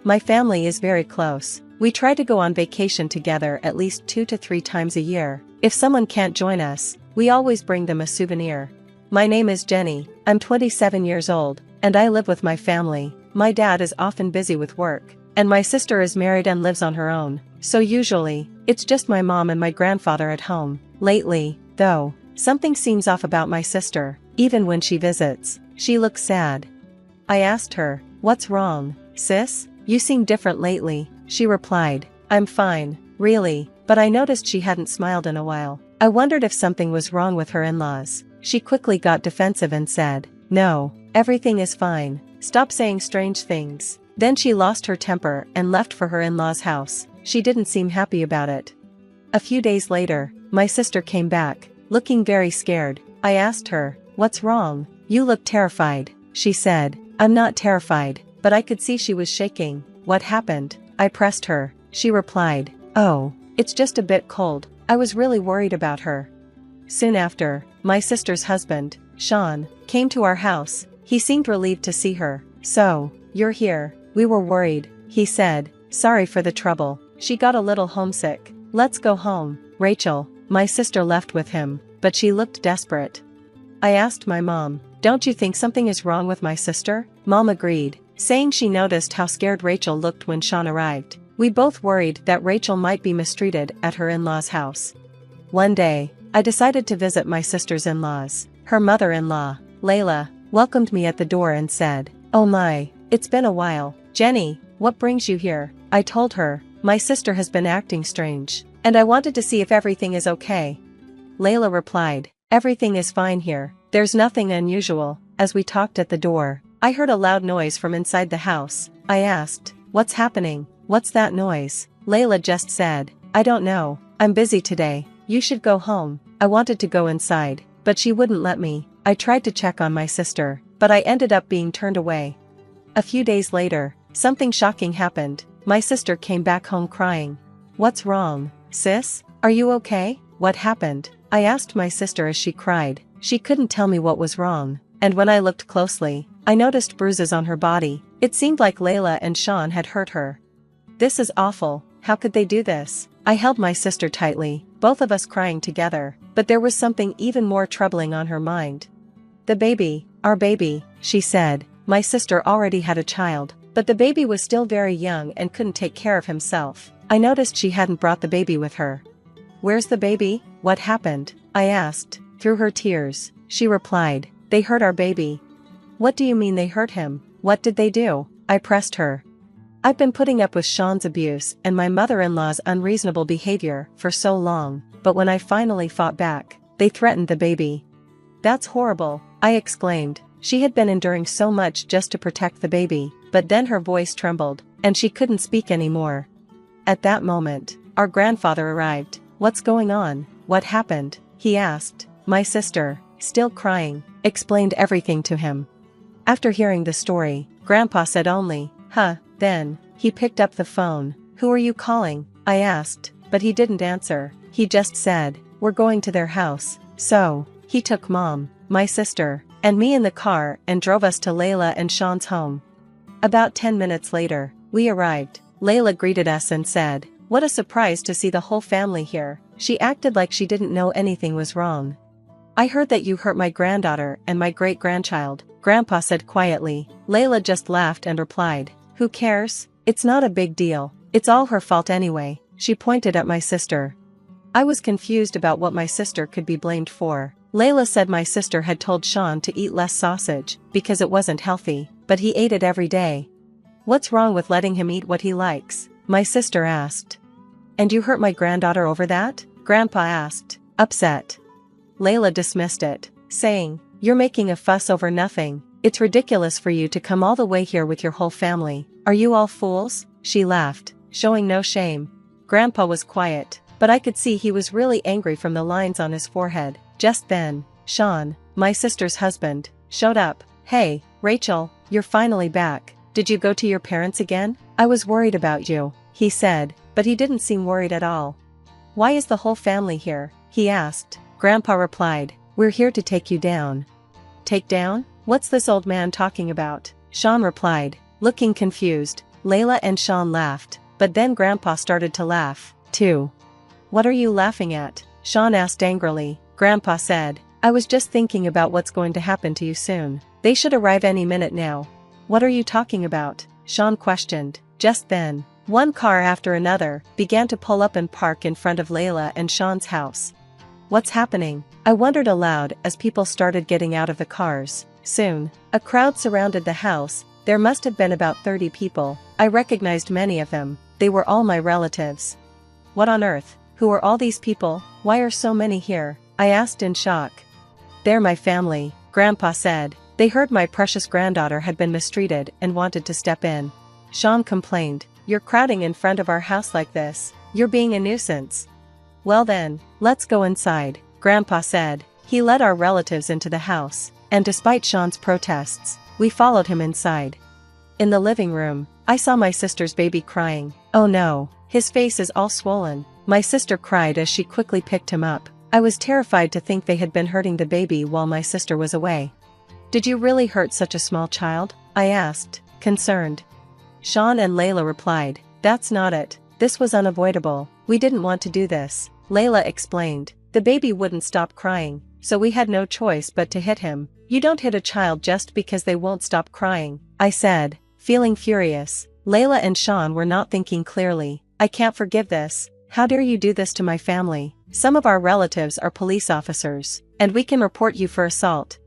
My family is very close. We try to go on vacation together at least 2 to 3 times a year. If someone can't join us, we always bring them a souvenir. My name is Jenny, I'm 27 years old, and I live with my family. My dad is often busy with work, and my sister is married and lives on her own, so usually, it's just my mom and my grandfather at home. Lately, though, something seems off about my sister. Even when she visits, she looks sad. I asked her, "What's wrong, sis? You seem different lately," she replied. "I'm fine, really," but I noticed she hadn't smiled in a while. I wondered if something was wrong with her in-laws. She quickly got defensive and said, "No, everything is fine. Stop saying strange things." Then she lost her temper and left for her in-laws' house. She didn't seem happy about it. A few days later, my sister came back, looking very scared. I asked her, "What's wrong? You look terrified," she said. "I'm not terrified," but I could see she was shaking. "What happened?" I pressed her. She replied, "Oh, it's just a bit cold." I was really worried about her. Soon after, my sister's husband, Sean, came to our house. He seemed relieved to see her. "So, you're here. We were worried," he said. "Sorry for the trouble." She got a little homesick. "Let's go home." Rachel, my sister, left with him, but she looked desperate. I asked my mom, "Don't you think something is wrong with my sister?" Mom agreed, saying she noticed how scared Rachel looked when Sean arrived. We both worried that Rachel might be mistreated at her in-laws' house. One day, I decided to visit my sister's in-laws. Her mother-in-law, Layla, welcomed me at the door and said, "Oh my, it's been a while. Jenny, what brings you here?" I told her, "My sister has been acting strange, and I wanted to see if everything is okay." Layla replied, "Everything is fine here. There's nothing unusual." As we talked at the door, I heard a loud noise from inside the house. I asked, "What's happening? What's that noise?" Layla just said, "I don't know. I'm busy today. You should go home." I wanted to go inside, but she wouldn't let me. I tried to check on my sister, but I ended up being turned away. A few days later, something shocking happened. My sister came back home crying. "What's wrong, sis? Are you okay? What happened?" I asked my sister as she cried. She couldn't tell me what was wrong, and when I looked closely, I noticed bruises on her body. It seemed like Layla and Sean had hurt her. "This is awful. How could they do this?" I held my sister tightly, both of us crying together, but there was something even more troubling on her mind. "The baby, our baby," she said. My sister already had a child, but the baby was still very young and couldn't take care of himself. I noticed she hadn't brought the baby with her. "Where's the baby? What happened?" I asked. Through her tears, she replied, "They hurt our baby." "What do you mean they hurt him? What did they do?" I pressed her. "I've been putting up with Sean's abuse and my mother-in-law's unreasonable behavior for so long, but when I finally fought back, they threatened the baby." "That's horrible," I exclaimed. She had been enduring so much just to protect the baby, but then her voice trembled, and she couldn't speak anymore. At that moment, our grandfather arrived. "What's going on? What happened?" he asked. My sister, still crying, explained everything to him. After hearing the story, Grandpa said only, "Huh." Then, he picked up the phone. "Who are you calling?" I asked, but he didn't answer. He just said, "We're going to their house." So, he took Mom, my sister, and me in the car and drove us to Layla and Sean's home. About 10 minutes later, we arrived. Layla greeted us and said, "What a surprise to see the whole family here." She acted like she didn't know anything was wrong. "I heard that you hurt my granddaughter and my great-grandchild," Grandpa said quietly. Layla just laughed and replied, "Who cares? It's not a big deal. It's all her fault anyway." She pointed at my sister. I was confused about what my sister could be blamed for. Layla said my sister had told Sean to eat less sausage because it wasn't healthy, but he ate it every day. "What's wrong with letting him eat what he likes?" my sister asked. "And you hurt my granddaughter over that?" Grandpa asked, upset. Layla dismissed it, saying, "You're making a fuss over nothing. It's ridiculous for you to come all the way here with your whole family. Are you all fools?" She laughed, showing no shame. Grandpa was quiet, but I could see he was really angry from the lines on his forehead. Just then, Sean, my sister's husband, showed up. "Hey, Rachel, you're finally back. Did you go to your parents again? I was worried about you," he said, but he didn't seem worried at all. "Why is the whole family here?" he asked. Grandpa replied, "We're here to take you down." "Take down? What's this old man talking about?" Sean replied, looking confused. Layla and Sean laughed, but then Grandpa started to laugh, too. What are you laughing at? Sean asked angrily. Grandpa said, I was just thinking about what's going to happen to you soon. They should arrive any minute now. What are you talking about? Sean questioned. Just then, one car after another began to pull up and park in front of Layla and Sean's house. What's happening? I wondered aloud as people started getting out of the cars. Soon, a crowd surrounded the house. There must have been about 30 people. I recognized many of them. They were all my relatives. What on earth? Who are all these people? Why are so many here? I asked in shock. They're my family, Grandpa said. They heard my precious granddaughter had been mistreated and wanted to step in. Sean complained. You're crowding in front of our house like this. You're being a nuisance. Well then, let's go inside, Grandpa said. He led our relatives into the house, and despite Sean's protests, we followed him inside. In the living room, I saw my sister's baby crying. Oh no, his face is all swollen. My sister cried as she quickly picked him up. I was terrified to think they had been hurting the baby while my sister was away. Did you really hurt such a small child? I asked, concerned. Sean and Layla replied, that's not it. This was unavoidable. We didn't want to do this. Layla explained. The baby wouldn't stop crying, so we had no choice but to hit him. You don't hit a child just because they won't stop crying, I said, feeling furious. Layla and Sean were not thinking clearly. I can't forgive this. How dare you do this to my family? Some of our relatives are police officers, and we can report you for assault.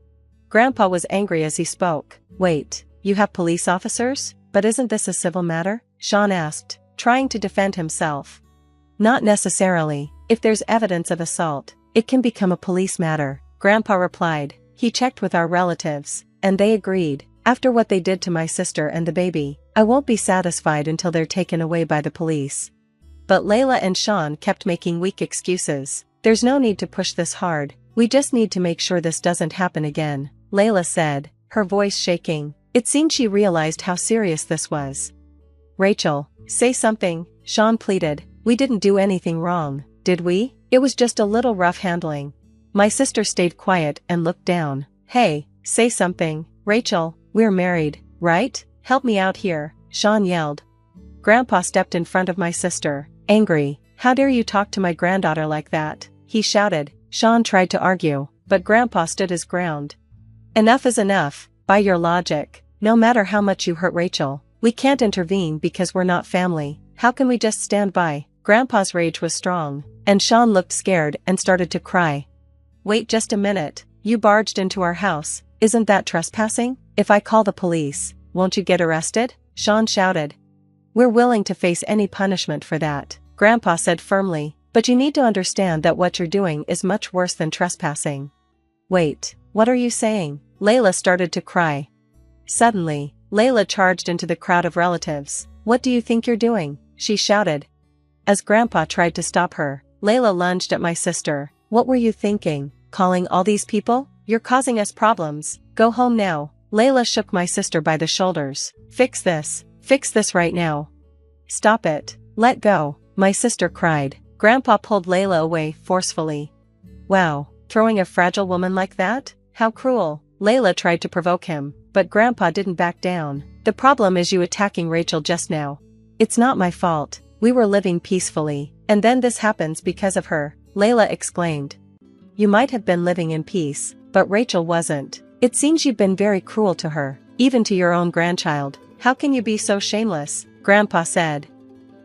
Grandpa was angry as he spoke. Wait, you have police officers? But isn't this a civil matter? Sean asked, trying to defend himself. Not necessarily. If there's evidence of assault, it can become a police matter, Grandpa replied. He checked with our relatives, and they agreed. After what they did to my sister and the baby, I won't be satisfied until they're taken away by the police. But Layla and Sean kept making weak excuses. There's no need to push this hard. We just need to make sure this doesn't happen again, Layla said, her voice shaking. It seemed she realized how serious this was. Rachel, say something, Sean pleaded. We didn't do anything wrong, did we? It was just a little rough handling. My sister stayed quiet and looked down. Hey, say something, Rachel, we're married, right? Help me out here, Sean yelled. Grandpa stepped in front of my sister, angry. How dare you talk to my granddaughter like that? He shouted. Sean tried to argue, but Grandpa stood his ground. Enough is enough, by your logic. No matter how much you hurt Rachel, we can't intervene because we're not family. How can we just stand by? Grandpa's rage was strong, and Sean looked scared and started to cry. Wait just a minute, you barged into our house, isn't that trespassing? If I call the police, won't you get arrested? Sean shouted. We're willing to face any punishment for that, Grandpa said firmly, but you need to understand that what you're doing is much worse than trespassing. Wait, what are you saying? Layla started to cry. Suddenly, Layla charged into the crowd of relatives. What do you think you're doing? She shouted. As Grandpa tried to stop her, Layla lunged at my sister. What were you thinking? Calling all these people? You're causing us problems. Go home now. Layla shook my sister by the shoulders. Fix this right now. Stop it. Let go, my sister cried. Grandpa pulled Layla away forcefully. Wow, throwing a fragile woman like that? How cruel. Layla tried to provoke him, but Grandpa didn't back down. The problem is you attacking Rachel just now. It's not my fault. We were living peacefully, and then this happens because of her, Layla exclaimed. You might have been living in peace, but Rachel wasn't. It seems you've been very cruel to her, even to your own grandchild. How can you be so shameless? Grandpa said.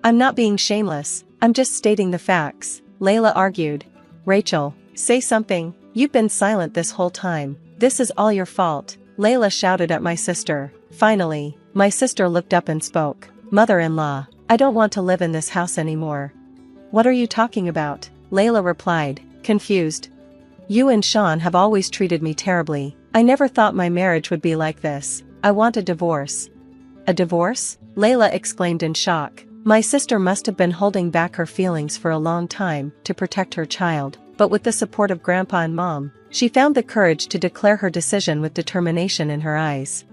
I'm not being shameless, I'm just stating the facts, Layla argued. Rachel, say something. You've been silent this whole time. This is all your fault, Layla shouted at my sister. Finally, my sister looked up and spoke. Mother-in-law, I don't want to live in this house anymore. What are you talking about? Layla replied, confused. You and Sean have always treated me terribly. I never thought my marriage would be like this. I want a divorce. A divorce? Layla exclaimed in shock. My sister must have been holding back her feelings for a long time to protect her child, but with the support of Grandpa and Mom, she found the courage to declare her decision with determination in her eyes.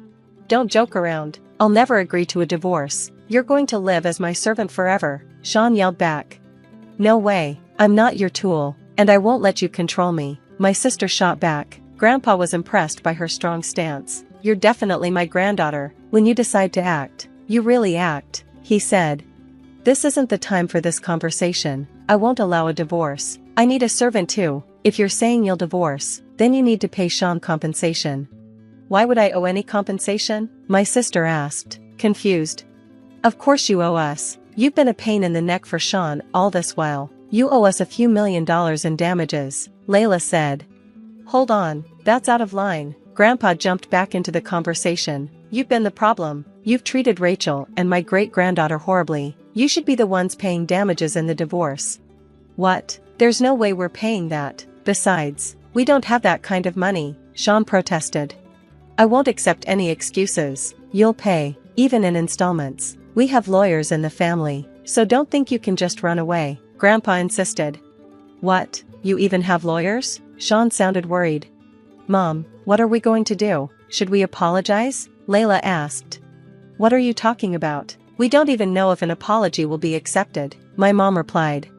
Don't joke around. I'll never agree to a divorce. You're going to live as my servant forever, Sean yelled back. No way, I'm not your tool, and I won't let you control me, my sister shot back. Grandpa was impressed by her strong stance. You're definitely my granddaughter. When you decide to act, You really act, he said. This isn't the time for this conversation. I won't allow a divorce. I need a servant too. If you're saying you'll divorce, then you need to pay Sean compensation. Why would I owe any compensation? My sister asked, confused. Of course you owe us. You've been a pain in the neck for Sean all this while. You owe us a few $1 million in damages, Layla said. Hold on, that's out of line. Grandpa jumped back into the conversation. You've been the problem. You've treated Rachel and my great-granddaughter horribly. You should be the ones paying damages in the divorce. What? There's no way we're paying that. Besides, we don't have that kind of money, Sean protested. I won't accept any excuses. You'll pay, even in installments. We have lawyers in the family, so don't think you can just run away, Grandpa insisted. What? You even have lawyers? Sean sounded worried. Mom, what are we going to do? Should we apologize? Layla asked. What are you talking about? We don't even know if an apology will be accepted, my mom replied.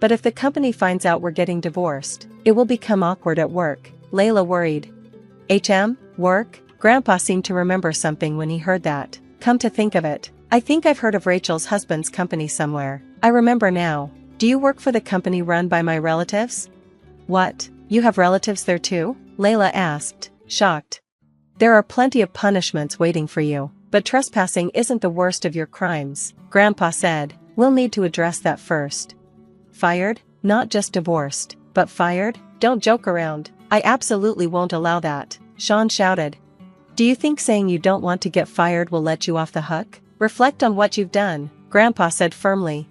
But if the company finds out we're getting divorced, it will become awkward at work, Layla worried. Work? Grandpa seemed to remember something when he heard that. Come to think of it, I think I've heard of Rachel's husband's company somewhere. I remember now. Do you work for the company run by my relatives? What? You have relatives there too? Layla asked, shocked. There are plenty of punishments waiting for you, but trespassing isn't the worst of your crimes, Grandpa said. We'll need to address that first. Fired? Not just divorced, but fired? Don't joke around. I absolutely won't allow that, Sean shouted. Do you think saying you don't want to get fired will let you off the hook? Reflect on what you've done, Grandpa said firmly.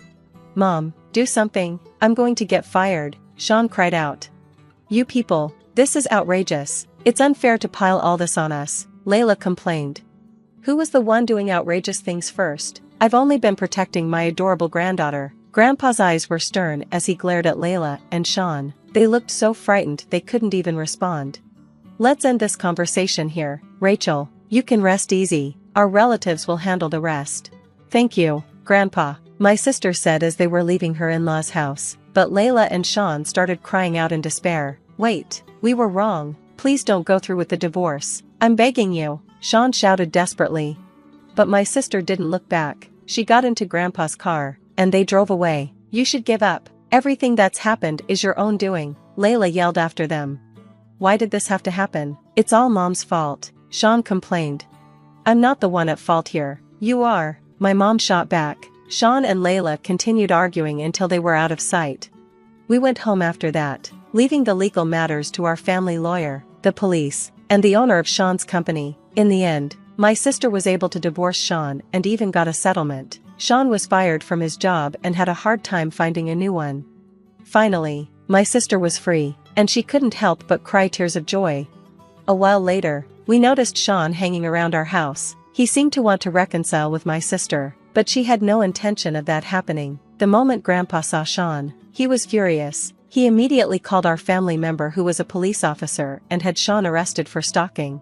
Mom, do something. I'm going to get fired, Sean cried out. You people, this is outrageous. It's unfair to pile all this on us, Layla complained. Who was the one doing outrageous things first? I've only been protecting my adorable granddaughter. Grandpa's eyes were stern as he glared at Layla and Sean. They looked so frightened they couldn't even respond. Let's end this conversation here. Rachel, you can rest easy. Our relatives will handle the rest. Thank you, Grandpa, my sister said as they were leaving her in-laws' house. But Layla and Sean started crying out in despair. Wait, we were wrong. Please don't go through with the divorce. I'm begging you, Sean shouted desperately. But my sister didn't look back. She got into Grandpa's car, and they drove away. You should give up. Everything that's happened is your own doing, Layla yelled after them. Why did this have to happen? It's all Mom's fault, Sean complained. I'm not the one at fault here. You are, my mom shot back. Sean and Layla continued arguing until they were out of sight. We went home after that, leaving the legal matters to our family lawyer, the police, and the owner of Sean's company. In the end, my sister was able to divorce Sean and even got a settlement. Sean was fired from his job and had a hard time finding a new one. Finally, my sister was free, and she couldn't help but cry tears of joy. A while later, we noticed Sean hanging around our house. He seemed to want to reconcile with my sister, but she had no intention of that happening. The moment Grandpa saw Sean, he was furious. He immediately called our family member who was a police officer and had Sean arrested for stalking.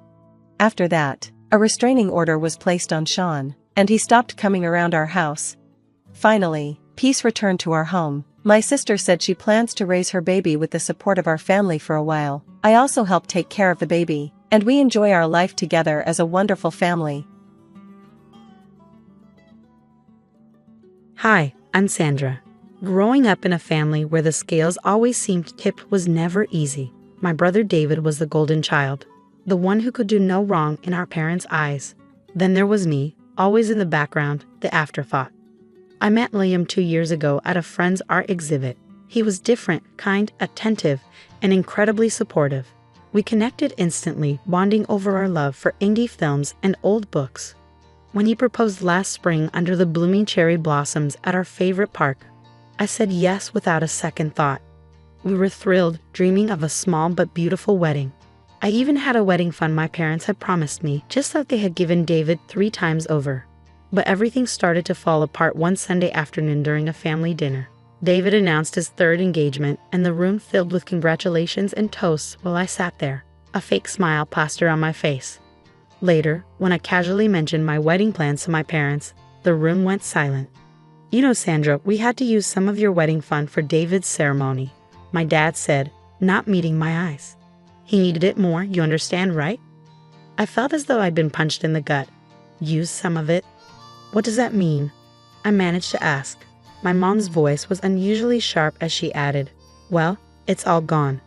After that, a restraining order was placed on Sean, and he stopped coming around our house. Finally, peace returned to our home. My sister said she plans to raise her baby with the support of our family for a while. I also help take care of the baby, and we enjoy our life together as a wonderful family. Hi, I'm Sandra. Growing up in a family where the scales always seemed tipped was never easy. My brother David was the golden child, the one who could do no wrong in our parents' eyes. Then there was me, always in the background, the afterthought. I met Liam 2 years ago at a friend's art exhibit. He was different, kind, attentive, and incredibly supportive. We connected instantly, bonding over our love for indie films and old books. When he proposed last spring under the blooming cherry blossoms at our favorite park, I said yes without a second thought. We were thrilled, dreaming of a small but beautiful wedding. I even had a wedding fund my parents had promised me, just like they had given David 3 times over. But everything started to fall apart one Sunday afternoon during a family dinner. David announced his 3rd engagement, and the room filled with congratulations and toasts while I sat there, a fake smile plastered on my face. Later, when I casually mentioned my wedding plans to my parents, the room went silent. You know, Sandra, we had to use some of your wedding fund for David's ceremony, my dad said, not meeting my eyes. He needed it more, you understand, right? I felt as though I'd been punched in the gut. Use some of it? What does that mean? I managed to ask. My mom's voice was unusually sharp as she added, "Well, it's all gone.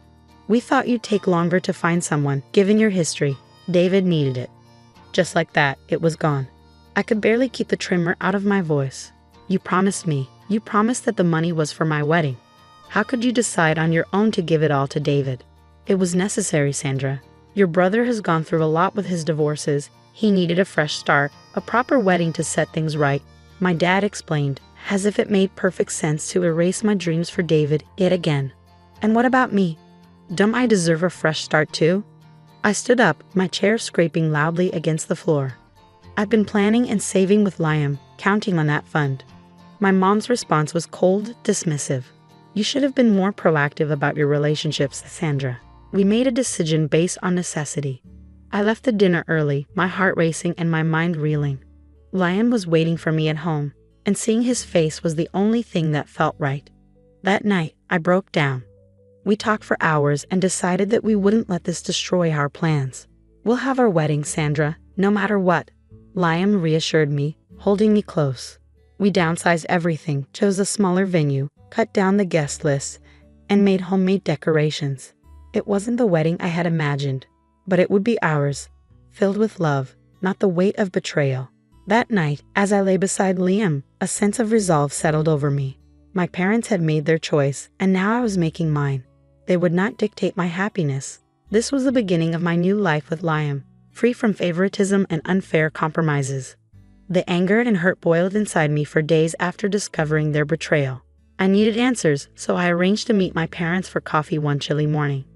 We thought you'd take longer to find someone, given your history. David needed it." Just like that, it was gone. I could barely keep the tremor out of my voice. You promised that the money was for my wedding. How could you decide on your own to give it all to David? It was necessary, Sandra. Your brother has gone through a lot with his divorces. He needed a fresh start, a proper wedding to set things right. My dad explained, as if it made perfect sense to erase my dreams for David yet again. And what about me? Don't I deserve a fresh start too? I stood up, my chair scraping loudly against the floor. I've been planning and saving with Liam, counting on that fund. My mom's response was cold, dismissive. You should have been more proactive about your relationships, Sandra. We made a decision based on necessity. I left the dinner early, my heart racing and my mind reeling. Liam was waiting for me at home, and seeing his face was the only thing that felt right. That night, I broke down. We talked for hours and decided that we wouldn't let this destroy our plans. We'll have our wedding, Sandra, no matter what. Liam reassured me, holding me close. We downsized everything, chose a smaller venue, cut down the guest list, and made homemade decorations. It wasn't the wedding I had imagined, but it would be ours, filled with love, not the weight of betrayal. That night, as I lay beside Liam, a sense of resolve settled over me. My parents had made their choice, and now I was making mine. They would not dictate my happiness. This was the beginning of my new life with Liam, free from favoritism and unfair compromises. The anger and hurt boiled inside me for days after discovering their betrayal. I needed answers, so I arranged to meet my parents for coffee one chilly morning.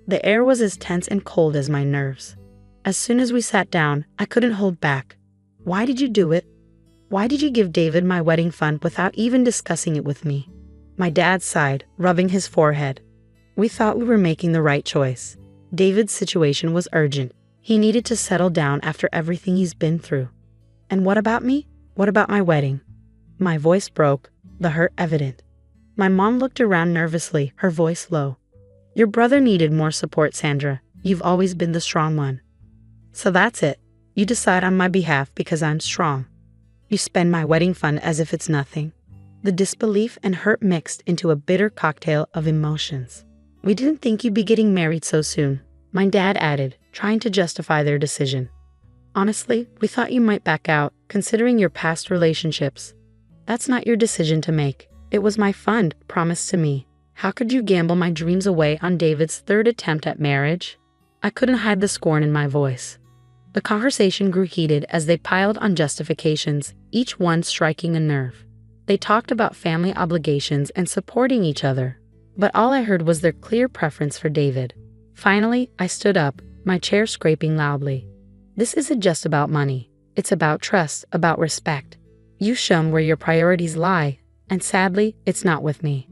The air was as tense and cold as my nerves. As soon as we sat down, I couldn't hold back. Why did you do it? Why did you give David my wedding fund without even discussing it with me? My dad sighed, rubbing his forehead. We thought we were making the right choice. David's situation was urgent. He needed to settle down after everything he's been through. And what about me? What about my wedding? My voice broke, the hurt evident. My mom looked around nervously, her voice low. Your brother needed more support, Sandra. You've always been the strong one. So that's it. You decide on my behalf because I'm strong. You spend my wedding fund as if it's nothing. The disbelief and hurt mixed into a bitter cocktail of emotions. We didn't think you'd be getting married so soon, my dad added, trying to justify their decision. Honestly, we thought you might back out, considering your past relationships. That's not your decision to make. It was my fund, promised to me. How could you gamble my dreams away on David's third attempt at marriage? I couldn't hide the scorn in my voice. The conversation grew heated as they piled on justifications, each one striking a nerve. They talked about family obligations and supporting each other, but all I heard was their clear preference for David. Finally, I stood up, my chair scraping loudly. This isn't just about money. It's about trust, about respect. You've shown where your priorities lie, and sadly, it's not with me.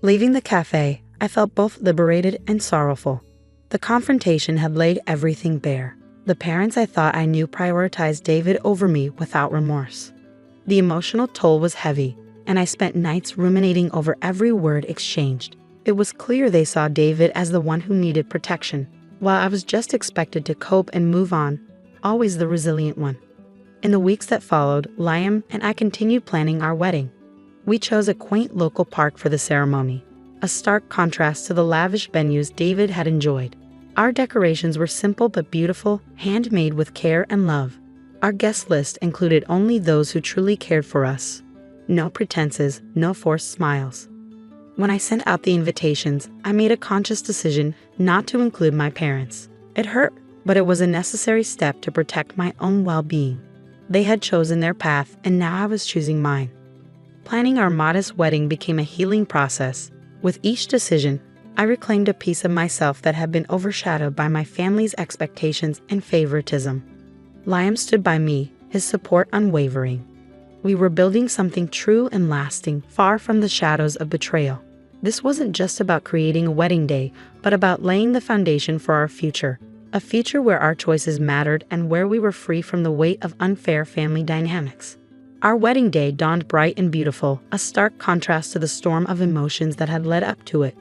Leaving the cafe, I felt both liberated and sorrowful. The confrontation had laid everything bare. The parents I thought I knew prioritized David over me without remorse. The emotional toll was heavy, and I spent nights ruminating over every word exchanged. It was clear they saw David as the one who needed protection, while I was just expected to cope and move on, always the resilient one. In the weeks that followed, Liam and I continued planning our wedding. We chose a quaint local park for the ceremony, a stark contrast to the lavish venues David had enjoyed. Our decorations were simple but beautiful, handmade with care and love. Our guest list included only those who truly cared for us. No pretenses, no forced smiles. When I sent out the invitations, I made a conscious decision not to include my parents. It hurt, but it was a necessary step to protect my own well-being. They had chosen their path, and now I was choosing mine. Planning our modest wedding became a healing process. With each decision, I reclaimed a piece of myself that had been overshadowed by my family's expectations and favoritism. Liam stood by me, his support unwavering. We were building something true and lasting, far from the shadows of betrayal. This wasn't just about creating a wedding day, but about laying the foundation for our future. A future where our choices mattered and where we were free from the weight of unfair family dynamics. Our wedding day dawned bright and beautiful, a stark contrast to the storm of emotions that had led up to it.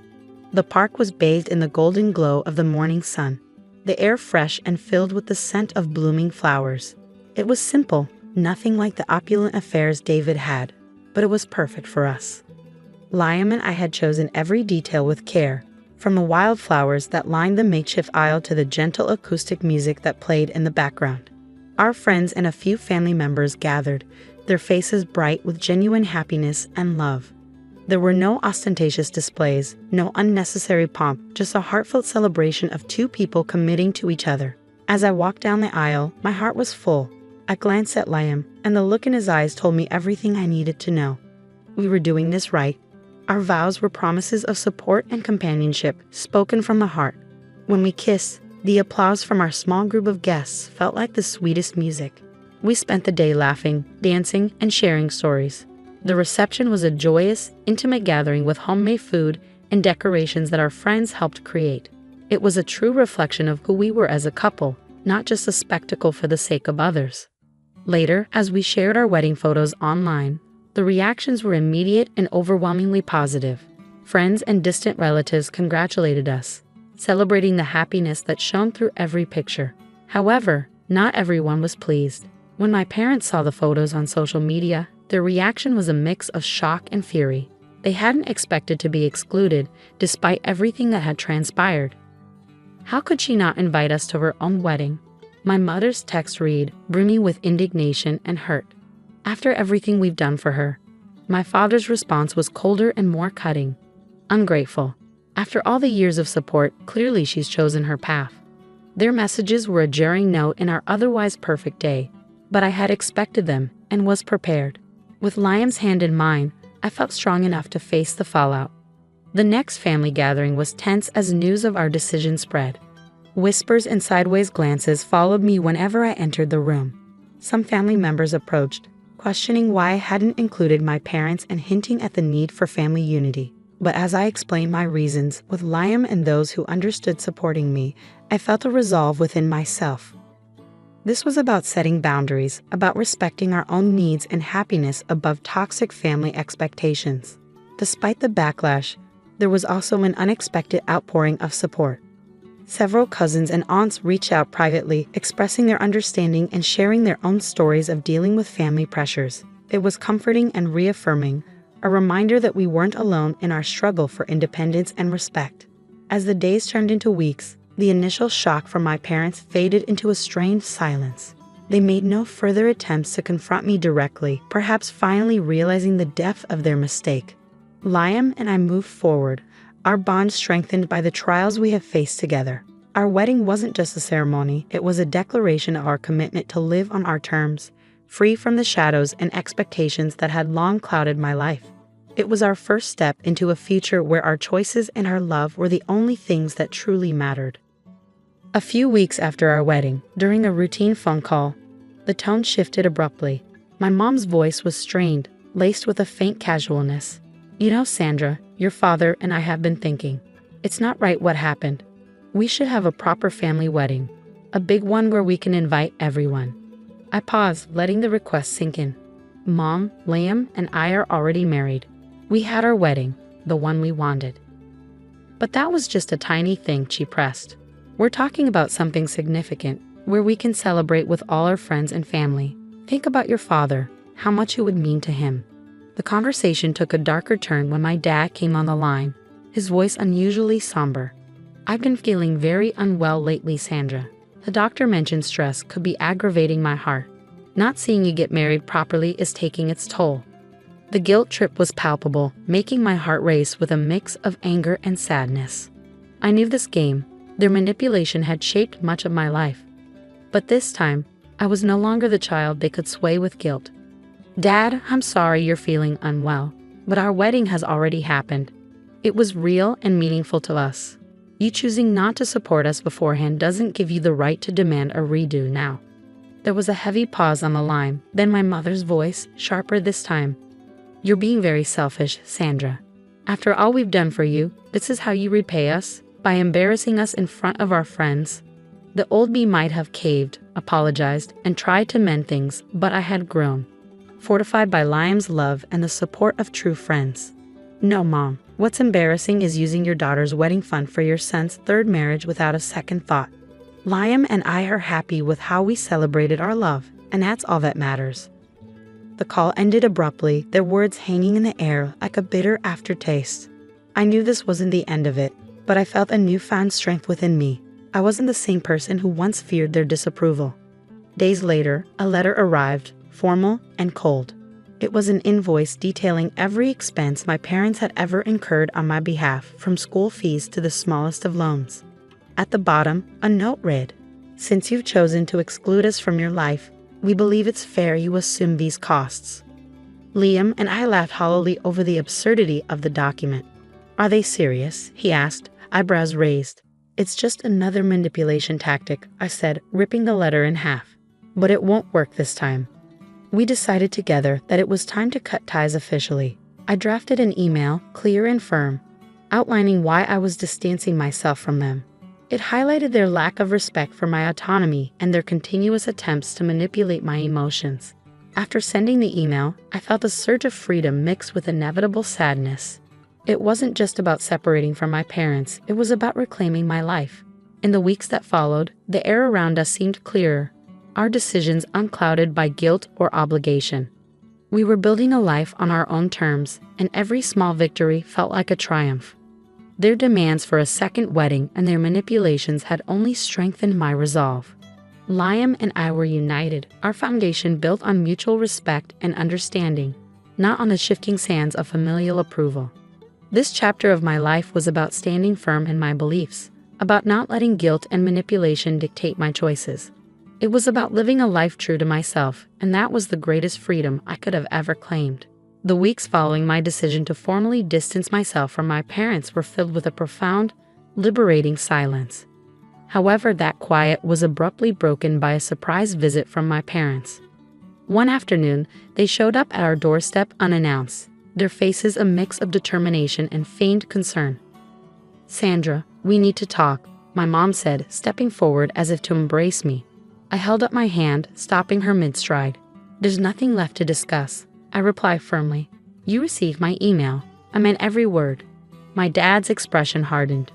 The park was bathed in the golden glow of the morning sun, the air fresh and filled with the scent of blooming flowers. It was simple, Nothing like the opulent affairs David had, but it was perfect for us. Liam and I had chosen every detail with care, from the wildflowers that lined the makeshift aisle to the gentle acoustic music that played in the background. Our friends and a few family members gathered, their faces bright with genuine happiness and love. There were no ostentatious displays, no unnecessary pomp, just a heartfelt celebration of two people committing to each other. As I walked down the aisle, my heart was full. I glanced at Liam, and the look in his eyes told me everything I needed to know. We were doing this right. Our vows were promises of support and companionship, spoken from the heart. When we kissed, the applause from our small group of guests felt like the sweetest music. We spent the day laughing, dancing, and sharing stories. The reception was a joyous, intimate gathering with homemade food and decorations that our friends helped create. It was a true reflection of who we were as a couple, not just a spectacle for the sake of others. Later, as we shared our wedding photos online, the reactions were immediate and overwhelmingly positive. Friends and distant relatives congratulated us, celebrating the happiness that shone through every picture. However, not everyone was pleased. When my parents saw the photos on social media, their reaction was a mix of shock and fury. They hadn't expected to be excluded, despite everything that had transpired. How could she not invite us to her own wedding? My mother's text read, brimming with indignation and hurt. After everything we've done for her. My father's response was colder and more cutting. Ungrateful. After all the years of support, clearly she's chosen her path. Their messages were a jarring note in our otherwise perfect day, but I had expected them and was prepared. With Liam's hand in mine, I felt strong enough to face the fallout. The next family gathering was tense as news of our decision spread. Whispers and sideways glances followed me whenever I entered the room. Some family members approached, questioning why I hadn't included my parents and hinting at the need for family unity. But as I explained my reasons, with Liam and those who understood supporting me, I felt a resolve within myself. This was about setting boundaries, about respecting our own needs and happiness above toxic family expectations. Despite the backlash, there was also an unexpected outpouring of support. Several cousins and aunts reached out privately, expressing their understanding and sharing their own stories of dealing with family pressures. It was comforting and reaffirming, a reminder that we weren't alone in our struggle for independence and respect. As the days turned into weeks, the initial shock from my parents faded into a strained silence. They made no further attempts to confront me directly, perhaps finally realizing the depth of their mistake. Liam and I moved forward, our bond strengthened by the trials we have faced together. Our wedding wasn't just a ceremony, it was a declaration of our commitment to live on our terms, free from the shadows and expectations that had long clouded my life. It was our first step into a future where our choices and our love were the only things that truly mattered. A few weeks after our wedding, during a routine phone call, the tone shifted abruptly. My mom's voice was strained, laced with a faint casualness. "You know, Sandra, your father and I have been thinking. It's not right what happened. We should have a proper family wedding. A big one where we can invite everyone." I paused, letting the request sink in. Mom, Liam, and I are already married. We had our wedding, the one we wanted. But that was just a tiny thing, she pressed. We're talking about something significant, where we can celebrate with all our friends and family. Think about your father, how much it would mean to him. The conversation took a darker turn when my dad came on the line, his voice unusually somber. "I've been feeling very unwell lately, Sandra. The doctor mentioned stress could be aggravating my heart. Not seeing you get married properly is taking its toll." The guilt trip was palpable, making my heart race with a mix of anger and sadness. I knew this game. Their manipulation had shaped much of my life. But this time, I was no longer the child they could sway with guilt. "Dad, I'm sorry you're feeling unwell, but our wedding has already happened. It was real and meaningful to us. You choosing not to support us beforehand doesn't give you the right to demand a redo now." There was a heavy pause on the line, then my mother's voice, sharper this time. "You're being very selfish, Sandra. After all we've done for you, this is how you repay us? By embarrassing us in front of our friends?" The old me might have caved, apologized, and tried to mend things, but I had grown, fortified by Liam's love and the support of true friends. "No, Mom. What's embarrassing is using your daughter's wedding fund for your son's third marriage without a second thought. Liam and I are happy with how we celebrated our love. and that's all that matters." The call ended abruptly, their words hanging in the air like a bitter aftertaste. I knew this wasn't the end of it, but I felt a newfound strength within me. I wasn't the same person who once feared their disapproval. Days later, a letter arrived, formal and cold. It was an invoice detailing every expense my parents had ever incurred on my behalf, from school fees to the smallest of loans. At the bottom, a note read, "Since you've chosen to exclude us from your life, we believe it's fair you assume these costs." Liam and I laughed hollowly over the absurdity of the document. "Are they serious?" he asked, eyebrows raised. "It's just another manipulation tactic," I said, ripping the letter in half. "But it won't work this time." We decided together that it was time to cut ties officially. I drafted an email, clear and firm, outlining why I was distancing myself from them. It highlighted their lack of respect for my autonomy and their continuous attempts to manipulate my emotions. After sending the email, I felt a surge of freedom mixed with inevitable sadness. It wasn't just about separating from my parents, it was about reclaiming my life. In the weeks that followed, the air around us seemed clearer, our decisions unclouded by guilt or obligation. We were building a life on our own terms, and every small victory felt like a triumph. Their demands for a second wedding and their manipulations had only strengthened my resolve. Liam and I were united, our foundation built on mutual respect and understanding, not on the shifting sands of familial approval. This chapter of my life was about standing firm in my beliefs, about not letting guilt and manipulation dictate my choices. It was about living a life true to myself, and that was the greatest freedom I could have ever claimed. The weeks following my decision to formally distance myself from my parents were filled with a profound, liberating silence. However, that quiet was abruptly broken by a surprise visit from my parents. One afternoon, they showed up at our doorstep unannounced, their faces a mix of determination and feigned concern. "Sandra, we need to talk," my mom said, stepping forward as if to embrace me. I held up my hand, stopping her mid-stride. "There's nothing left to discuss," I replied firmly. "You received my email. I meant every word." My dad's expression hardened.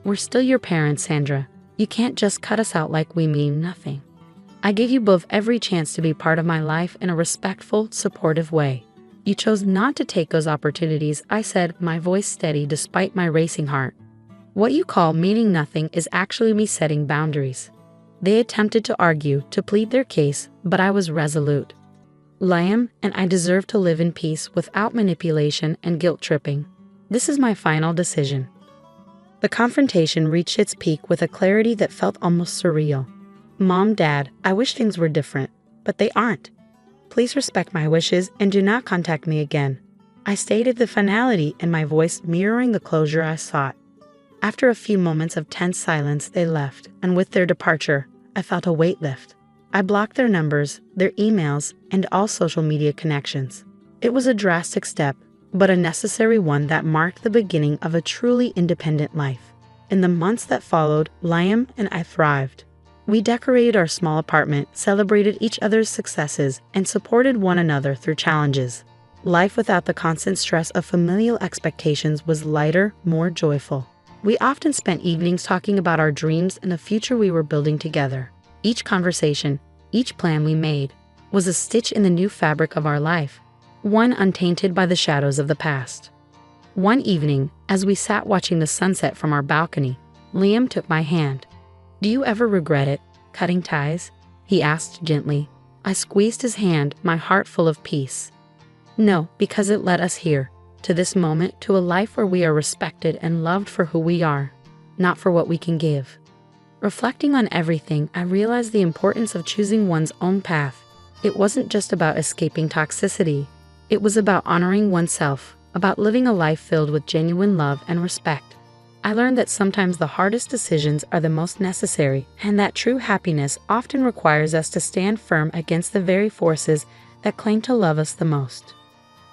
"We're still your parents, Sandra. You can't just cut us out like we mean nothing. I gave you both every chance to be part of my life in a respectful, supportive way. You chose not to take those opportunities," I said, my voice steady despite my racing heart. "What you call meaning nothing is actually me setting boundaries." They attempted to argue, to plead their case, but I was resolute. Liam and I deserve to live in peace without manipulation and guilt-tripping. This is my final decision. The confrontation reached its peak with a clarity that felt almost surreal. "Mom, Dad, I wish things were different, but they aren't. Please respect my wishes and do not contact me again." I stated the finality in my voice, mirroring the closure I sought. After a few moments of tense silence, they left, and with their departure, I felt a weight lift. I blocked their numbers, their emails, and all social media connections. It was a drastic step, but a necessary one that marked the beginning of a truly independent life. In the months that followed, Liam and I thrived. We decorated our small apartment, celebrated each other's successes, and supported one another through challenges. Life without the constant stress of familial expectations was lighter, more joyful. We often spent evenings talking about our dreams and the future we were building together. Each conversation, each plan we made, was a stitch in the new fabric of our life, one untainted by the shadows of the past. One evening, as we sat watching the sunset from our balcony, Liam took my hand. "Do you ever regret it, cutting ties?" he asked gently. I squeezed his hand, my heart full of peace. "No, because it led us here, to this moment, to a life where we are respected and loved for who we are, not for what we can give." Reflecting on everything, I realized the importance of choosing one's own path. It wasn't just about escaping toxicity. It was about honoring oneself, about living a life filled with genuine love and respect. I learned that sometimes the hardest decisions are the most necessary, and that true happiness often requires us to stand firm against the very forces that claim to love us the most.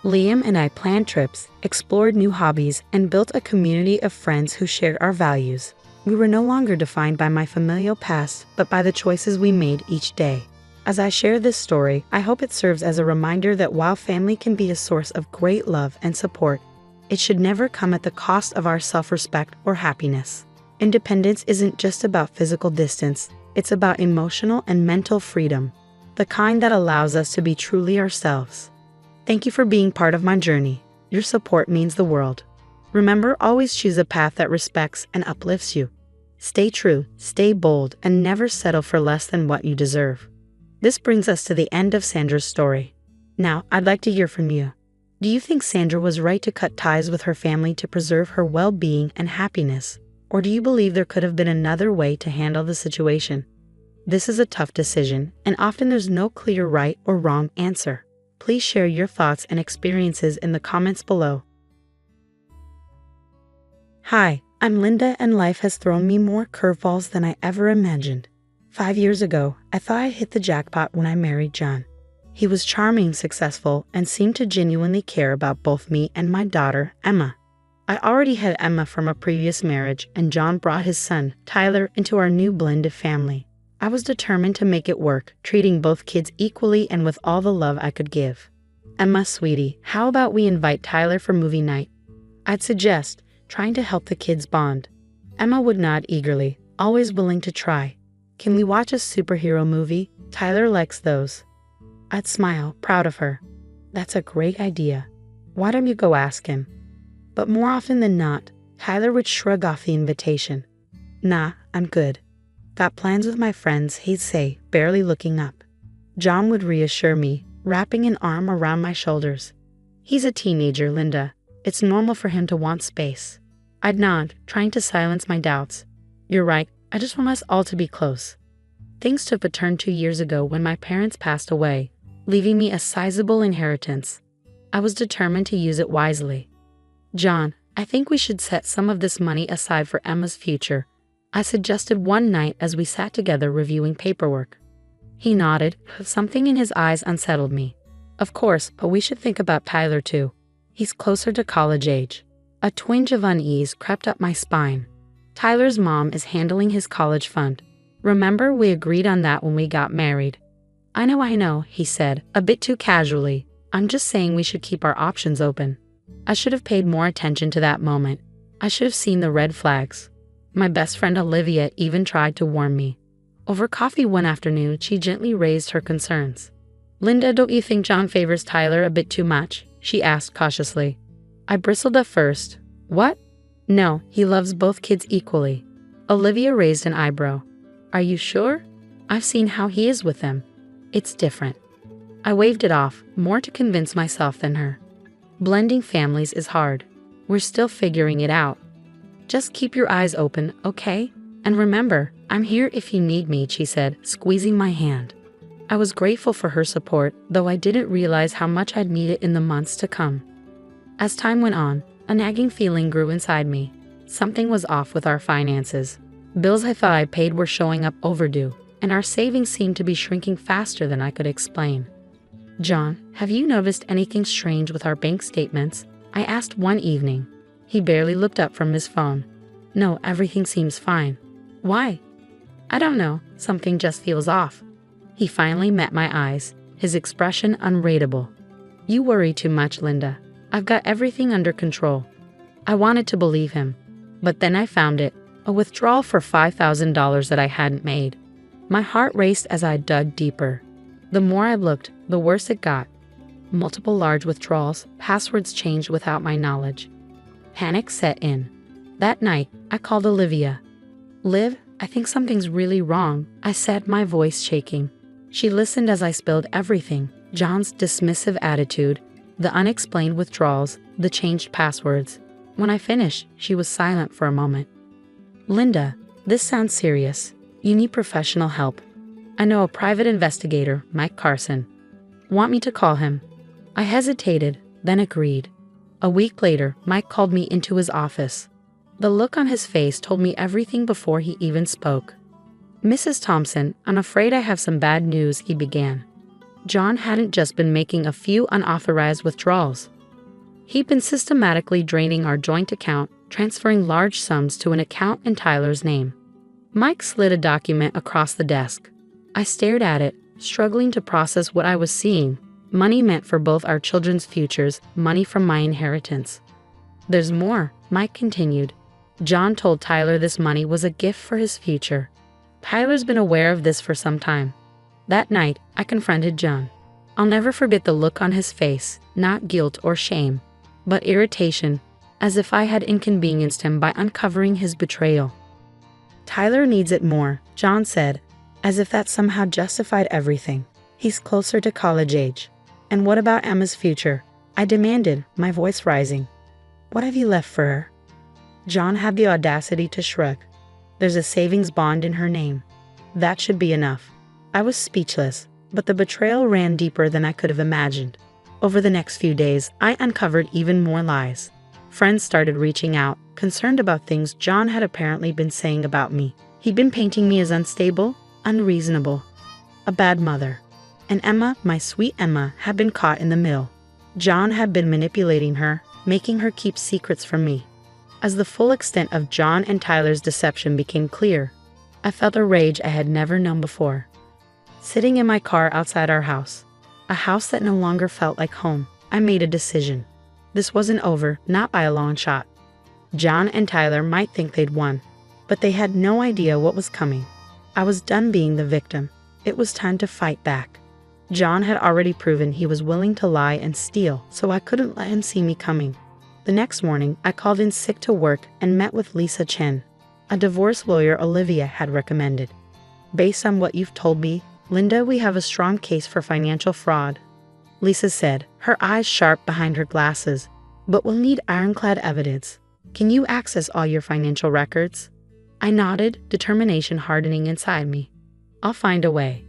Liam and I planned trips, explored new hobbies, and built a community of friends who shared our values. We were no longer defined by my familial past, but by the choices we made each day. As I share this story, I hope it serves as a reminder that while family can be a source of great love and support, it should never come at the cost of our self-respect or happiness. Independence isn't just about physical distance, it's about emotional and mental freedom. the kind that allows us to be truly ourselves. Thank you for being part of my journey. Your support means the world. Remember, always choose a path that respects and uplifts you. Stay true, stay bold, and never settle for less than what you deserve. This brings us to the end of Sandra's story. Now, I'd like to hear from you. Do you think Sandra was right to cut ties with her family to preserve her well-being and happiness? Or do you believe there could have been another way to handle the situation? This is a tough decision, and often there's no clear right or wrong answer. Please share your thoughts and experiences in the comments below. Hi, I'm Linda, and life has thrown me more curveballs than I ever imagined. 5 years ago, I thought I hit the jackpot when I married John. He was charming, successful, and seemed to genuinely care about both me and my daughter, Emma. I already had Emma from a previous marriage, and John brought his son, Tyler, into our new blended family. I was determined to make it work, treating both kids equally and with all the love I could give. Emma, sweetie, how about we invite Tyler for movie night? I'd suggest, trying to help the kids bond. Emma would nod eagerly, always willing to try. Can we watch a superhero movie? Tyler likes those. I'd smile, proud of her. That's a great idea. Why don't you go ask him? But more often than not, Tyler would shrug off the invitation. Nah, I'm good. Got plans with my friends, he'd say, barely looking up. John would reassure me, wrapping an arm around my shoulders. He's a teenager, Linda. It's normal for him to want space. I'd nod, trying to silence my doubts. You're right, I just want us all to be close. Things took a turn 2 years ago when my parents passed away, leaving me a sizable inheritance. I was determined to use it wisely. John, I think we should set some of this money aside for Emma's future, I suggested one night as we sat together reviewing paperwork. He nodded, but something in his eyes unsettled me. Of course, but we should think about Tyler too. He's closer to college age. A twinge of unease crept up my spine. Tyler's mom is handling his college fund. Remember, we agreed on that when we got married. I know, he said, a bit too casually. I'm just saying we should keep our options open. I should have paid more attention to that moment. I should have seen the red flags. My best friend Olivia even tried to warn me. Over coffee one afternoon, she gently raised her concerns. Linda, don't you think John favors Tyler a bit too much? She asked cautiously. I bristled at first. What? No, he loves both kids equally. Olivia raised an eyebrow. Are you sure? I've seen how he is with them. It's different. I waved it off, more to convince myself than her. Blending families is hard. We're still figuring it out. Just keep your eyes open, okay? And remember, I'm here if you need me, she said, squeezing my hand. I was grateful for her support, though I didn't realize how much I'd need it in the months to come. As time went on, a nagging feeling grew inside me. Something was off with our finances. Bills I thought I paid were showing up overdue, and our savings seemed to be shrinking faster than I could explain. John, have you noticed anything strange with our bank statements? I asked one evening. He barely looked up from his phone. No, everything seems fine. Why? I don't know, something just feels off. He finally met my eyes, his expression unreadable. You worry too much, Linda. I've got everything under control. I wanted to believe him, but then I found it, a withdrawal for $5,000 that I hadn't made. My heart raced as I dug deeper. The more I looked, the worse it got. Multiple large withdrawals, passwords changed without my knowledge. Panic set in. That night, I called Olivia. Liv, I think something's really wrong, I said, my voice shaking. She listened as I spilled everything, John's dismissive attitude, the unexplained withdrawals, the changed passwords. When I finished, she was silent for a moment. Linda, this sounds serious. You need professional help. I know a private investigator, Mike Carson. Want me to call him? I hesitated, then agreed. A week later, Mike called me into his office. The look on his face told me everything before he even spoke. Mrs. Thompson, I'm afraid I have some bad news, he began. John hadn't just been making a few unauthorized withdrawals. He'd been systematically draining our joint account, transferring large sums to an account in Tyler's name. Mike slid a document across the desk. I stared at it, struggling to process what I was seeing. Money meant for both our children's futures, money from my inheritance. There's more, Mike continued. John told Tyler this money was a gift for his future. Tyler's been aware of this for some time. That night, I confronted John. I'll never forget the look on his face, not guilt or shame, but irritation, as if I had inconvenienced him by uncovering his betrayal. Tyler needs it more, John said, as if that somehow justified everything. He's closer to college age. And what about Emma's future? I demanded, my voice rising. What have you left for her? John had the audacity to shrug. There's a savings bond in her name. That should be enough. I was speechless, but the betrayal ran deeper than I could have imagined. Over the next few days, I uncovered even more lies. Friends started reaching out, concerned about things John had apparently been saying about me. He'd been painting me as unstable, unreasonable, a bad mother. And Emma, my sweet Emma, had been caught in the middle. John had been manipulating her, making her keep secrets from me. As the full extent of John and Tyler's deception became clear, I felt a rage I had never known before. Sitting in my car outside our house, a house that no longer felt like home, I made a decision. This wasn't over, not by a long shot. John and Tyler might think they'd won, but they had no idea what was coming. I was done being the victim. It was time to fight back. John had already proven he was willing to lie and steal, so I couldn't let him see me coming. The next morning, I called in sick to work and met with Lisa Chen, a divorce lawyer Olivia had recommended. Based on what you've told me, Linda, we have a strong case for financial fraud, Lisa said, her eyes sharp behind her glasses. But we'll need ironclad evidence. Can you access all your financial records? I nodded, determination hardening inside me. I'll find a way.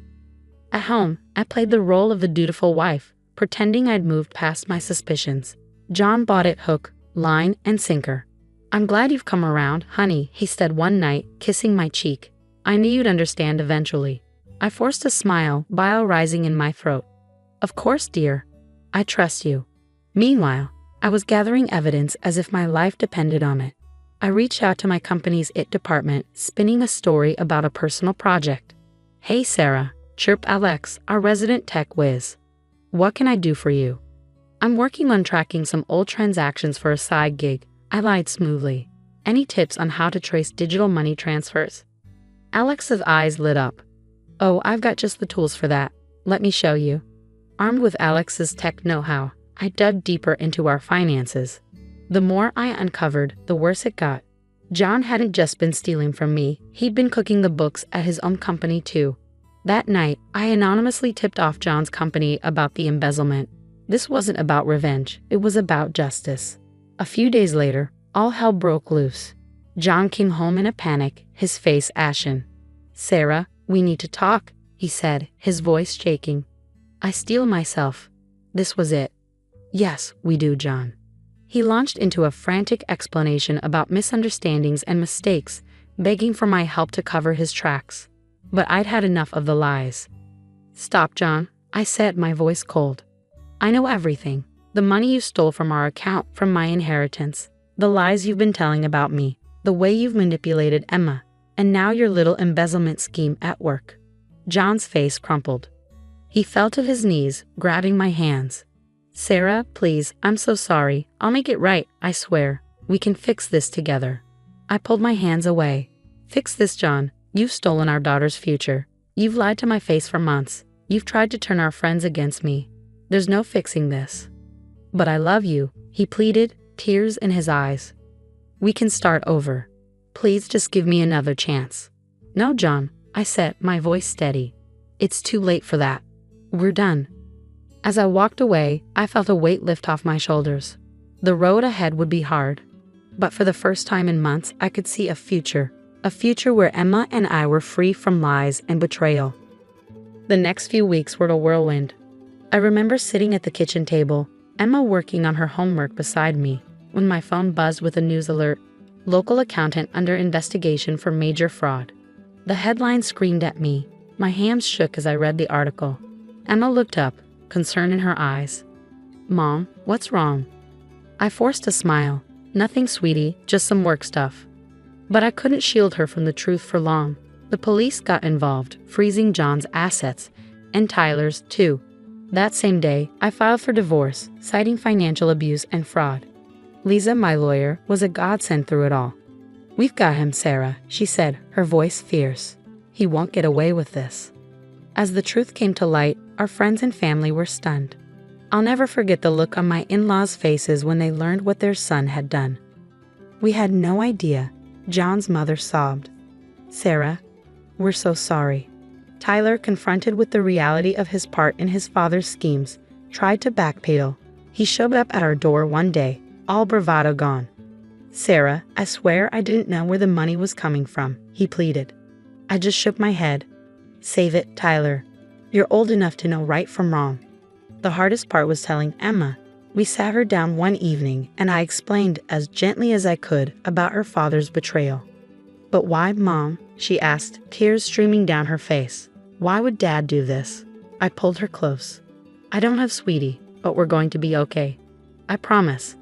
At home, I played the role of the dutiful wife, pretending I'd moved past my suspicions. John bought it hook, line, and sinker. I'm glad you've come around, honey, he said one night, kissing my cheek. I knew you'd understand eventually. I forced a smile, bile rising in my throat. Of course, dear. I trust you. Meanwhile, I was gathering evidence as if my life depended on it. I reached out to my company's IT department, spinning a story about a personal project. Hey Sarah, chirped Alex, our resident tech whiz. What can I do for you? I'm working on tracking some old transactions for a side gig, I lied smoothly. Any tips on how to trace digital money transfers? Alex's eyes lit up. Oh, I've got just the tools for that. Let me show you. Armed with Alex's tech know-how, I dug deeper into our finances. The more I uncovered, the worse it got. John hadn't just been stealing from me, he'd been cooking the books at his own company too. That night, I anonymously tipped off John's company about the embezzlement. This wasn't about revenge, it was about justice. A few days later, all hell broke loose. John came home in a panic, his face ashen. Sarah, we need to talk, he said, his voice shaking. I steel myself. This was it. Yes, we do, John. He launched into a frantic explanation about misunderstandings and mistakes, begging for my help to cover his tracks. But I'd had enough of the lies. Stop, John, I said, my voice cold. I know everything. The money you stole from our account, from my inheritance, the lies you've been telling about me, the way you've manipulated Emma, and now your little embezzlement scheme at work. John's face crumpled. He fell to his knees, grabbing my hands. Sarah, please, I'm so sorry. I'll make it right, I swear. We can fix this together. I pulled my hands away. Fix this, John. You've stolen our daughter's future. You've lied to my face for months. You've tried to turn our friends against me. There's no fixing this. But I love you, he pleaded, tears in his eyes. We can start over. Please just give me another chance. No, John, I said, my voice steady. It's too late for that. We're done. As I walked away, I felt a weight lift off my shoulders. The road ahead would be hard. But for the first time in months, I could see a future where Emma and I were free from lies and betrayal. The next few weeks were a whirlwind. I remember sitting at the kitchen table, Emma working on her homework beside me, when my phone buzzed with a news alert. Local accountant under investigation for major fraud. The headline screamed at me. My hands shook as I read the article. Emma looked up, concern in her eyes. Mom, what's wrong? I forced a smile. Nothing, sweetie, just some work stuff. But I couldn't shield her from the truth for long. The police got involved, freezing John's assets, and Tyler's, too. That same day, I filed for divorce, citing financial abuse and fraud. Lisa, my lawyer, was a godsend through it all. We've got him, Sarah, she said, her voice fierce. He won't get away with this. As the truth came to light, our friends and family were stunned. I'll never forget the look on my in-laws' faces when they learned what their son had done. "We had no idea," John's mother sobbed. "Sarah, we're so sorry." Tyler, confronted with the reality of his part in his father's schemes, tried to backpedal. He showed up at our door one day, all bravado gone. "Sarah, I swear I didn't know where the money was coming from," he pleaded. I just shook my head. "Save it, Tyler. You're old enough to know right from wrong." The hardest part was telling Emma. We sat her down one evening and I explained as gently as I could about her father's betrayal. "But why, Mom?" she asked, tears streaming down her face. "Why would Dad do this?" I pulled her close. "I don't have sweetie, but we're going to be okay. I promise."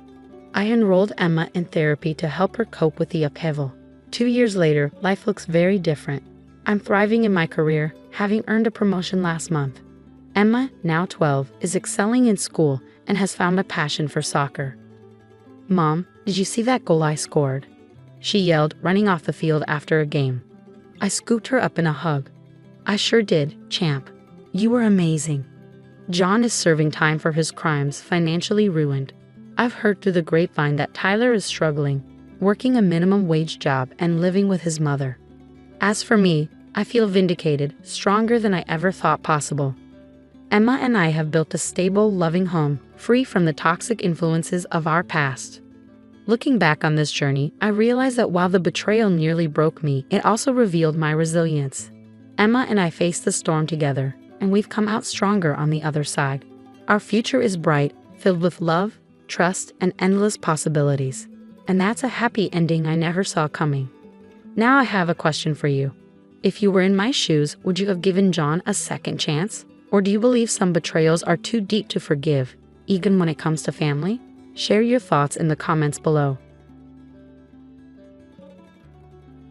I enrolled Emma in therapy to help her cope with the upheaval. 2 years later, life looks very different. I'm thriving in my career, having earned a promotion last month. Emma, now 12, is excelling in school and has found a passion for soccer. "Mom, did you see that goal I scored?" she yelled, running off the field after a game. I scooped her up in a hug. "I sure did, champ. You were amazing." John is serving time for his crimes, financially ruined. I've heard through the grapevine that Tyler is struggling, working a minimum wage job and living with his mother. As for me, I feel vindicated, stronger than I ever thought possible. Emma and I have built a stable, loving home, free from the toxic influences of our past. Looking back on this journey, I realized that while the betrayal nearly broke me, it also revealed my resilience. Emma and I faced the storm together, and we've come out stronger on the other side. Our future is bright, filled with love, trust, and endless possibilities. And that's a happy ending I never saw coming. Now I have a question for you. If you were in my shoes, would you have given John a second chance? Or do you believe some betrayals are too deep to forgive, even when it comes to family? Share your thoughts in the comments below.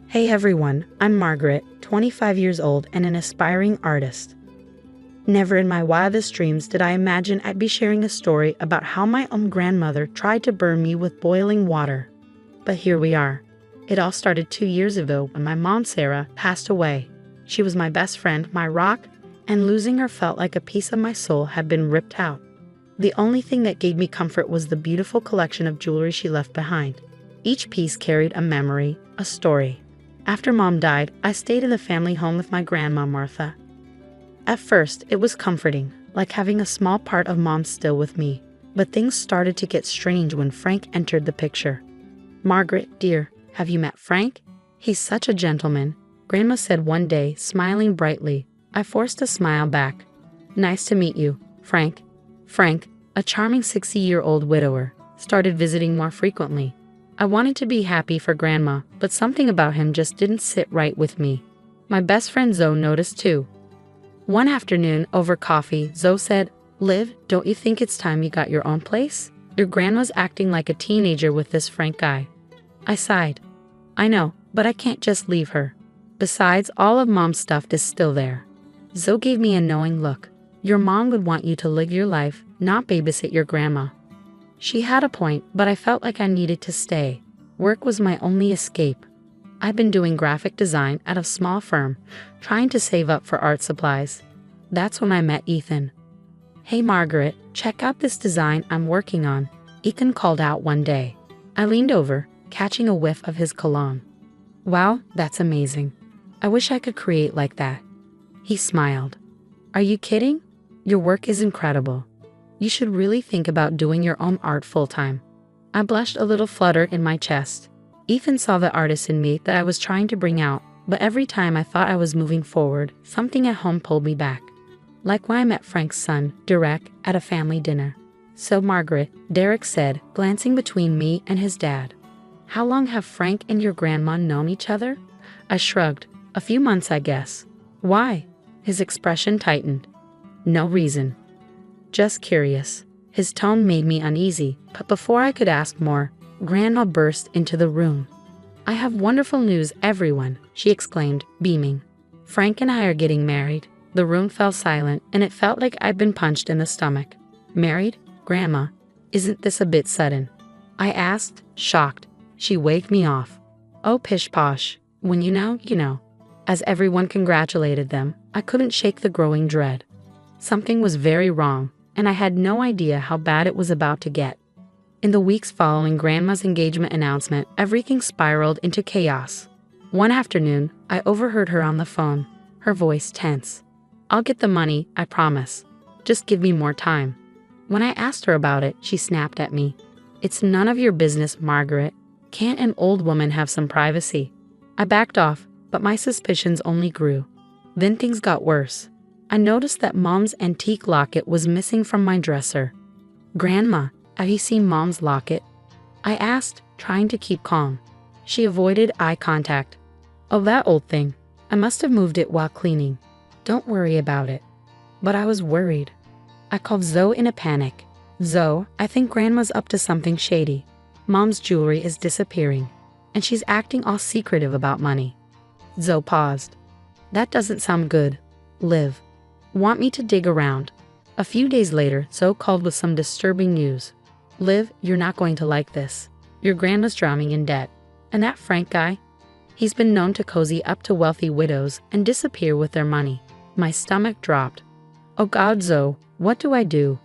Hey everyone, I'm Margaret, 25 years old and an aspiring artist. Never in my wildest dreams did I imagine I'd be sharing a story about how my own grandmother tried to burn me with boiling water. But here we are. It all started 2 years ago when my mom, Sarah, passed away. She was my best friend, my rock, and losing her felt like a piece of my soul had been ripped out. The only thing that gave me comfort was the beautiful collection of jewelry she left behind. Each piece carried a memory, a story. After Mom died, I stayed in the family home with my grandma, Martha. At first, it was comforting, like having a small part of Mom still with me. But things started to get strange when Frank entered the picture. "Margaret, dear, have you met Frank? He's such a gentleman," Grandma said one day, smiling brightly. I forced a smile back. "Nice to meet you, Frank." Frank, a charming 60-year-old widower, started visiting more frequently. I wanted to be happy for Grandma, but something about him just didn't sit right with me. My best friend Zoe noticed too. One afternoon, over coffee, Zoe said, "Liv, don't you think it's time you got your own place? Your grandma's acting like a teenager with this Frank guy." I sighed. "I know, but I can't just leave her. Besides, all of Mom's stuff is still there." Zoe gave me a knowing look. "Your mom would want you to live your life, not babysit your grandma." She had a point, but I felt like I needed to stay. Work was my only escape. I've been doing graphic design at a small firm, trying to save up for art supplies. That's when I met Ethan. "Hey Margaret, check out this design I'm working on," Ethan called out one day. I leaned over, catching a whiff of his cologne. "Wow, that's amazing. I wish I could create like that." He smiled. "Are you kidding? Your work is incredible. You should really think about doing your own art full-time." I blushed a little flutter in my chest. Ethan saw the artist in me that I was trying to bring out, but every time I thought I was moving forward, something at home pulled me back. Like when I met Frank's son, Derek, at a family dinner. "So Margaret," Derek said, glancing between me and his dad. "How long have Frank and your grandma known each other?" I shrugged. "A few months, I guess." "Why?" His expression tightened. "No reason. Just curious." His tone made me uneasy, but before I could ask more, Grandma burst into the room. "I have wonderful news, everyone," she exclaimed, beaming. "Frank and I are getting married." The room fell silent, and it felt like I'd been punched in the stomach. "Married? Grandma, isn't this a bit sudden?" I asked, shocked. She waved me off. "Oh, pish posh. When you know, you know." As everyone congratulated them, I couldn't shake the growing dread. Something was very wrong, and I had no idea how bad it was about to get. In the weeks following Grandma's engagement announcement, everything spiraled into chaos. One afternoon, I overheard her on the phone, her voice tense. "I'll get the money, I promise. Just give me more time." When I asked her about it, she snapped at me. "It's none of your business, Margaret. Can't an old woman have some privacy?" I backed off, but my suspicions only grew. Then things got worse. I noticed that Mom's antique locket was missing from my dresser. "Grandma, have you seen Mom's locket?" I asked, trying to keep calm. She avoided eye contact. "Oh, that old thing. I must have moved it while cleaning. Don't worry about it." But I was worried. I called Zoe in a panic. "Zoe, I think Grandma's up to something shady. Mom's jewelry is disappearing, and she's acting all secretive about money." Zoe paused. "That doesn't sound good. Liv, want me to dig around?" A few days later, Zoe called with some disturbing news. "Liv, you're not going to like this. Your grandma's drowning in debt. And that Frank guy? He's been known to cozy up to wealthy widows and disappear with their money." My stomach dropped. "Oh God, Zoe, what do I do?"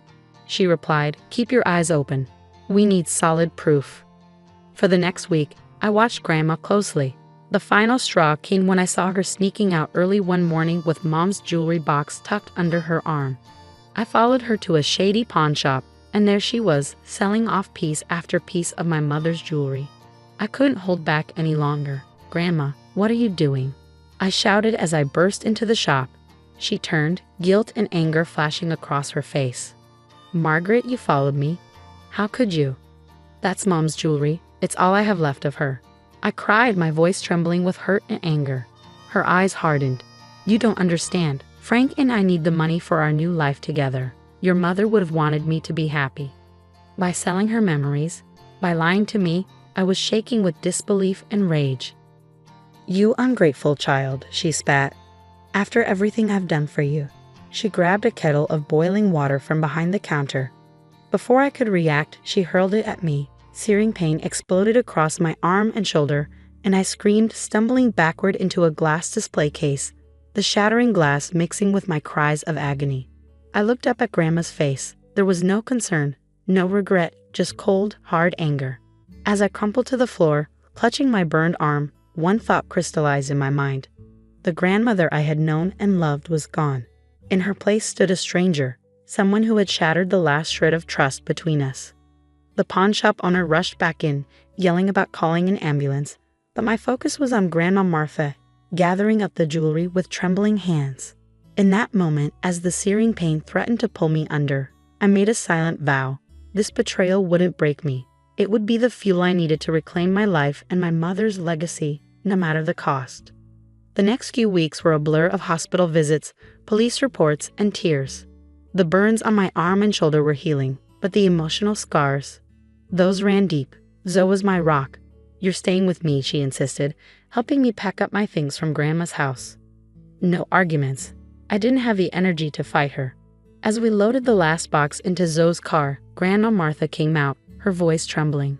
She replied, "Keep your eyes open. We need solid proof." For the next week, I watched Grandma closely. The final straw came when I saw her sneaking out early one morning with Mom's jewelry box tucked under her arm. I followed her to a shady pawn shop, and there she was, selling off piece after piece of my mother's jewelry. I couldn't hold back any longer. "Grandma, what are you doing?" I shouted as I burst into the shop. She turned, guilt and anger flashing across her face. "Margaret, you followed me. How could you?" "That's Mom's jewelry. It's all I have left of her." I cried, my voice trembling with hurt and anger. Her eyes hardened. "You don't understand. Frank and I need the money for our new life together. Your mother would have wanted me to be happy." By selling her memories, by lying to me, I was shaking with disbelief and rage. "You ungrateful child," she spat. "After everything I've done for you." She grabbed a kettle of boiling water from behind the counter. Before I could react, she hurled it at me. Searing pain exploded across my arm and shoulder, and I screamed, stumbling backward into a glass display case, the shattering glass mixing with my cries of agony. I looked up at Grandma's face. There was no concern, no regret, just cold, hard anger. As I crumpled to the floor, clutching my burned arm, one thought crystallized in my mind. The grandmother I had known and loved was gone. In her place stood a stranger, someone who had shattered the last shred of trust between us. The pawn shop owner rushed back in, yelling about calling an ambulance, but my focus was on Grandma Martha, gathering up the jewelry with trembling hands. In that moment, as the searing pain threatened to pull me under, I made a silent vow. This betrayal wouldn't break me. It would be the fuel I needed to reclaim my life and my mother's legacy, no matter the cost. The next few weeks were a blur of hospital visits, police reports, and tears. The burns on my arm and shoulder were healing, but the emotional scars, those ran deep. Zoe was my rock. "You're staying with me," she insisted, helping me pack up my things from Grandma's house. No arguments. I didn't have the energy to fight her. As we loaded the last box into Zoe's car, Grandma Martha came out, her voice trembling.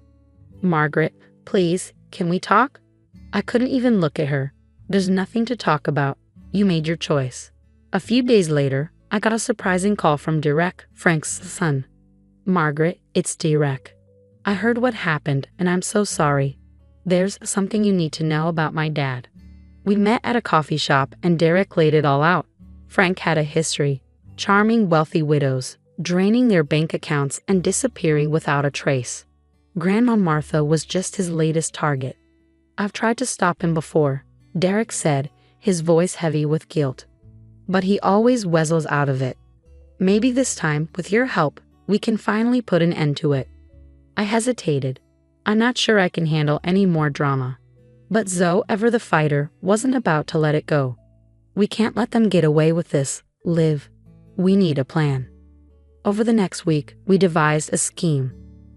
"Margaret, please, can we talk?" I couldn't even look at her. "There's nothing to talk about. You made your choice." A few days later, I got a surprising call from Derek, Frank's son. "Margaret, it's Derek. I heard what happened, and I'm so sorry. There's something you need to know about my dad." We met at a coffee shop, and Derek laid it all out. Frank had a history. Charming wealthy widows, draining their bank accounts and disappearing without a trace. Grandma Martha was just his latest target. "I've tried to stop him before," Derek said, his voice heavy with guilt. "But he always weasels out of it. Maybe this time, with your help, we can finally put an end to it." I hesitated. I'm not sure I can handle any more drama. But Zoe, ever the fighter, wasn't about to let it go. "We can't let them get away with this, Liv. We need a plan." Over the next week, we devised a scheme.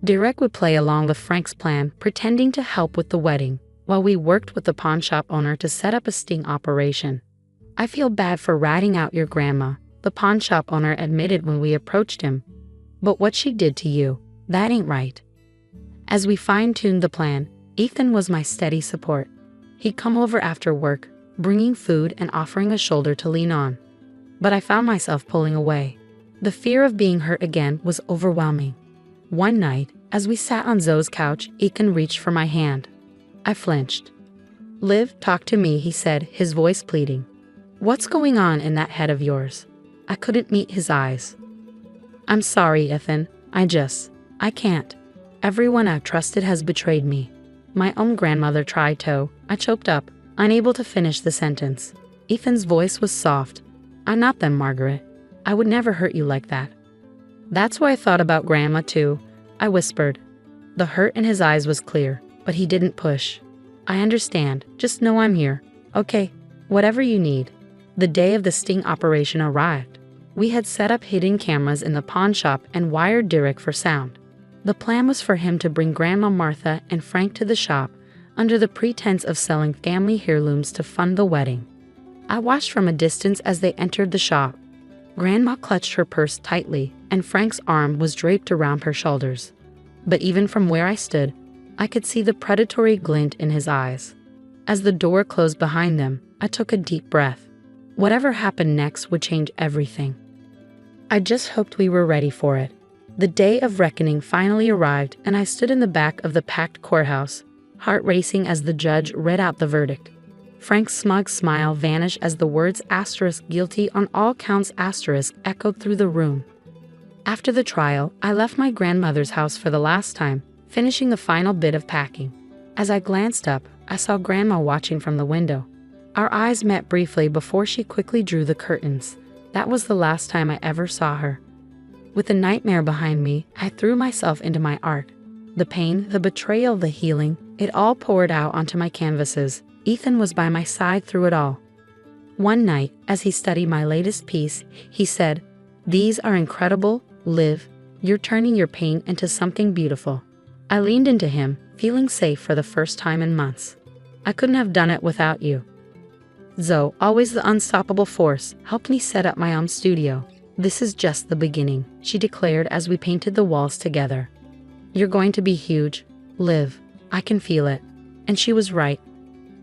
Derek would play along with Frank's plan, pretending to help with the wedding, while we worked with the pawn shop owner to set up a sting operation. "I feel bad for ratting out your grandma," the pawn shop owner admitted when we approached him. "But what she did to you, that ain't right." As we fine-tuned the plan, Ethan was my steady support. He'd come over after work, bringing food and offering a shoulder to lean on. But I found myself pulling away. The fear of being hurt again was overwhelming. One night, as we sat on Zoe's couch, Ethan reached for my hand. I flinched. "Liv, talk to me," he said, his voice pleading. "What's going on in that head of yours?" I couldn't meet his eyes. "I'm sorry, Ethan. I can't. Everyone I've trusted has betrayed me. My own grandmother tried to." I choked up, unable to finish the sentence. Ethan's voice was soft. "I'm not them, Margaret. I would never hurt you like that." "That's why I thought about Grandma too," I whispered. The hurt in his eyes was clear, but he didn't push. "I understand. Just know I'm here. Okay, whatever you need." The day of the sting operation arrived. We had set up hidden cameras in the pawn shop and wired Derek for sound. The plan was for him to bring Grandma Martha and Frank to the shop under the pretense of selling family heirlooms to fund the wedding. I watched from a distance as they entered the shop. Grandma clutched her purse tightly, and Frank's arm was draped around her shoulders. But even from where I stood, I could see the predatory glint in his eyes. As the door closed behind them, I took a deep breath. Whatever happened next would change everything. I just hoped we were ready for it. The day of reckoning finally arrived, and I stood in the back of the packed courthouse, heart racing as the judge read out the verdict. Frank's smug smile vanished as the words "guilty on all counts" echoed through the room. After the trial, I left my grandmother's house for the last time, finishing the final bit of packing. As I glanced up, I saw Grandma watching from the window. Our eyes met briefly before she quickly drew the curtains. That was the last time I ever saw her. With the nightmare behind me, I threw myself into my art. The pain, the betrayal, the healing, it all poured out onto my canvases. Ethan was by my side through it all. One night, as he studied my latest piece, he said, "These are incredible, Liv. You're turning your pain into something beautiful." I leaned into him, feeling safe for the first time in months. "I couldn't have done it without you." Zoe, always the unstoppable force, helped me set up my own studio. "This is just the beginning," she declared as we painted the walls together. "You're going to be huge, Liv. I can feel it." And she was right.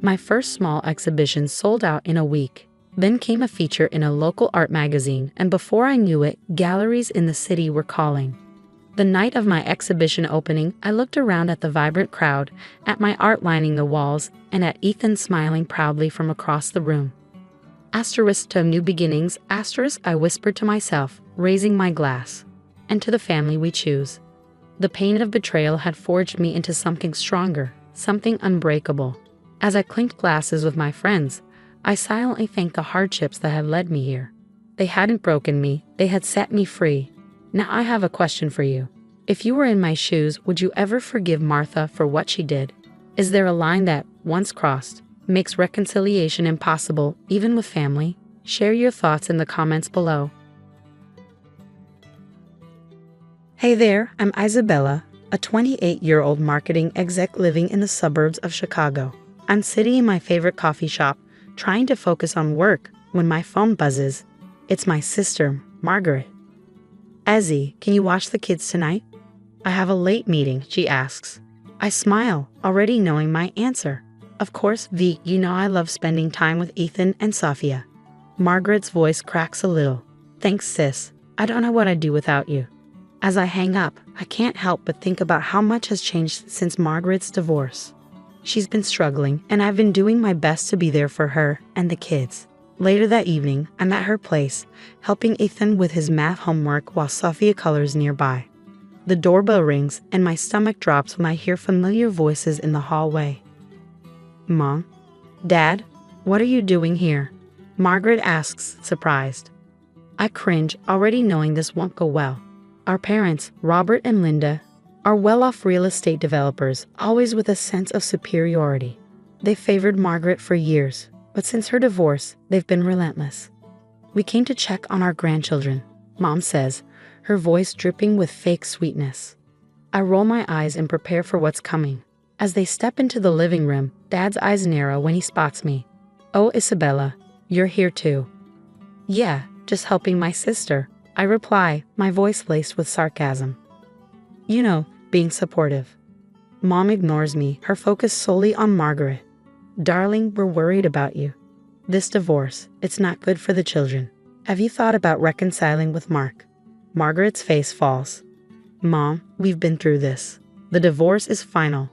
My first small exhibition sold out in a week. Then came a feature in a local art magazine, and before I knew it, galleries in the city were calling. The night of my exhibition opening, I looked around at the vibrant crowd, at my art lining the walls, and at Ethan smiling proudly from across the room. To new beginnings, I whispered to myself, raising my glass. And to the family we choose. The pain of betrayal had forged me into something stronger, something unbreakable. As I clinked glasses with my friends, I silently thanked the hardships that had led me here. They hadn't broken me, they had set me free. Now I have a question for you. If you were in my shoes, would you ever forgive Martha for what she did? Is there a line that, once crossed, makes reconciliation impossible, even with family? Share your thoughts in the comments below. Hey there, I'm Isabella, a 28-year-old marketing exec living in the suburbs of Chicago. I'm sitting in my favorite coffee shop, trying to focus on work, when my phone buzzes. It's my sister, Margaret. "Ezzy, can you watch the kids tonight?" "I have a late meeting," she asks. I smile, already knowing my answer. "Of course, V, you know I love spending time with Ethan and Safia." Margaret's voice cracks a little. "Thanks, sis. I don't know what I'd do without you." As I hang up, I can't help but think about how much has changed since Margaret's divorce. She's been struggling, and I've been doing my best to be there for her and the kids. Later that evening, I'm at her place, helping Ethan with his math homework while Safia colors nearby. The doorbell rings, and my stomach drops when I hear familiar voices in the hallway. "Mom? Dad? What are you doing here?" Margaret asks, surprised. I cringe, already knowing this won't go well. Our parents, Robert and Linda, are well-off real estate developers, always with a sense of superiority. They favored Margaret for years, but since her divorce, they've been relentless. "We came to check on our grandchildren," Mom says, her voice dripping with fake sweetness. I roll my eyes and prepare for what's coming. As they step into the living room, Dad's eyes narrow when he spots me. "Oh, Isabella, you're here too." "Yeah, just helping my sister," I reply, my voice laced with sarcasm. "You know, being supportive." Mom ignores me, her focus solely on Margaret. "Darling, we're worried about you." This divorce, it's not good for the children. Have you thought about reconciling with Mark? Margaret's face falls. Mom, we've been through this. The divorce is final.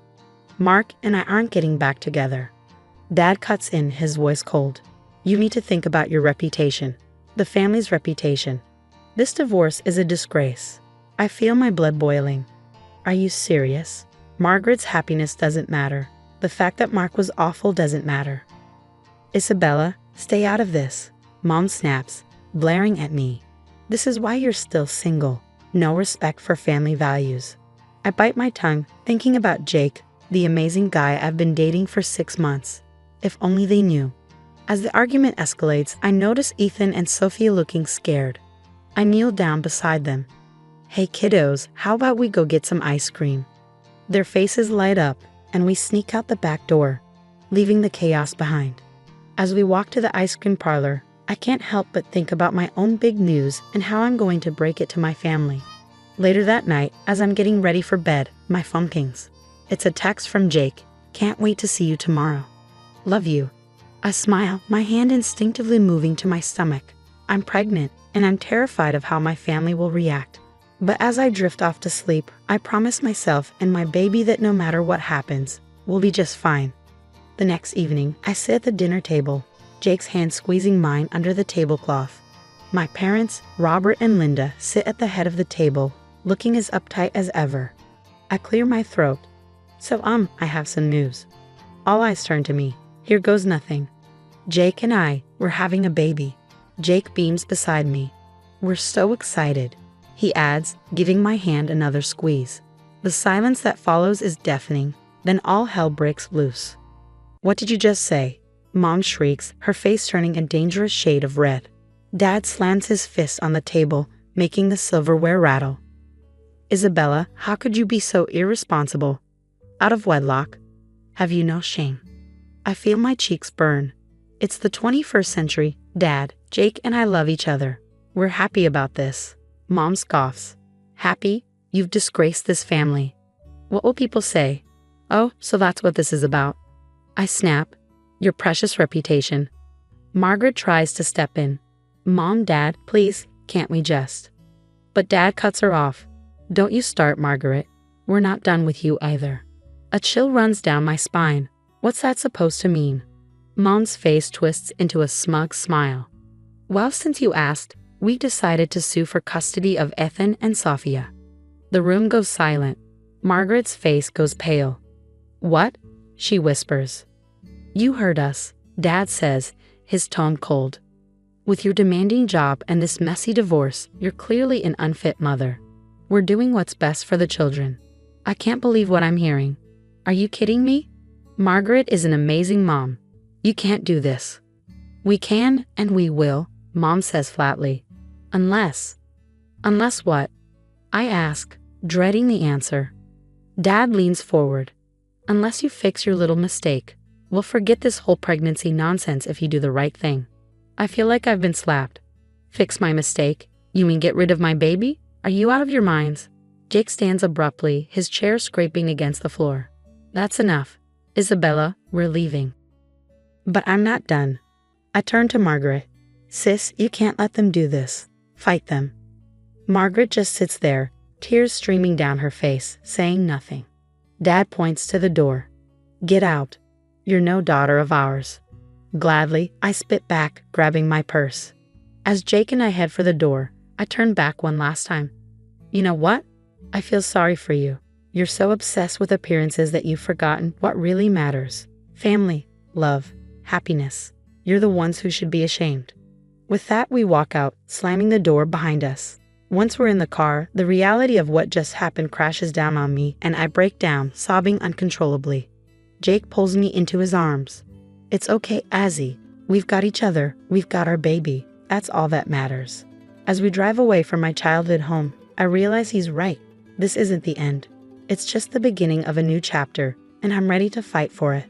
Mark and I aren't getting back together. Dad cuts in, his voice cold. You need to think about your reputation. The family's reputation. This divorce is a disgrace. I feel my blood boiling. Are you serious? Margaret's happiness doesn't matter. The fact that Mark was awful doesn't matter. Isabella, stay out of this. Mom snaps, blaring at me. This is why you're still single. No respect for family values. I bite my tongue, thinking about Jake, the amazing guy I've been dating for 6 months. If only they knew. As the argument escalates, I notice Ethan and Sophia looking scared. I kneel down beside them. Hey kiddos, how about we go get some ice cream? Their faces light up, and we sneak out the back door, leaving the chaos behind. As we walk to the ice cream parlor, I can't help but think about my own big news and how I'm going to break it to my family. Later that night, as I'm getting ready for bed, my phone pings. It's a text from Jake. Can't wait to see you tomorrow. Love you. I smile, my hand instinctively moving to my stomach. I'm pregnant, and I'm terrified of how my family will react. But as I drift off to sleep, I promise myself and my baby that no matter what happens, we'll be just fine. The next evening, I sit at the dinner table, Jake's hand squeezing mine under the tablecloth. My parents, Robert and Linda, sit at the head of the table, looking as uptight as ever. I clear my throat. So I have some news. All eyes turn to me. Here goes nothing. Jake and I, we're having a baby. Jake beams beside me. We're so excited, he adds, giving my hand another squeeze. The silence that follows is deafening, then all hell breaks loose. What did you just say? Mom shrieks, her face turning a dangerous shade of red. Dad slams his fist on the table, making the silverware rattle. Isabella, how could you be so irresponsible? Out of wedlock? Have you no shame? I feel my cheeks burn. It's the 21st century, Dad. Jake and I love each other. We're happy about this. Mom scoffs. Happy? You've disgraced this family. What will people say? Oh, so that's what this is about. I snap. Your precious reputation. Margaret tries to step in. Mom, Dad, please, can't we just? But Dad cuts her off. Don't you start, Margaret. We're not done with you either. A chill runs down my spine. What's that supposed to mean? Mom's face twists into a smug smile. Well, since you asked, we decided to sue for custody of Ethan and Sophia. The room goes silent. Margaret's face goes pale. What? She whispers. You heard us, Dad says, his tone cold. With your demanding job and this messy divorce, you're clearly an unfit mother. We're doing what's best for the children. I can't believe what I'm hearing. Are you kidding me? Margaret is an amazing mom. You can't do this. We can and we will, Mom says flatly. Unless what? I ask, dreading the answer. Dad leans forward. Unless you fix your little mistake, we'll forget this whole pregnancy nonsense if you do the right thing. I feel like I've been slapped. Fix my mistake? You mean get rid of my baby? Are you out of your minds? Jake stands abruptly, his chair scraping against the floor. That's enough. Isabella, we're leaving. But I'm not done. I turn to Margaret. Sis, you can't let them do this. Fight them. Margaret just sits there, tears streaming down her face, saying nothing. Dad points to the door. Get out. You're no daughter of ours. Gladly, I spit back, grabbing my purse. As Jake and I head for the door, I turn back one last time. You know what? I feel sorry for you. You're so obsessed with appearances that you've forgotten what really matters. Family, love, happiness. You're the ones who should be ashamed. With that, we walk out, slamming the door behind us. Once we're in the car, the reality of what just happened crashes down on me, and I break down, sobbing uncontrollably. Jake pulls me into his arms. It's okay, Azzy. We've got each other. We've got our baby. That's all that matters. As we drive away from my childhood home, I realize he's right. This isn't the end. It's just the beginning of a new chapter, and I'm ready to fight for it.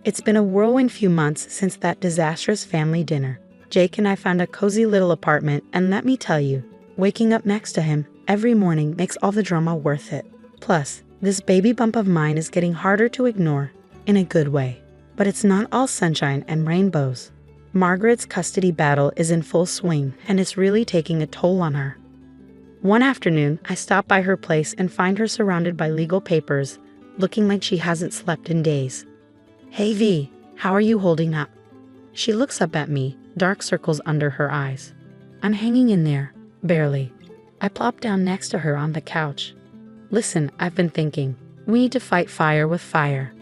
It's been a whirlwind few months since that disastrous family dinner. Jake and I found a cozy little apartment, and let me tell you, waking up next to him every morning makes all the drama worth it. Plus, this baby bump of mine is getting harder to ignore, in a good way. But it's not all sunshine and rainbows. Margaret's custody battle is in full swing, and it's really taking a toll on her. One afternoon, I stop by her place and find her surrounded by legal papers, looking like she hasn't slept in days. "Hey V, how are you holding up?" She looks up at me, dark circles under her eyes. "I'm hanging in there, barely." I plop down next to her on the couch. "Listen, I've been thinking. We need to fight fire with fire."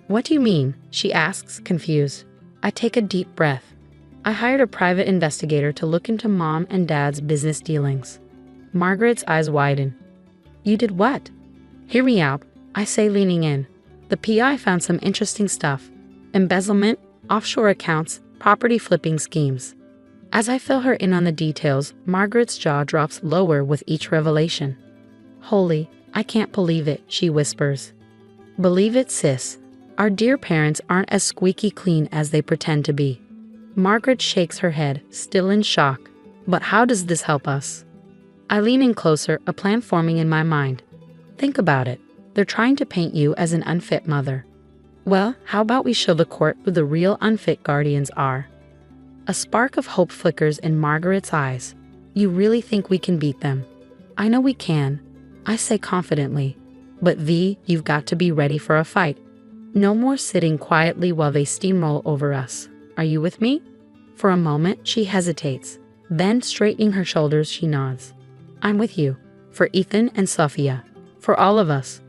"What do you mean?" she asks, confused. I take a deep breath. I hired a private investigator to look into Mom and Dad's business dealings. Margaret's eyes widen. "You did what?" "Hear me out," I say, leaning in. "The PI found some interesting stuff. Embezzlement, offshore accounts, property flipping schemes." As I fill her in on the details, Margaret's jaw drops lower with each revelation. "Holy, I can't believe it," she whispers. "Believe it, sis. Our dear parents aren't as squeaky clean as they pretend to be." Margaret shakes her head, still in shock. "But how does this help us?" I lean in closer, a plan forming in my mind. "Think about it. They're trying to paint you as an unfit mother. Well, how about we show the court who the real unfit guardians are?" A spark of hope flickers in Margaret's eyes. "You really think we can beat them?" "I know we can," I say confidently. "But V, you've got to be ready for a fight. No more sitting quietly while they steamroll over us. Are you with me?" For a moment, she hesitates. Then, straightening her shoulders, she nods. "I'm with you. For Ethan and Sophia. For all of us."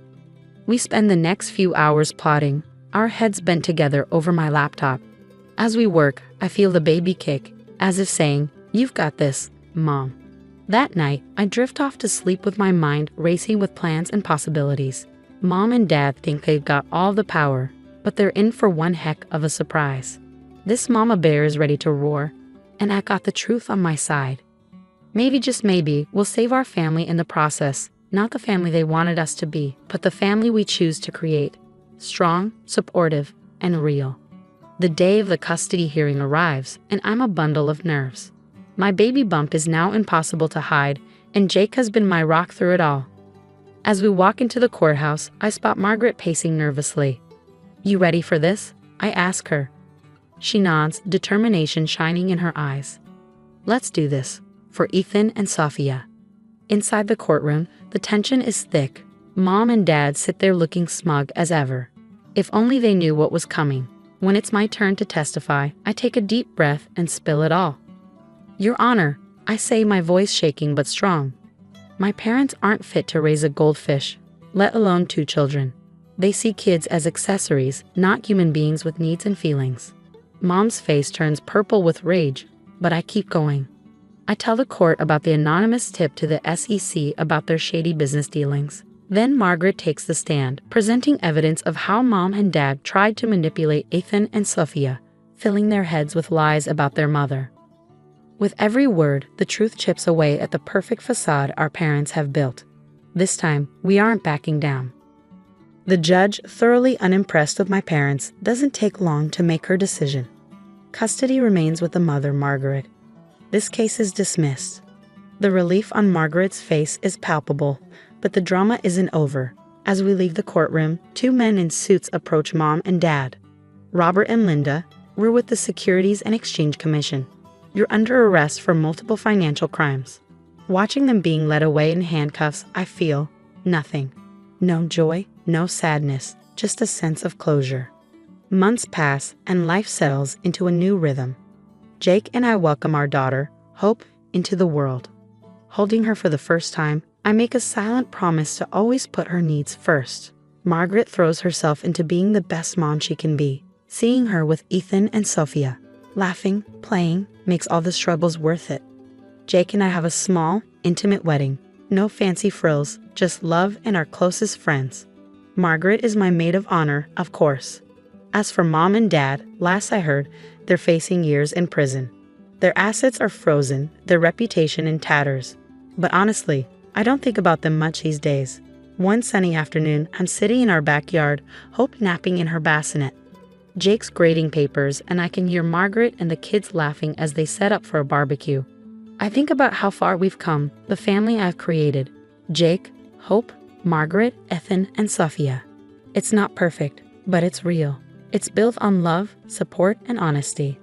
We spend the next few hours plotting, our heads bent together over my laptop. As we work, I feel the baby kick, as if saying, "You've got this, Mom." That night, I drift off to sleep with my mind racing with plans and possibilities. Mom and Dad think they've got all the power, but they're in for one heck of a surprise. This mama bear is ready to roar, and I got the truth on my side. Maybe, just maybe, we'll save our family in the process, not the family they wanted us to be, but the family we choose to create. Strong, supportive, and real. The day of the custody hearing arrives, and I'm a bundle of nerves. My baby bump is now impossible to hide, and Jake has been my rock through it all. As we walk into the courthouse, I spot Margaret pacing nervously. "You ready for this?" I ask her. She nods, determination shining in her eyes. "Let's do this. For Ethan and Sophia." Inside the courtroom, the tension is thick. Mom and Dad sit there looking smug as ever. If only they knew what was coming. When it's my turn to testify, I take a deep breath and spill it all. "Your Honor," I say, my voice shaking but strong. "My parents aren't fit to raise a goldfish, let alone 2 children. They see kids as accessories, not human beings with needs and feelings." Mom's face turns purple with rage, but I keep going. I tell the court about the anonymous tip to the SEC about their shady business dealings. Then Margaret takes the stand, presenting evidence of how Mom and Dad tried to manipulate Ethan and Sophia, filling their heads with lies about their mother. With every word, the truth chips away at the perfect facade our parents have built. This time, we aren't backing down. The judge, thoroughly unimpressed with my parents, doesn't take long to make her decision. Custody remains with the mother, Margaret. This case is dismissed. The relief on Margaret's face is palpable, but the drama isn't over. As we leave the courtroom, 2 men in suits approach Mom and Dad. "Robert and Linda, we're with the Securities and Exchange Commission. You're under arrest for multiple financial crimes." Watching them being led away in handcuffs, I feel nothing. No joy, no sadness, just a sense of closure. Months pass, and life settles into a new rhythm. Jake and I welcome our daughter, Hope, into the world. Holding her for the first time, I make a silent promise to always put her needs first. Margaret throws herself into being the best mom she can be, seeing her with Ethan and Sophia. Laughing, playing, makes all the struggles worth it. Jake and I have a small, intimate wedding. No fancy frills, just love and our closest friends. Margaret is my maid of honor, of course. As for Mom and Dad, last I heard, they're facing years in prison. Their assets are frozen, their reputation in tatters. But honestly, I don't think about them much these days. One sunny afternoon, I'm sitting in our backyard, Hope napping in her bassinet. Jake's grading papers, and I can hear Margaret and the kids laughing as they set up for a barbecue. I think about how far we've come, the family I've created. Jake, Hope, Margaret, Ethan, and Sophia. It's not perfect, but it's real. It's built on love, support, and honesty.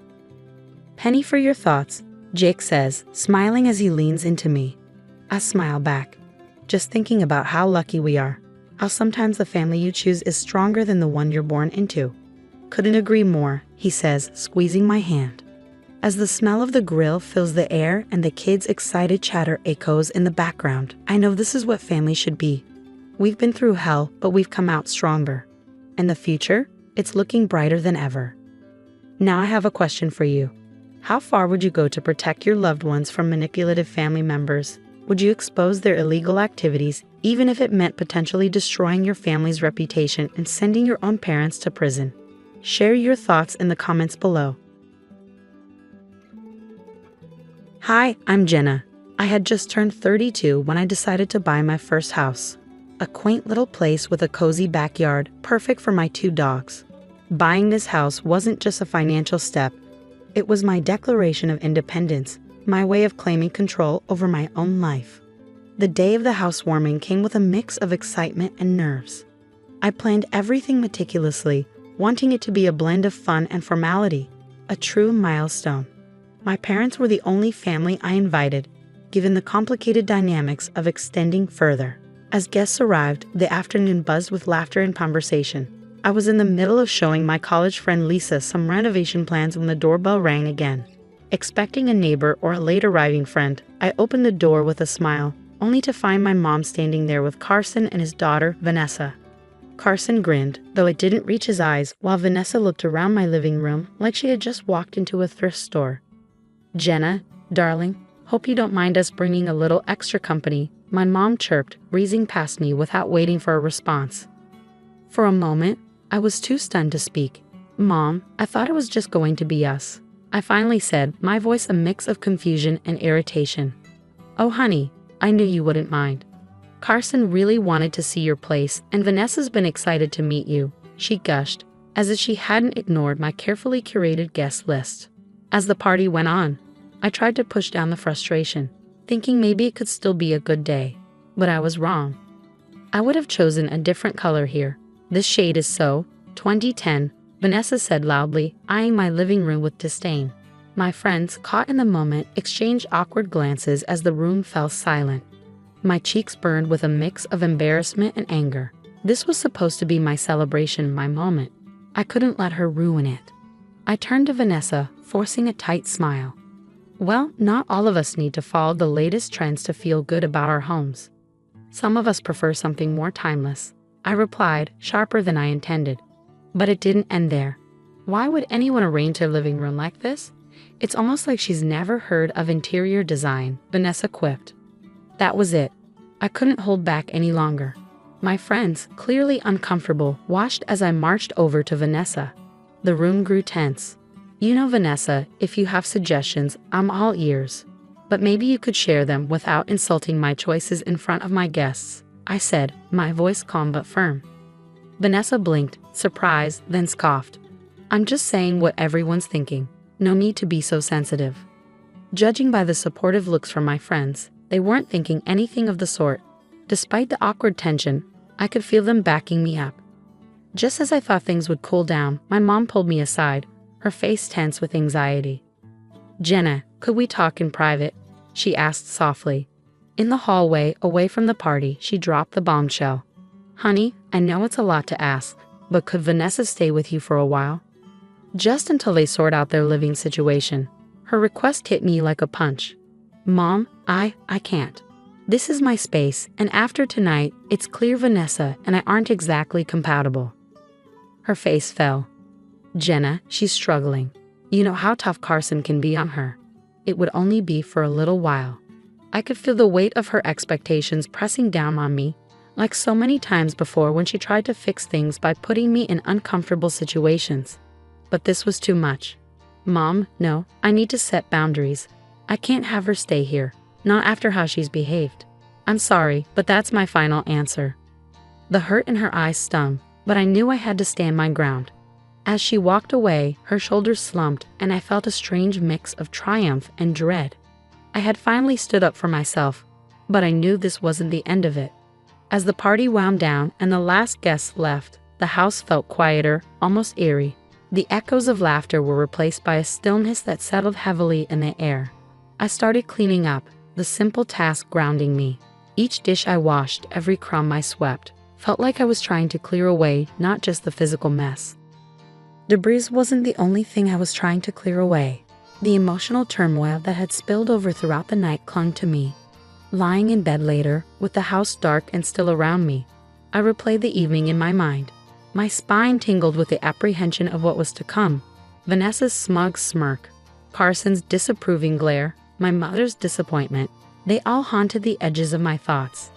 Penny for your thoughts, Jake says, smiling as he leans into me. I smile back, just thinking about how lucky we are. How sometimes the family you choose is stronger than the one you're born into. Couldn't agree more, he says, squeezing my hand. As the smell of the grill fills the air and the kids' excited chatter echoes in the background, I know this is what family should be. We've been through hell, but we've come out stronger. And the future? It's looking brighter than ever. Now I have a question for you. How far would you go to protect your loved ones from manipulative family members? Would you expose their illegal activities, even if it meant potentially destroying your family's reputation and sending your own parents to prison? Share your thoughts in the comments below. Hi, I'm Jenna. I had just turned 32 when I decided to buy my first house. A quaint little place with a cozy backyard, perfect for my 2 dogs. Buying this house wasn't just a financial step. It was my declaration of independence, my way of claiming control over my own life. The day of the housewarming came with a mix of excitement and nerves. I planned everything meticulously, wanting it to be a blend of fun and formality, a true milestone. My parents were the only family I invited, given the complicated dynamics of extending further. As guests arrived, the afternoon buzzed with laughter and conversation. I was in the middle of showing my college friend Lisa some renovation plans when the doorbell rang again. Expecting a neighbor or a late arriving friend, I opened the door with a smile, only to find my mom standing there with Carson and his daughter, Vanessa. Carson grinned, though it didn't reach his eyes, while Vanessa looked around my living room like she had just walked into a thrift store. "Jenna, darling, hope you don't mind us bringing a little extra company," my mom chirped, breezing past me without waiting for a response. For a moment, I was too stunned to speak. "Mom, I thought it was just going to be us," I finally said, my voice a mix of confusion and irritation. "Oh honey, I knew you wouldn't mind. Carson really wanted to see your place, and Vanessa's been excited to meet you," she gushed, as if she hadn't ignored my carefully curated guest list. As the party went on, I tried to push down the frustration, thinking maybe it could still be a good day. But I was wrong. I would have chosen a different color here. "This shade is so 2010, Vanessa said loudly, eyeing my living room with disdain. My friends, caught in the moment, exchanged awkward glances as the room fell silent. My cheeks burned with a mix of embarrassment and anger. This was supposed to be my celebration, my moment. I couldn't let her ruin it. I turned to Vanessa, forcing a tight smile. "Well, not all of us need to follow the latest trends to feel good about our homes. Some of us prefer something more timeless," I replied, sharper than I intended. But it didn't end there. "Why would anyone arrange their living room like this? It's almost like she's never heard of interior design," Vanessa quipped. That was it. I couldn't hold back any longer. My friends, clearly uncomfortable, watched as I marched over to Vanessa. The room grew tense. "You know, Vanessa, if you have suggestions, I'm all ears. But maybe you could share them without insulting my choices in front of my guests," I said, my voice calm but firm. Vanessa blinked, surprised, then scoffed. "I'm just saying what everyone's thinking. No need to be so sensitive." Judging by the supportive looks from my friends, they weren't thinking anything of the sort. Despite the awkward tension, I could feel them backing me up. Just as I thought things would cool down, my mom pulled me aside, her face tense with anxiety. "Jenna, could we talk in private?" she asked softly. In the hallway, away from the party, she dropped the bombshell. "Honey, I know it's a lot to ask, but could Vanessa stay with you for a while? Just until they sort out their living situation." Her request hit me like a punch. "Mom, I can't. This is my space, and after tonight, it's clear Vanessa and I aren't exactly compatible." Her face fell. "Jenna, she's struggling. You know how tough Carson can be on her. It would only be for a little while." I could feel the weight of her expectations pressing down on me, like so many times before when she tried to fix things by putting me in uncomfortable situations. But this was too much. "Mom, no, I need to set boundaries. I can't have her stay here, not after how she's behaved. I'm sorry, but that's my final answer." The hurt in her eyes stung, but I knew I had to stand my ground. As she walked away, her shoulders slumped, and I felt a strange mix of triumph and dread. I had finally stood up for myself, but I knew this wasn't the end of it. As the party wound down and the last guests left, the house felt quieter, almost eerie. The echoes of laughter were replaced by a stillness that settled heavily in the air. I started cleaning up, the simple task grounding me. Each dish I washed, every crumb I swept, felt like I was trying to clear away not just the physical mess. Debris wasn't the only thing I was trying to clear away. The emotional turmoil that had spilled over throughout the night clung to me. Lying in bed later, with the house dark and still around me, I replayed the evening in my mind. My spine tingled with the apprehension of what was to come. Vanessa's smug smirk, Carson's disapproving glare, my mother's disappointment, they all haunted the edges of my thoughts.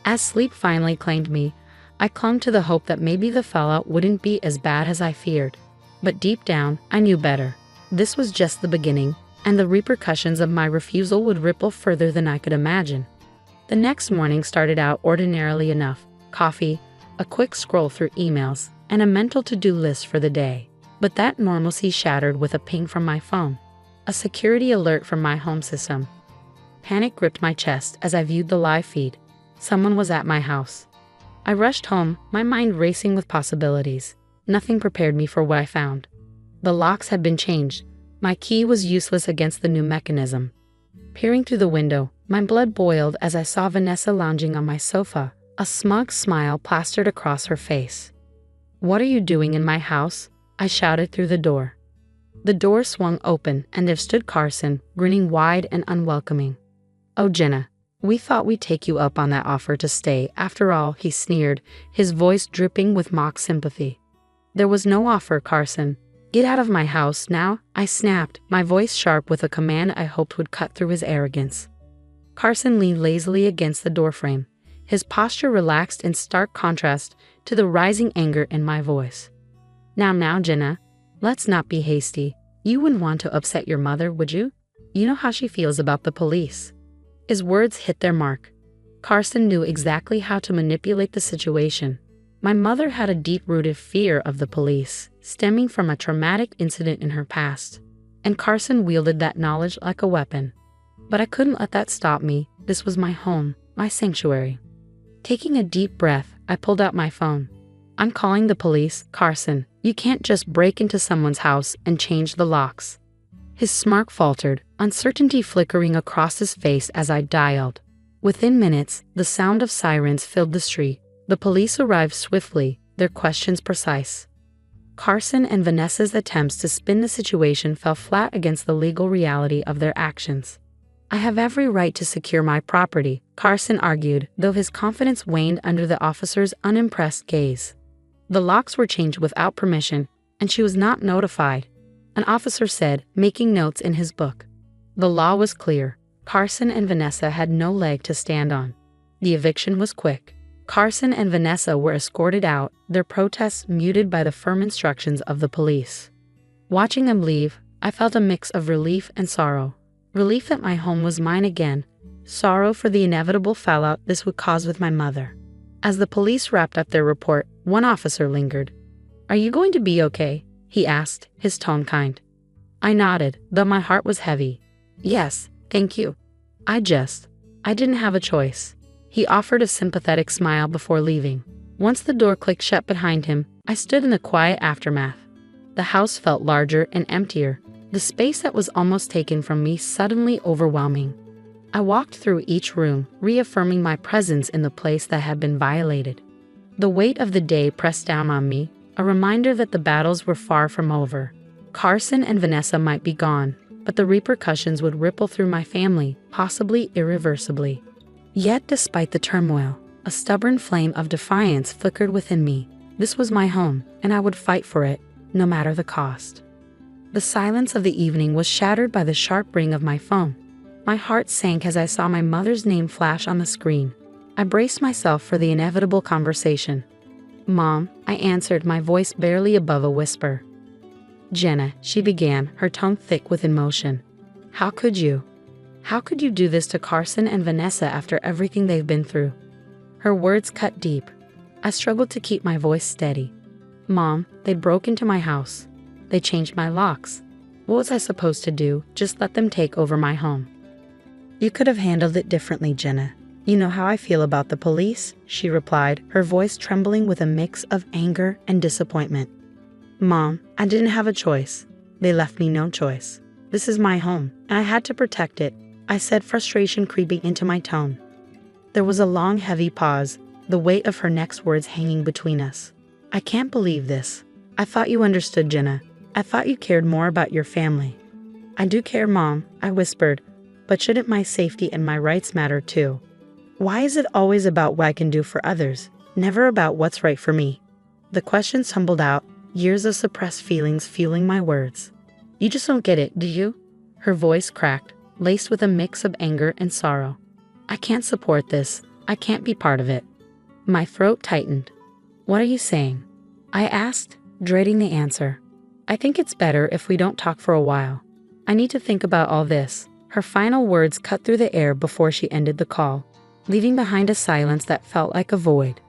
As sleep finally claimed me, I clung to the hope that maybe the fallout wouldn't be as bad as I feared. But deep down, I knew better. This was just the beginning, and the repercussions of my refusal would ripple further than I could imagine. The next morning started out ordinarily enough. Coffee, a quick scroll through emails, and a mental to-do list for the day. But that normalcy shattered with a ping from my phone. A security alert from my home system. Panic gripped my chest as I viewed the live feed. Someone was at my house. I rushed home, my mind racing with possibilities. Nothing prepared me for what I found. The locks had been changed. My key was useless against the new mechanism. Peering through the window, my blood boiled as I saw Vanessa lounging on my sofa, a smug smile plastered across her face. "What are you doing in my house?" I shouted through the door. The door swung open, and there stood Carson, grinning wide and unwelcoming. "Oh, Jenna, we thought we'd take you up on that offer to stay after all," he sneered, his voice dripping with mock sympathy. "There was no offer, Carson. Get out of my house now," I snapped, my voice sharp with a command I hoped would cut through his arrogance. Carson leaned lazily against the doorframe, his posture relaxed in stark contrast to the rising anger in my voice. Now, Jenna, let's not be hasty. You wouldn't want to upset your mother, would you? You know how she feels about the police." His words hit their mark. Carson knew exactly how to manipulate the situation. My mother had a deep-rooted fear of the police, stemming from a traumatic incident in her past, and Carson wielded that knowledge like a weapon. But I couldn't let that stop me. This was my home, my sanctuary. Taking a deep breath, I pulled out my phone. "I'm calling the police, Carson. You can't just break into someone's house and change the locks." His smirk faltered, uncertainty flickering across his face as I dialed. Within minutes, the sound of sirens filled the street. The police arrived swiftly, their questions precise. Carson and Vanessa's attempts to spin the situation fell flat against the legal reality of their actions. "I have every right to secure my property," Carson argued, though his confidence waned under the officer's unimpressed gaze. "The locks were changed without permission, and she was not notified," an officer said, making notes in his book. The law was clear. Carson and Vanessa had no leg to stand on. The eviction was quick. Carson and Vanessa were escorted out, their protests muted by the firm instructions of the police. Watching them leave, I felt a mix of relief and sorrow. Relief that my home was mine again, sorrow for the inevitable fallout this would cause with my mother. As the police wrapped up their report, one officer lingered. "Are you going to be okay?" he asked, his tone kind. I nodded, though my heart was heavy. "Yes, thank you. I didn't have a choice." He offered a sympathetic smile before leaving. Once the door clicked shut behind him, I stood in the quiet aftermath. The house felt larger and emptier, the space that was almost taken from me suddenly overwhelming. I walked through each room, reaffirming my presence in the place that had been violated. The weight of the day pressed down on me, a reminder that the battles were far from over. Carson and Vanessa might be gone, but the repercussions would ripple through my family, possibly irreversibly. Yet despite the turmoil, a stubborn flame of defiance flickered within me. This was my home, and I would fight for it, no matter the cost. The silence of the evening was shattered by the sharp ring of my phone. My heart sank as I saw my mother's name flash on the screen. I braced myself for the inevitable conversation. "Mom," I answered, my voice barely above a whisper. "Jenna," she began, her tone thick with emotion. How could you do this to Carson and Vanessa after everything they've been through?" Her words cut deep. I struggled to keep my voice steady. "Mom, they broke into my house. They changed my locks. What was I supposed to do? Just let them take over my home?" "You could have handled it differently, Jenna. You know how I feel about the police," she replied, her voice trembling with a mix of anger and disappointment. Mom, I didn't have a choice. They left me no choice. This is my home, and I had to protect it, I said, frustration creeping into my tone. There was a long, heavy pause, the weight of her next words hanging between us. I can't believe this. I thought you understood, Jenna. I thought you cared more about your family. I do care, Mom, I whispered, but shouldn't my safety and my rights matter too? Why is it always about what I can do for others, never about what's right for me? The question tumbled out, years of suppressed feelings fueling my words. You just don't get it, do you? Her voice cracked, laced with a mix of anger and sorrow. I can't support this. I can't be part of it. My throat tightened. What are you saying? I asked, dreading the answer. I think it's better if we don't talk for a while. I need to think about all this. Her final words cut through the air before she ended the call, leaving behind a silence that felt like a void.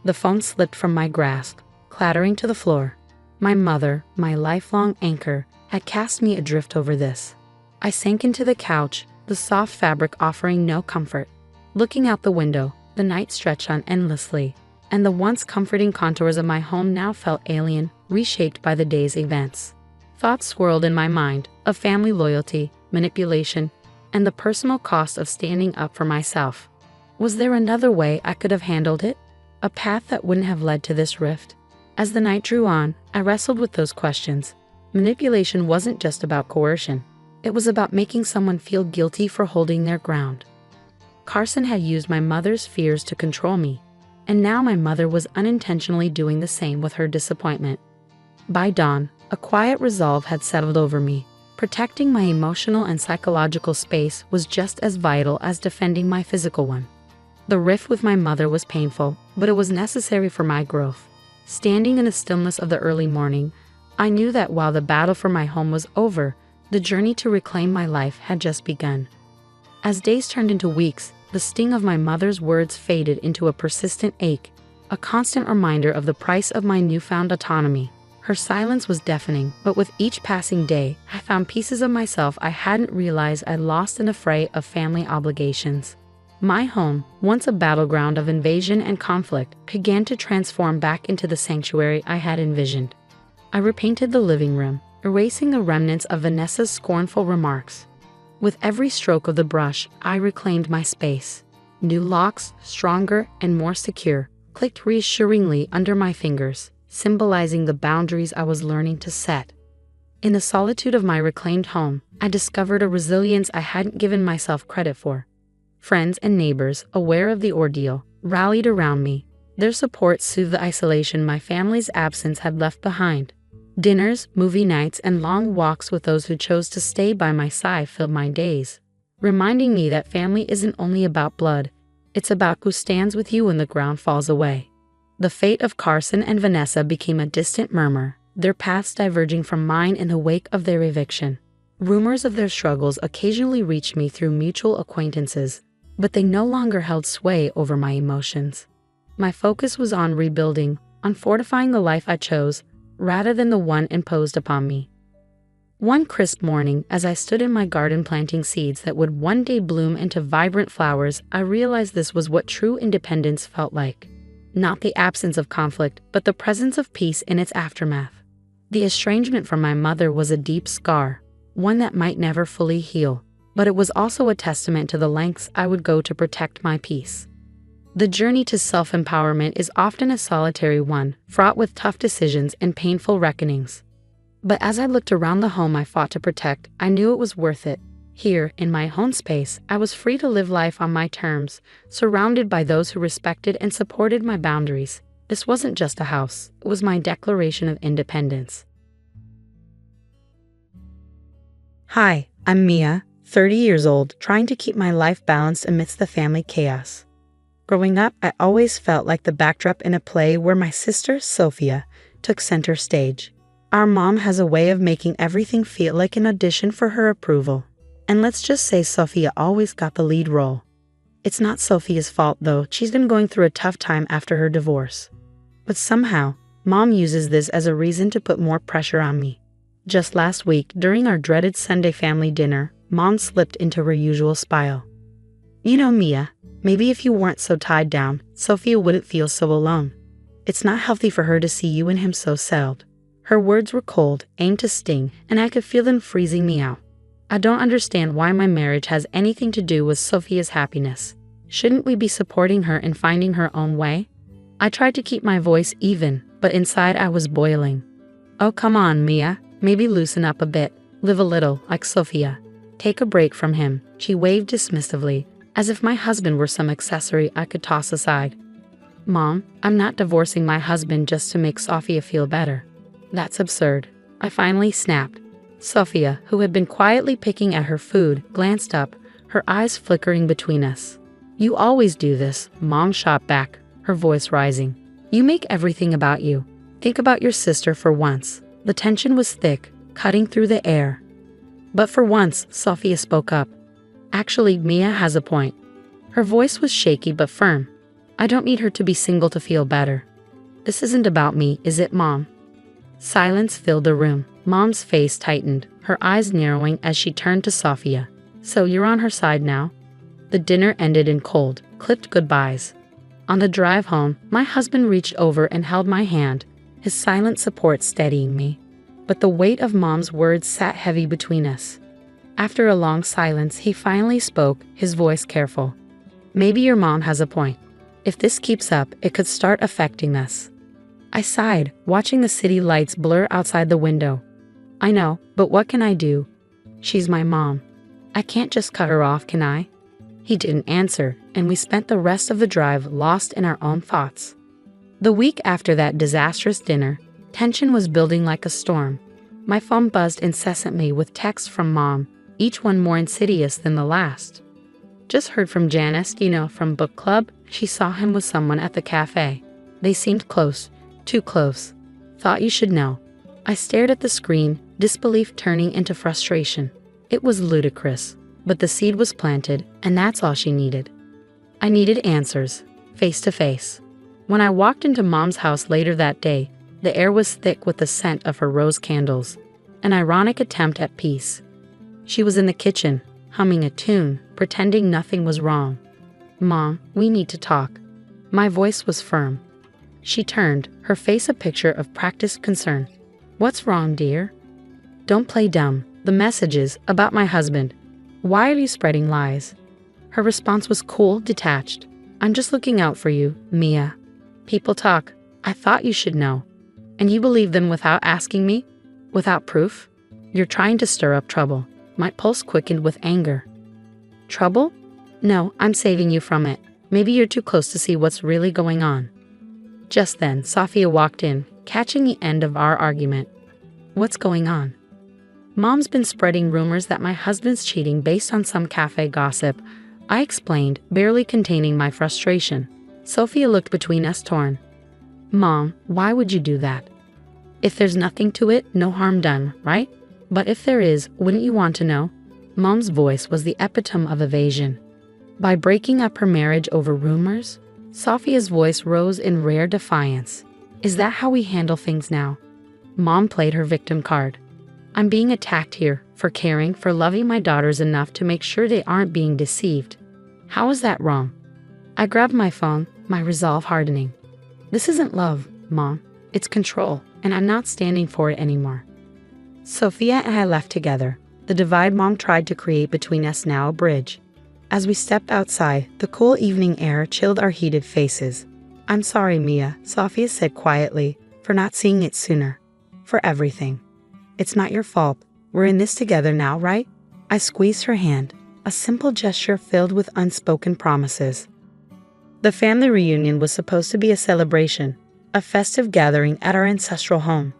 The phone slipped from my grasp, clattering to the floor. My mother, my lifelong anchor, had cast me adrift over this. I sank into the couch, the soft fabric offering no comfort. Looking out the window, the night stretched on endlessly, and the once comforting contours of my home now felt alien, reshaped by the day's events. Thoughts swirled in my mind of family loyalty, manipulation, and the personal cost of standing up for myself. Was there another way I could have handled it? A path that wouldn't have led to this rift? As the night drew on, I wrestled with those questions. Manipulation wasn't just about coercion. It was about making someone feel guilty for holding their ground. Carson had used my mother's fears to control me, and now my mother was unintentionally doing the same with her disappointment. By dawn, a quiet resolve had settled over me. Protecting my emotional and psychological space was just as vital as defending my physical one. The rift with my mother was painful, but it was necessary for my growth. Standing in the stillness of the early morning, I knew that while the battle for my home was over, the journey to reclaim my life had just begun. As days turned into weeks, the sting of my mother's words faded into a persistent ache, a constant reminder of the price of my newfound autonomy. Her silence was deafening, but with each passing day, I found pieces of myself I hadn't realized I'd lost in the fray of family obligations. My home, once a battleground of invasion and conflict, began to transform back into the sanctuary I had envisioned. I repainted the living room, erasing the remnants of Vanessa's scornful remarks. With every stroke of the brush, I reclaimed my space. New locks, stronger and more secure, clicked reassuringly under my fingers, symbolizing the boundaries I was learning to set. In the solitude of my reclaimed home, I discovered a resilience I hadn't given myself credit for. Friends and neighbors, aware of the ordeal, rallied around me. Their support soothed the isolation my family's absence had left behind. Dinners, movie nights, and long walks with those who chose to stay by my side filled my days, reminding me that family isn't only about blood, it's about who stands with you when the ground falls away. The fate of Carson and Vanessa became a distant murmur, their paths diverging from mine in the wake of their eviction. Rumors of their struggles occasionally reached me through mutual acquaintances, but they no longer held sway over my emotions. My focus was on rebuilding, on fortifying the life I chose, rather than the one imposed upon me. One crisp morning, as I stood in my garden planting seeds that would one day bloom into vibrant flowers, I realized this was what true independence felt like. Not the absence of conflict, but the presence of peace in its aftermath. The estrangement from my mother was a deep scar, one that might never fully heal, but it was also a testament to the lengths I would go to protect my peace. The journey to self-empowerment is often a solitary one, fraught with tough decisions and painful reckonings. But as I looked around the home I fought to protect, I knew it was worth it. Here, in my own space, I was free to live life on my terms, surrounded by those who respected and supported my boundaries. This wasn't just a house, it was my declaration of independence. Hi, I'm Mia, 30 years old, trying to keep my life balanced amidst the family chaos. Growing up, I always felt like the backdrop in a play where my sister, Sophia, took center stage. Our mom has a way of making everything feel like an audition for her approval. And let's just say Sophia always got the lead role. It's not Sophia's fault though, she's been going through a tough time after her divorce. But somehow, mom uses this as a reason to put more pressure on me. Just last week, during our dreaded Sunday family dinner, mom slipped into her usual spiral. You know, Mia, maybe if you weren't so tied down, Sophia wouldn't feel so alone. It's not healthy for her to see you and him so settled. Her words were cold, aimed to sting, and I could feel them freezing me out. I don't understand why my marriage has anything to do with Sophia's happiness. Shouldn't we be supporting her and finding her own way? I tried to keep my voice even, but inside I was boiling. Oh, come on, Mia. Maybe loosen up a bit. Live a little, like Sophia. Take a break from him. She waved dismissively, as if my husband were some accessory I could toss aside. Mom, I'm not divorcing my husband just to make Sophia feel better. That's absurd. I finally snapped. Sophia, who had been quietly picking at her food, glanced up, her eyes flickering between us. You always do this, Mom shot back, her voice rising. You make everything about you. Think about your sister for once. The tension was thick, cutting through the air. But for once, Sophia spoke up. Actually, Mia has a point. Her voice was shaky but firm. I don't need her to be single to feel better. This isn't about me, is it, Mom? Silence filled the room. Mom's face tightened, her eyes narrowing as she turned to Sophia. So you're on her side now? The dinner ended in cold, clipped goodbyes. On the drive home, my husband reached over and held my hand, his silent support steadying me. But the weight of Mom's words sat heavy between us. After a long silence, he finally spoke, his voice careful. Maybe your mom has a point. If this keeps up, it could start affecting us. I sighed, watching the city lights blur outside the window. I know, but what can I do? She's my mom. I can't just cut her off, can I? He didn't answer, and we spent the rest of the drive lost in our own thoughts. The week after that disastrous dinner, tension was building like a storm. My phone buzzed incessantly with texts from Mom, each one more insidious than the last. Just heard from Janice, from book club. She saw him with someone at the cafe. They seemed close, too close. Thought you should know. I stared at the screen, disbelief turning into frustration. It was ludicrous, but the seed was planted, and that's all she needed. I needed answers, face to face. When I walked into Mom's house later that day, the air was thick with the scent of her rose candles, an ironic attempt at peace. She was in the kitchen, humming a tune, pretending nothing was wrong. Mom, we need to talk. My voice was firm. She turned, her face a picture of practiced concern. What's wrong, dear? Don't play dumb. The messages about my husband. Why are you spreading lies? Her response was cool, detached. I'm just looking out for you, Mia. People talk. I thought you should know. And you believe them without asking me? Without proof? You're trying to stir up trouble. My pulse quickened with anger. Trouble? No, I'm saving you from it. Maybe you're too close to see what's really going on. Just then, Sophia walked in, catching the end of our argument. What's going on? Mom's been spreading rumors that my husband's cheating based on some cafe gossip. I explained, barely containing my frustration. Sophia looked between us, torn. Mom, why would you do that? If there's nothing to it, no harm done, right? But if there is, wouldn't you want to know? Mom's voice was the epitome of evasion. By breaking up her marriage over rumors? Sophia's voice rose in rare defiance. Is that how we handle things now? Mom played her victim card. I'm being attacked here for caring, for loving my daughters enough to make sure they aren't being deceived. How is that wrong? I grabbed my phone, my resolve hardening. This isn't love, Mom. It's control, and I'm not standing for it anymore. Sophia and I left together. The divide Mom tried to create between us now a bridge. As we stepped outside, the cool evening air chilled our heated faces. I'm sorry, Mia, Sophia said quietly, for not seeing it sooner. For everything. It's not your fault. We're in this together now, right? I squeezed her hand, a simple gesture filled with unspoken promises. The family reunion was supposed to be a celebration, a festive gathering at our ancestral home.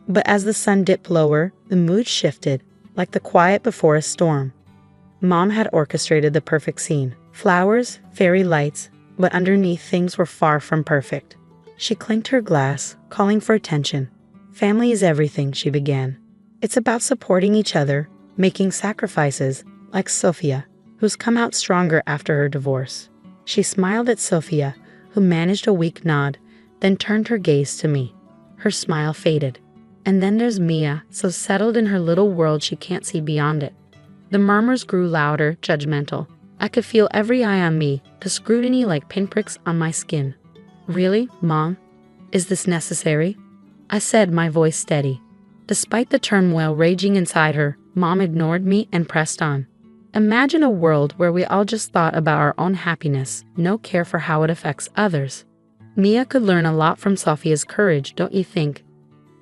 But as the sun dipped lower, the mood shifted, like the quiet before a storm. Mom had orchestrated the perfect scene. Flowers, fairy lights, but underneath things were far from perfect. She clinked her glass, calling for attention. Family is everything, she began. It's about supporting each other, making sacrifices, like Sophia, who's come out stronger after her divorce. She smiled at Sophia, who managed a weak nod, then turned her gaze to me. Her smile faded. And then there's Mia, so settled in her little world she can't see beyond it. The murmurs grew louder, judgmental. I could feel every eye on me, the scrutiny like pinpricks on my skin. Really, Mom? Is this necessary? I said, my voice steady. Despite the turmoil raging inside her, Mom ignored me and pressed on. Imagine a world where we all just thought about our own happiness, no care for how it affects others. Mia could learn a lot from Sophia's courage, don't you think?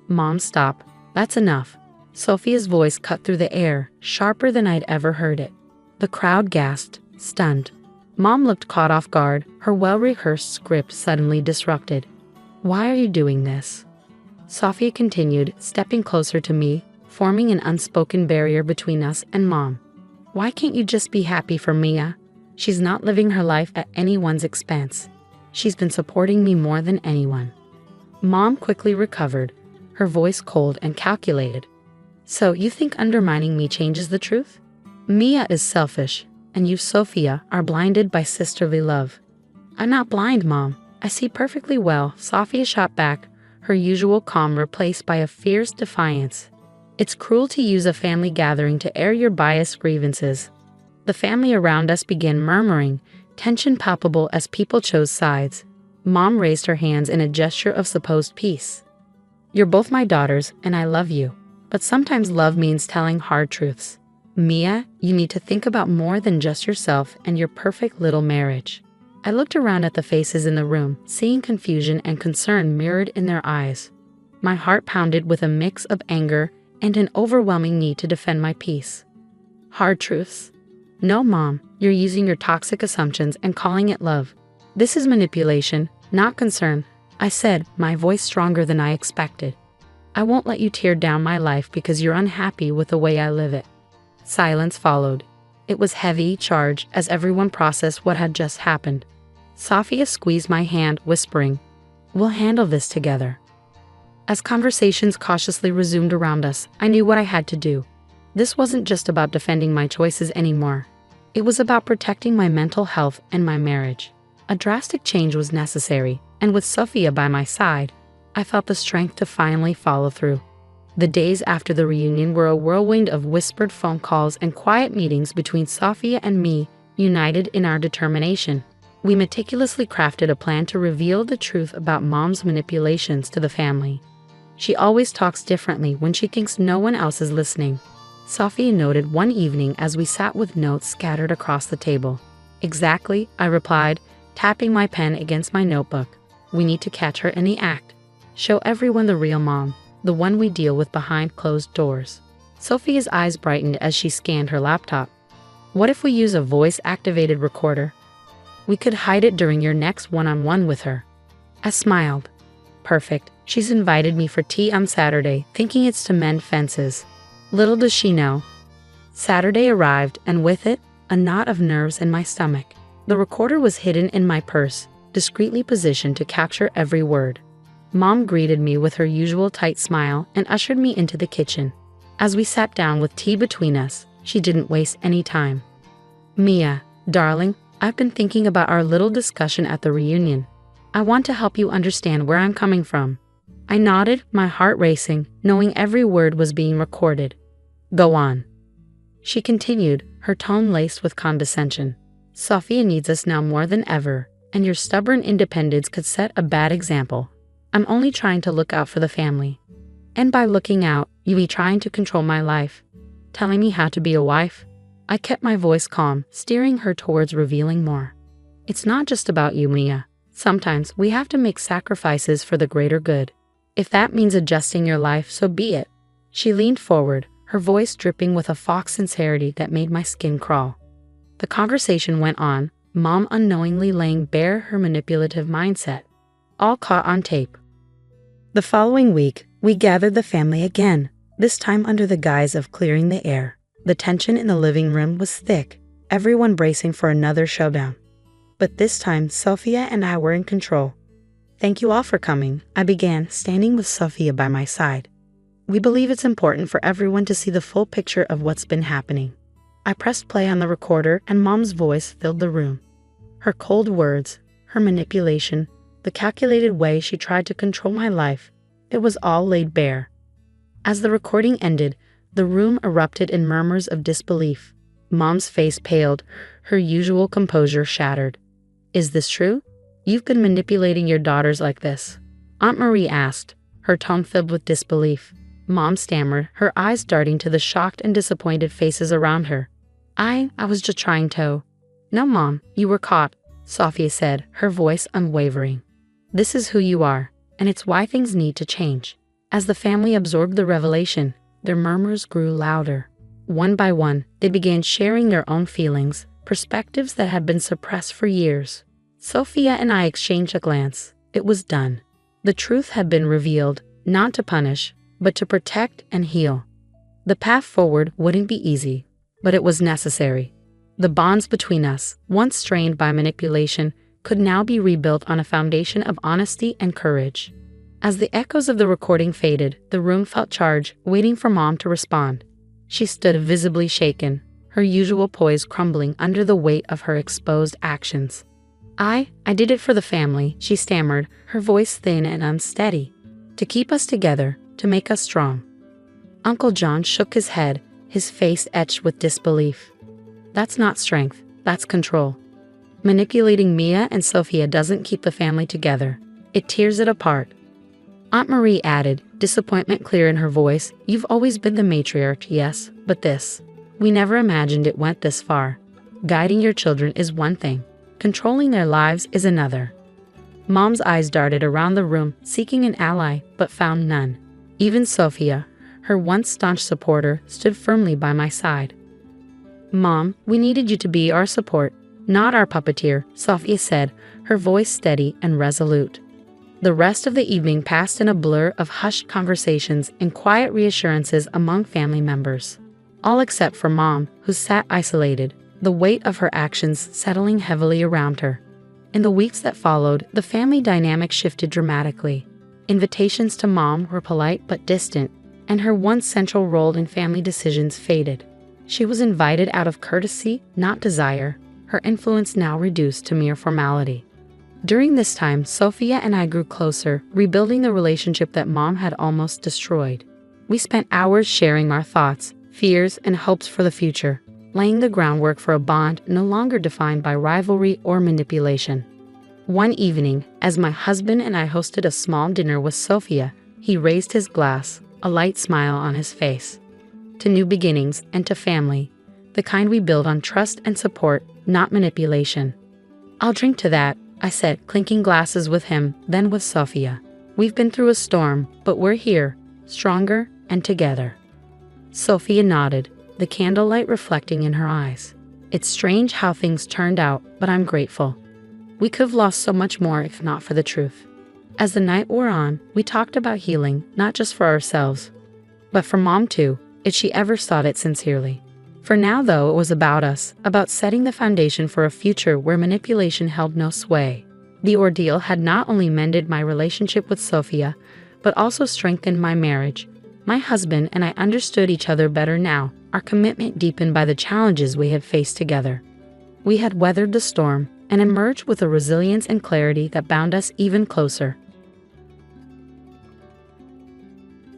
Mom, stop. That's enough. Sophia's voice cut through the air, sharper than I'd ever heard it. The crowd gasped, stunned. Mom looked caught off guard, her well-rehearsed script suddenly disrupted. Why are you doing this? Sophia continued, stepping closer to me, forming an unspoken barrier between us and Mom. Why can't you just be happy for Mia? She's not living her life at anyone's expense. She's been supporting me more than anyone. Mom quickly recovered, her voice cold and calculated. So you think undermining me changes the truth? Mia is selfish, and you, Sophia, are blinded by sisterly love. I'm not blind, Mom. I see perfectly well, Sophia shot back, her usual calm replaced by a fierce defiance. It's cruel to use a family gathering to air your biased grievances. The family around us began murmuring, tension palpable as people chose sides. Mom raised her hands in a gesture of supposed peace. You're both my daughters, and I love you. But sometimes love means telling hard truths. Mia, you need to think about more than just yourself and your perfect little marriage. I looked around at the faces in the room, seeing confusion and concern mirrored in their eyes. My heart pounded with a mix of anger and an overwhelming need to defend my peace. Hard truths? No, Mom, you're using your toxic assumptions and calling it love. This is manipulation, not concern, I said, my voice stronger than I expected. I won't let you tear down my life because you're unhappy with the way I live it. Silence followed. It was heavy, charged, as everyone processed what had just happened. Sophia squeezed my hand, whispering, "We'll handle this together." As conversations cautiously resumed around us, I knew what I had to do. This wasn't just about defending my choices anymore. It was about protecting my mental health and my marriage. A drastic change was necessary, and with Sophia by my side, I felt the strength to finally follow through. The days after the reunion were a whirlwind of whispered phone calls and quiet meetings between Sophia and me, united in our determination. We meticulously crafted a plan to reveal the truth about Mom's manipulations to the family. She always talks differently when she thinks no one else is listening, Sophia noted one evening as we sat with notes scattered across the table. Exactly, I replied, tapping my pen against my notebook. We need to catch her in the act. Show everyone the real Mom, the one we deal with behind closed doors. Sophia's eyes brightened as she scanned her laptop. What if we use a voice-activated recorder? We could hide it during your next one-on-one with her. I smiled. Perfect. She's invited me for tea on Saturday, thinking it's to mend fences. Little does she know. Saturday arrived, and with it, a knot of nerves in my stomach. The recorder was hidden in my purse, discreetly positioned to capture every word. Mom greeted me with her usual tight smile and ushered me into the kitchen. As we sat down with tea between us, she didn't waste any time. Mia, darling, I've been thinking about our little discussion at the reunion. I want to help you understand where I'm coming from. I nodded, my heart racing, knowing every word was being recorded. Go on. She continued, her tone laced with condescension. Sophia needs us now more than ever, and your stubborn independence could set a bad example. I'm only trying to look out for the family. And by looking out, you be trying to control my life, telling me how to be a wife. I kept my voice calm, steering her towards revealing more. It's not just about you, Mia. Sometimes we have to make sacrifices for the greater good. If that means adjusting your life, so be it. She leaned forward, her voice dripping with a fox sincerity that made my skin crawl. The conversation went on, Mom unknowingly laying bare her manipulative mindset, all caught on tape. The following week, we gathered the family again, this time under the guise of clearing the air. The tension in the living room was thick, everyone bracing for another showdown. But this time, Sophia and I were in control. Thank you all for coming, I began, standing with Sophia by my side. We believe it's important for everyone to see the full picture of what's been happening. I pressed play on the recorder and Mom's voice filled the room. Her cold words, her manipulation, the calculated way she tried to control my life, it was all laid bare. As the recording ended, the room erupted in murmurs of disbelief. Mom's face paled, her usual composure shattered. Is this true? You've been manipulating your daughters like this? Aunt Marie asked, her tone filled with disbelief. Mom stammered, her eyes darting to the shocked and disappointed faces around her. I was just trying to. No, Mom, you were caught, Sophia said, her voice unwavering. This is who you are, and it's why things need to change. As the family absorbed the revelation, their murmurs grew louder. One by one, they began sharing their own feelings, perspectives that had been suppressed for years. Sophia and I exchanged a glance. It was done. The truth had been revealed, not to punish, but to protect and heal. The path forward wouldn't be easy, but it was necessary. The bonds between us, once strained by manipulation, could now be rebuilt on a foundation of honesty and courage. As the echoes of the recording faded, the room felt charged, waiting for Mom to respond. She stood visibly shaken, her usual poise crumbling under the weight of her exposed actions. I did it for the family, she stammered, her voice thin and unsteady. To keep us together, to make us strong. Uncle John shook his head, his face etched with disbelief. That's not strength, that's control. Manipulating Mia and Sophia doesn't keep the family together. It tears it apart. Aunt Marie added, disappointment clear in her voice, you've always been the matriarch, yes, but this. We never imagined it went this far. Guiding your children is one thing. Controlling their lives is another. Mom's eyes darted around the room, seeking an ally, but found none. Even Sophia, her once staunch supporter, stood firmly by my side. Mom, we needed you to be our support, not our puppeteer, Sophia said, her voice steady and resolute. The rest of the evening passed in a blur of hushed conversations and quiet reassurances among family members. All except for Mom, who sat isolated, the weight of her actions settling heavily around her. In the weeks that followed, the family dynamic shifted dramatically. Invitations to Mom were polite but distant, and her once central role in family decisions faded. She was invited out of courtesy, not desire, her influence now reduced to mere formality. During this time, Sophia and I grew closer, rebuilding the relationship that Mom had almost destroyed. We spent hours sharing our thoughts, fears, and hopes for the future, laying the groundwork for a bond no longer defined by rivalry or manipulation. One evening, as my husband and I hosted a small dinner with Sophia, he raised his glass, a light smile on his face. To new beginnings and to family, the kind we build on trust and support, not manipulation. I'll drink to that, I said, clinking glasses with him, then with Sophia. We've been through a storm, but we're here, stronger and together. Sophia nodded, the candlelight reflecting in her eyes. It's strange how things turned out, but I'm grateful. We could have lost so much more if not for the truth. As the night wore on, we talked about healing, not just for ourselves, but for Mom too, if she ever sought it sincerely. For now, though, it was about us, about setting the foundation for a future where manipulation held no sway. The ordeal had not only mended my relationship with Sophia, but also strengthened my marriage. My husband and I understood each other better now, our commitment deepened by the challenges we had faced together. We had weathered the storm and emerged with a resilience and clarity that bound us even closer.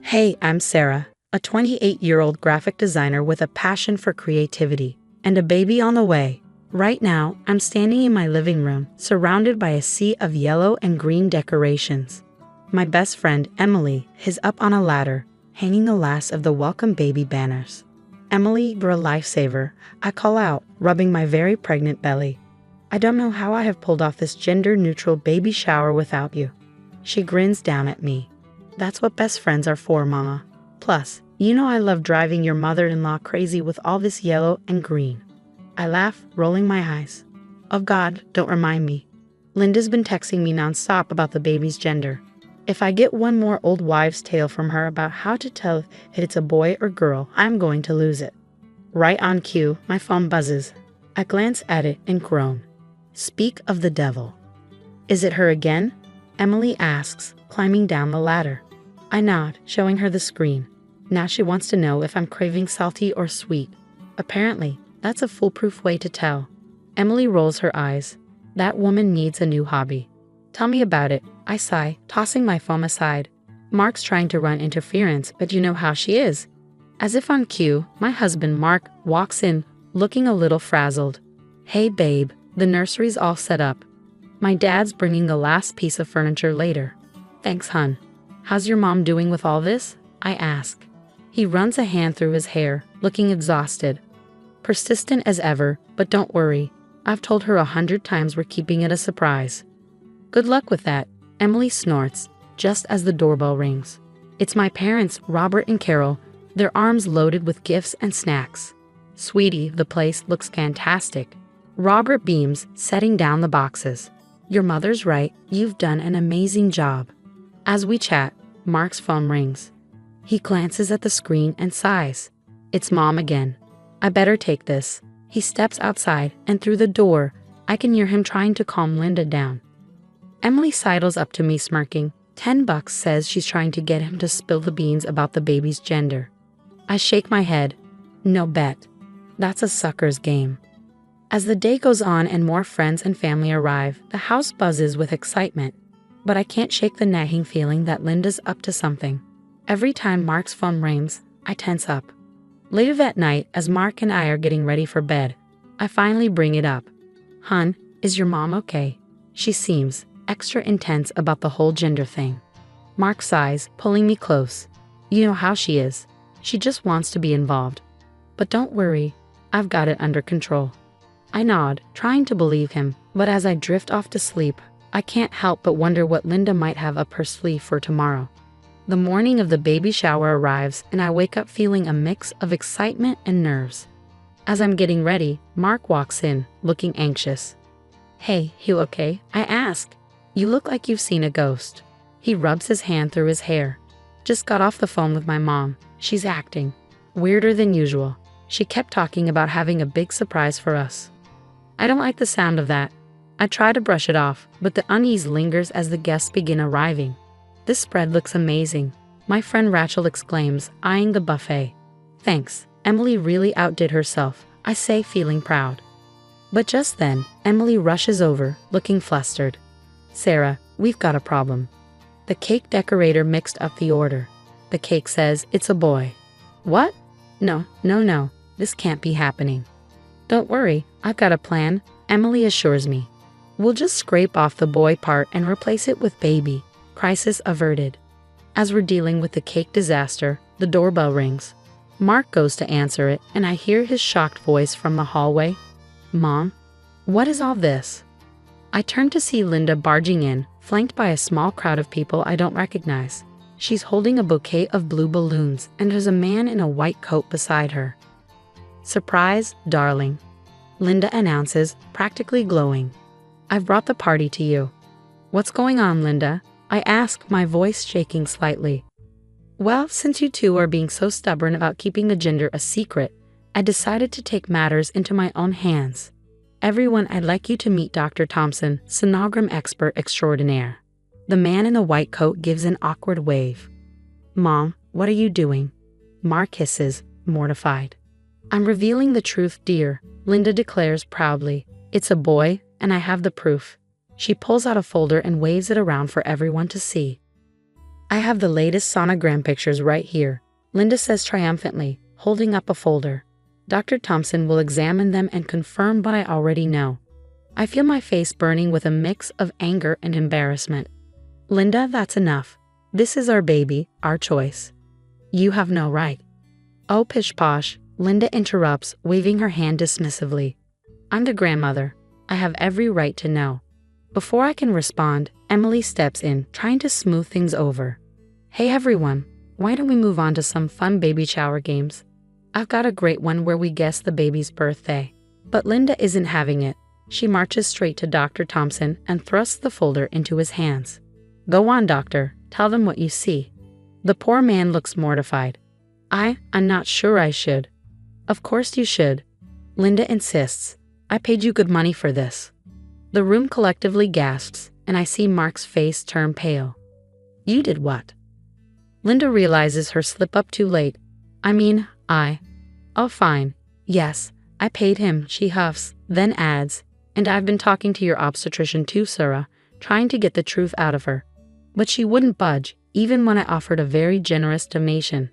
Hey, I'm Sarah, a 28-year-old graphic designer with a passion for creativity and a baby on the way. Right now, I'm standing in my living room, surrounded by a sea of yellow and green decorations. My best friend, Emily, is up on a ladder, hanging the last of the welcome baby banners. Emily, you're a lifesaver, I call out, rubbing my very pregnant belly. I don't know how I have pulled off this gender-neutral baby shower without you. She grins down at me. That's what best friends are for, Mama. Plus, you know I love driving your mother-in-law crazy with all this yellow and green. I laugh, rolling my eyes. Oh God, don't remind me. Linda's been texting me nonstop about the baby's gender. If I get one more old wives' tale from her about how to tell if it's a boy or girl, I'm going to lose it. Right on cue, my phone buzzes. I glance at it and groan. Speak of the devil. Is it her again? Emily asks, climbing down the ladder. I nod, showing her the screen. Now she wants to know if I'm craving salty or sweet. Apparently, that's a foolproof way to tell. Emily rolls her eyes. That woman needs a new hobby. Tell me about it, I sigh, tossing my phone aside. Mark's trying to run interference, but you know how she is. As if on cue, my husband Mark walks in, looking a little frazzled. Hey babe, the nursery's all set up. My dad's bringing the last piece of furniture later. Thanks, hun. How's your mom doing with all this? I ask. He runs a hand through his hair, looking exhausted. Persistent as ever, but don't worry. I've told her 100 times we're keeping it a surprise. Good luck with that, Emily snorts, just as the doorbell rings. It's my parents, Robert and Carol, their arms loaded with gifts and snacks. Sweetie, the place looks fantastic. Robert beams, setting down the boxes. Your mother's right, you've done an amazing job. As we chat, Mark's phone rings. He glances at the screen and sighs. It's Mom again. I better take this. He steps outside, and through the door, I can hear him trying to calm Linda down. Emily sidles up to me smirking. $10 says she's trying to get him to spill the beans about the baby's gender. I shake my head. No bet. That's a sucker's game. As the day goes on and more friends and family arrive, the house buzzes with excitement. But I can't shake the nagging feeling that Linda's up to something. Every time Mark's phone rings, I tense up. Later that night, as Mark and I are getting ready for bed, I finally bring it up. Hun, is your mom okay? She seems extra intense about the whole gender thing. Mark sighs, pulling me close. You know how she is. She just wants to be involved. But don't worry, I've got it under control. I nod, trying to believe him, but as I drift off to sleep, I can't help but wonder what Linda might have up her sleeve for tomorrow. The morning of the baby shower arrives, and I wake up feeling a mix of excitement and nerves. As I'm getting ready, Mark walks in, looking anxious. Hey, you okay? I ask. You look like you've seen a ghost. He rubs his hand through his hair. Just got off the phone with my mom. She's acting weirder than usual. She kept talking about having a big surprise for us. I don't like the sound of that. I try to brush it off, but the unease lingers as the guests begin arriving. This spread looks amazing, my friend Rachel exclaims, eyeing the buffet. Thanks, Emily really outdid herself, I say, feeling proud. But just then, Emily rushes over, looking flustered. Sarah, we've got a problem. The cake decorator mixed up the order. The cake says it's a boy. What? No, this can't be happening. Don't worry, I've got a plan, Emily assures me. We'll just scrape off the boy part and replace it with baby. Crisis averted. As we're dealing with the cake disaster, the doorbell rings. Mark goes to answer it, and I hear his shocked voice from the hallway. Mom? What is all this? I turn to see Linda barging in, flanked by a small crowd of people I don't recognize. She's holding a bouquet of blue balloons, and there's a man in a white coat beside her. Surprise, darling, Linda announces, practically glowing. I've brought the party to you. What's going on, Linda? I ask, my voice shaking slightly. Well, since you two are being so stubborn about keeping the gender a secret, I decided to take matters into my own hands. Everyone, I'd like you to meet Dr. Thompson, sonogram expert extraordinaire. The man in the white coat gives an awkward wave. Mom, what are you doing? Mark hisses, mortified. I'm revealing the truth, dear, Linda declares proudly. It's a boy, and I have the proof. She pulls out a folder and waves it around for everyone to see. I have the latest sonogram pictures right here, Linda says triumphantly, holding up a folder. Dr. Thompson will examine them and confirm what I already know. I feel my face burning with a mix of anger and embarrassment. Linda, that's enough. This is our baby, our choice. You have no right. Oh, pish posh, Linda interrupts, waving her hand dismissively. I'm the grandmother. I have every right to know. Before I can respond, Emily steps in, trying to smooth things over. Hey everyone, why don't we move on to some fun baby shower games? I've got a great one where we guess the baby's birthday. But Linda isn't having it. She marches straight to Dr. Thompson and thrusts the folder into his hands. Go on, doctor, tell them what you see. The poor man looks mortified. I'm not sure I should. Of course you should. Linda insists. I paid you good money for this. The room collectively gasps, and I see Mark's face turn pale. You did what? Linda realizes her slip-up too late. Oh, fine. Yes, I paid him, she huffs, then adds, and I've been talking to your obstetrician too, Sarah, trying to get the truth out of her. But she wouldn't budge, even when I offered a very generous donation.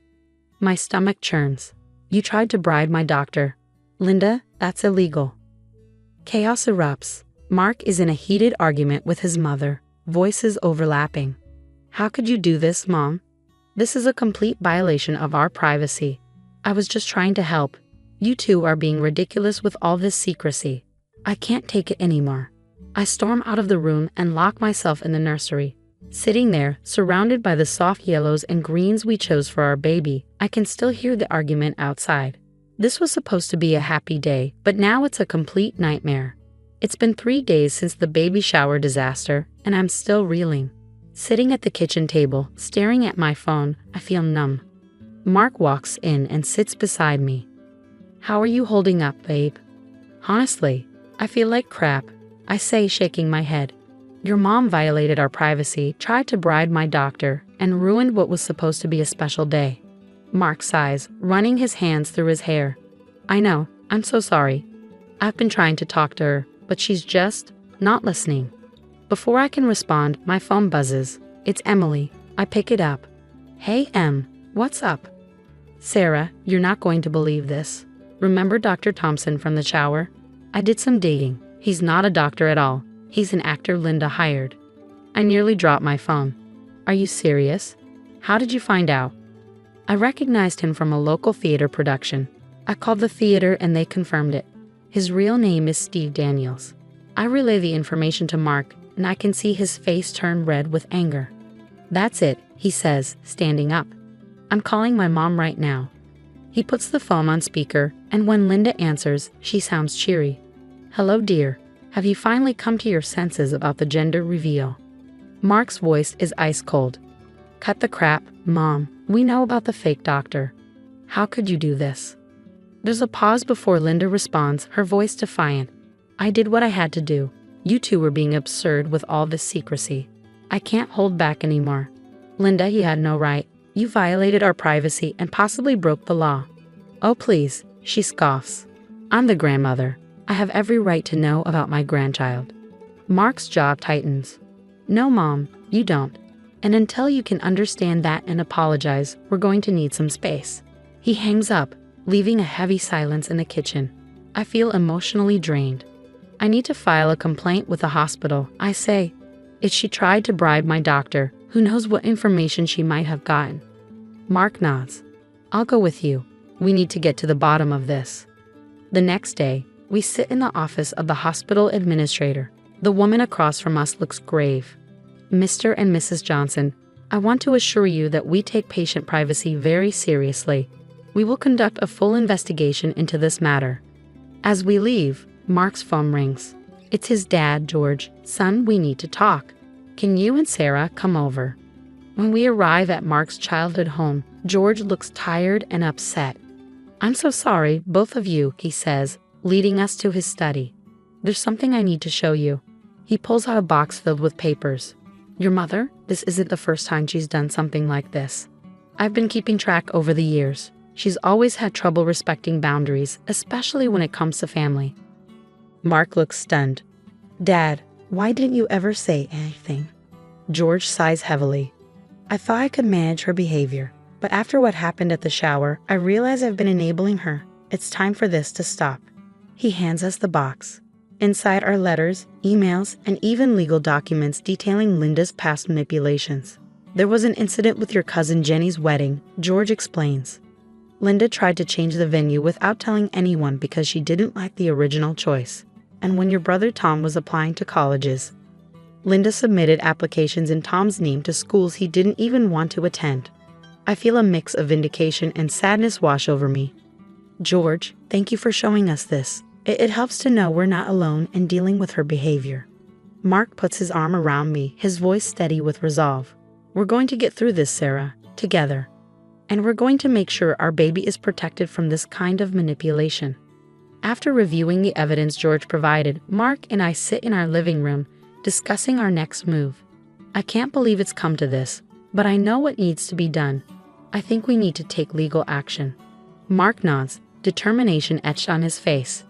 My stomach churns. You tried to bribe my doctor. Linda, that's illegal. Chaos erupts. Mark is in a heated argument with his mother, voices overlapping. How could you do this, Mom? This is a complete violation of our privacy. I was just trying to help. You two are being ridiculous with all this secrecy. I can't take it anymore. I storm out of the room and lock myself in the nursery. Sitting there, surrounded by the soft yellows and greens we chose for our baby, I can still hear the argument outside. This was supposed to be a happy day, but now it's a complete nightmare. It's been 3 days since the baby shower disaster, and I'm still reeling. Sitting at the kitchen table, staring at my phone, I feel numb. Mark walks in and sits beside me. How are you holding up, babe? Honestly, I feel like crap, I say, shaking my head. Your mom violated our privacy, tried to bribe my doctor, and ruined what was supposed to be a special day. Mark sighs, running his hands through his hair. I know, I'm so sorry. I've been trying to talk to her, but she's just not listening. Before I can respond, my phone buzzes. It's Emily. I pick it up. Hey, Em, what's up? Sarah, you're not going to believe this. Remember Dr. Thompson from the shower? I did some dating. He's not a doctor at all. He's an actor Linda hired. I nearly dropped my phone. Are you serious? How did you find out? I recognized him from a local theater production. I called the theater and they confirmed it. His real name is Steve Daniels. I relay the information to Mark, and I can see his face turn red with anger. That's it, he says, standing up. I'm calling my mom right now. He puts the phone on speaker, and when Linda answers, she sounds cheery. Hello, dear. Have you finally come to your senses about the gender reveal? Mark's voice is ice cold. Cut the crap, Mom. We know about the fake doctor. How could you do this? There's a pause before Linda responds, her voice defiant. I did what I had to do. You two were being absurd with all this secrecy. I can't hold back anymore. Linda, he had no right. You violated our privacy and possibly broke the law. Oh, please, she scoffs. I'm the grandmother. I have every right to know about my grandchild. Mark's jaw tightens. No, Mom, you don't. And until you can understand that and apologize, we're going to need some space. He hangs up, leaving a heavy silence in the kitchen. I feel emotionally drained. I need to file a complaint with the hospital, I say. If she tried to bribe my doctor, who knows what information she might have gotten. Mark nods. I'll go with you. We need to get to the bottom of this. The next day, we sit in the office of the hospital administrator. The woman across from us looks grave. Mr. and Mrs. Johnson, I want to assure you that we take patient privacy very seriously. We will conduct a full investigation into this matter. As we leave, Mark's phone rings. It's his dad, George. Son, we need to talk. Can you and Sarah come over? When we arrive at Mark's childhood home, George looks tired and upset. I'm so sorry, both of you, he says, leading us to his study. There's something I need to show you. He pulls out a box filled with papers. Your mother? This isn't the first time she's done something like this. I've been keeping track over the years. She's always had trouble respecting boundaries, especially when it comes to family. Mark looks stunned. Dad, why didn't you ever say anything? George sighs heavily. I thought I could manage her behavior, but after what happened at the shower, I realize I've been enabling her. It's time for this to stop. He hands us the box. Inside are letters, emails, and even legal documents detailing Linda's past manipulations. There was an incident with your cousin Jenny's wedding, George explains. Linda tried to change the venue without telling anyone because she didn't like the original choice. And when your brother Tom was applying to colleges, Linda submitted applications in Tom's name to schools he didn't even want to attend. I feel a mix of vindication and sadness wash over me. George, thank you for showing us this. It helps to know we're not alone in dealing with her behavior. Mark puts his arm around me, his voice steady with resolve. We're going to get through this, Sarah, together. And we're going to make sure our baby is protected from this kind of manipulation. After reviewing the evidence George provided, Mark and I sit in our living room, discussing our next move. I can't believe it's come to this, but I know what needs to be done. I think we need to take legal action. Mark nods, determination etched on his face.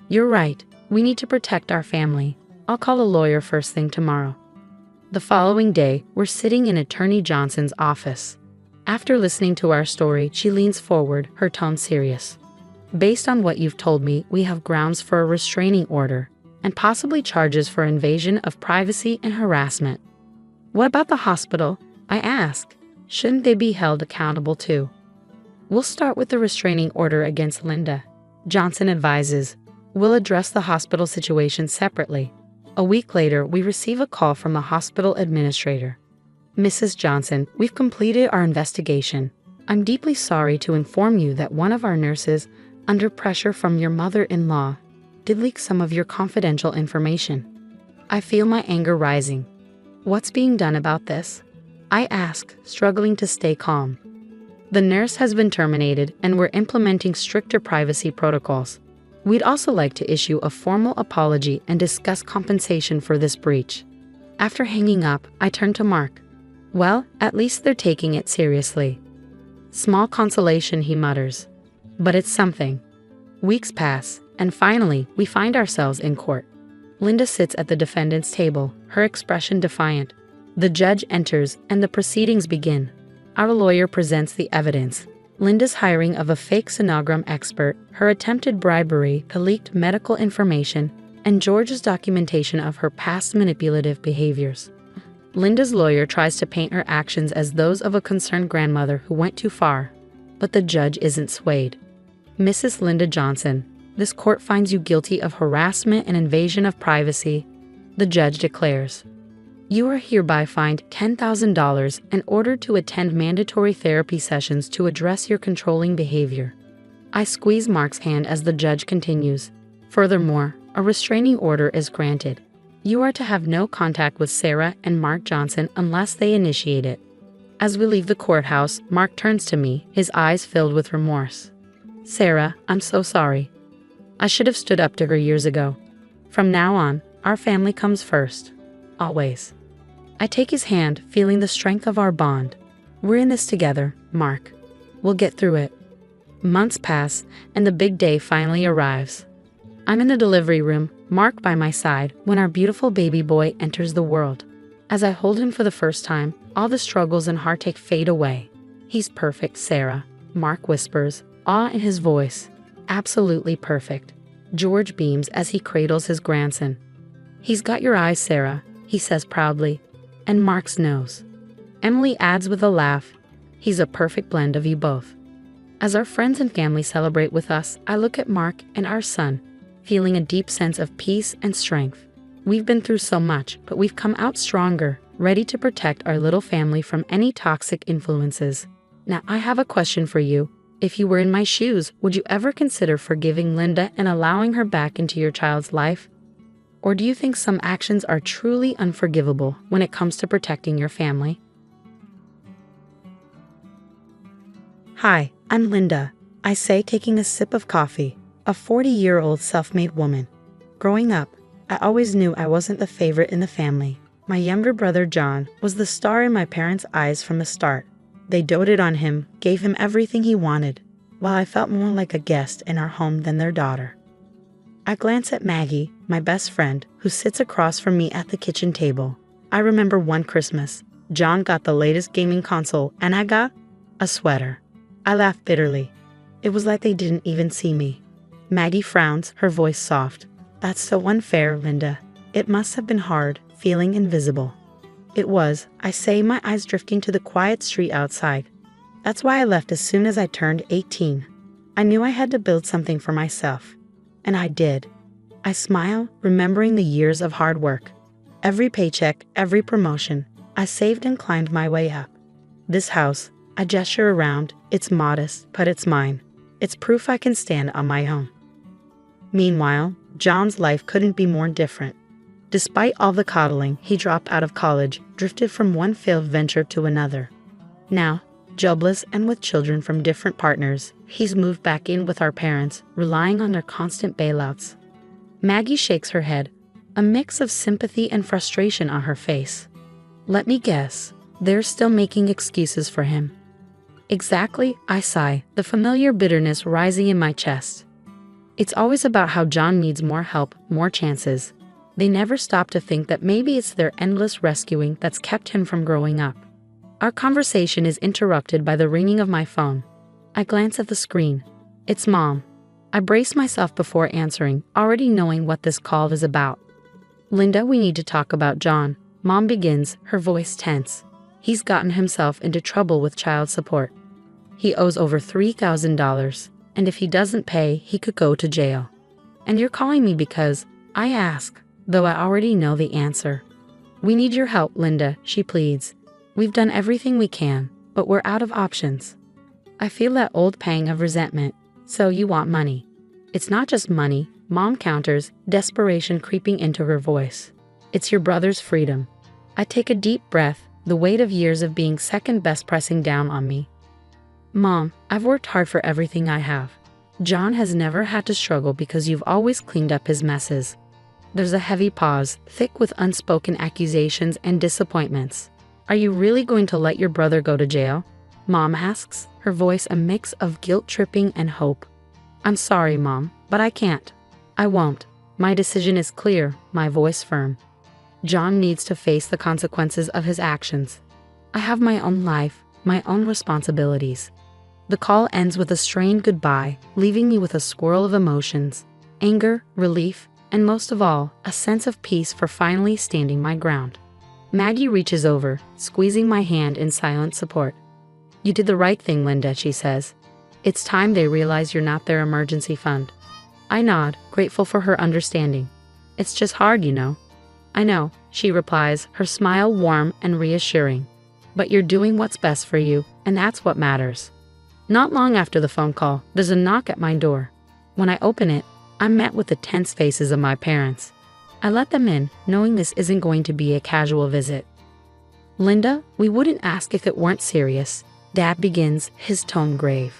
You're right, we need to protect our family. I'll call a lawyer first thing tomorrow. The following day, we're sitting in Attorney Johnson's office. After listening to our story, she leans forward, her tone serious. Based on what you've told me, we have grounds for a restraining order and possibly charges for invasion of privacy and harassment. What about the hospital? I ask, shouldn't they be held accountable too? We'll start with the restraining order against Linda. Johnson advises, we'll address the hospital situation separately. A week later, we receive a call from the hospital administrator. Mrs. Johnson, we've completed our investigation. I'm deeply sorry to inform you that one of our nurses, under pressure from your mother-in-law, did leak some of your confidential information. I feel my anger rising. What's being done about this? I ask, struggling to stay calm. The nurse has been terminated and we're implementing stricter privacy protocols. We'd also like to issue a formal apology and discuss compensation for this breach. After hanging up, I turn to Mark. Well, at least they're taking it seriously. Small consolation, he mutters. But it's something. Weeks pass, and finally, we find ourselves in court. Linda sits at the defendant's table, her expression defiant. The judge enters, and the proceedings begin. Our lawyer presents the evidence. Linda's hiring of a fake sonogram expert, her attempted bribery, the leaked medical information, and George's documentation of her past manipulative behaviors. Linda's lawyer tries to paint her actions as those of a concerned grandmother who went too far, but the judge isn't swayed. Mrs. Linda Johnson, this court finds you guilty of harassment and invasion of privacy, the judge declares. You are hereby fined $10,000 and ordered to attend mandatory therapy sessions to address your controlling behavior. I squeeze Mark's hand as the judge continues. Furthermore, a restraining order is granted. You are to have no contact with Sarah and Mark Johnson unless they initiate it. As we leave the courthouse, Mark turns to me, his eyes filled with remorse. Sarah, I'm so sorry. I should have stood up to her years ago. From now on, our family comes first. Always. I take his hand, feeling the strength of our bond. We're in this together, Mark. We'll get through it. Months pass, and the big day finally arrives. I'm in the delivery room, Mark by my side, when our beautiful baby boy enters the world. As I hold him for the first time, all the struggles and heartache fade away. He's perfect, Sarah, Mark whispers, awe in his voice. Absolutely perfect. George beams as he cradles his grandson. He's got your eyes, Sarah, he says proudly, and Mark's nose. Emily adds with a laugh, he's a perfect blend of you both. As our friends and family celebrate with us, I look at Mark and our son, feeling a deep sense of peace and strength. We've been through so much, but we've come out stronger, ready to protect our little family from any toxic influences. Now, I have a question for you. If you were in my shoes, would you ever consider forgiving Linda and allowing her back into your child's life? Or do you think some actions are truly unforgivable when it comes to protecting your family? Hi, I'm Linda, I say, taking a sip of coffee, a 40-year-old self-made woman. Growing up, I always knew I wasn't the favorite in the family. My younger brother John was the star in my parents' eyes from the start. They doted on him, gave him everything he wanted, while I felt more like a guest in our home than their daughter. I glance at Maggie, my best friend, who sits across from me at the kitchen table. I remember one Christmas, John got the latest gaming console and I got a sweater. I laughed bitterly. It was like they didn't even see me. Maggie frowns, her voice soft. That's so unfair, Linda. It must have been hard, feeling invisible. It was, I say, my eyes drifting to the quiet street outside. That's why I left as soon as I turned 18. I knew I had to build something for myself. And I did. I smile, remembering the years of hard work. Every paycheck, every promotion, I saved and climbed my way up. This house, I gesture around, it's modest, but it's mine. It's proof I can stand on my own. Meanwhile, John's life couldn't be more different. Despite all the coddling, he dropped out of college, drifted from one failed venture to another. Now, jobless and with children from different partners, he's moved back in with our parents, relying on their constant bailouts. Maggie shakes her head, a mix of sympathy and frustration on her face. Let me guess, they're still making excuses for him. Exactly, I sigh, the familiar bitterness rising in my chest. It's always about how John needs more help, more chances. They never stop to think that maybe it's their endless rescuing that's kept him from growing up. Our conversation is interrupted by the ringing of my phone. I glance at the screen. It's Mom. I brace myself before answering, already knowing what this call is about. Linda, we need to talk about John. Mom begins, her voice tense. He's gotten himself into trouble with child support. He owes over $3,000, and if he doesn't pay, he could go to jail. And you're calling me because I ask, though I already know the answer. We need your help, Linda, she pleads. We've done everything we can, but we're out of options. I feel that old pang of resentment. So you want money. It's not just money, Mom counters, desperation creeping into her voice. It's your brother's freedom. I take a deep breath, the weight of years of being second best pressing down on me. Mom, I've worked hard for everything I have. John has never had to struggle because you've always cleaned up his messes. There's a heavy pause, thick with unspoken accusations and disappointments. Are you really going to let your brother go to jail? Mom asks, her voice a mix of guilt-tripping and hope. I'm sorry, Mom, but I can't. I won't. My decision is clear, my voice firm. John needs to face the consequences of his actions. I have my own life, my own responsibilities. The call ends with a strained goodbye, leaving me with a swirl of emotions, anger, relief, and most of all, a sense of peace for finally standing my ground. Maggie reaches over, squeezing my hand in silent support. You did the right thing, Linda, she says. It's time they realize you're not their emergency fund. I nod, grateful for her understanding. It's just hard, you know. I know, she replies, her smile warm and reassuring. But you're doing what's best for you, and that's what matters. Not long after the phone call, there's a knock at my door. When I open it, I'm met with the tense faces of my parents. I let them in, knowing this isn't going to be a casual visit. Linda, we wouldn't ask if it weren't serious. Dad begins, his tone grave.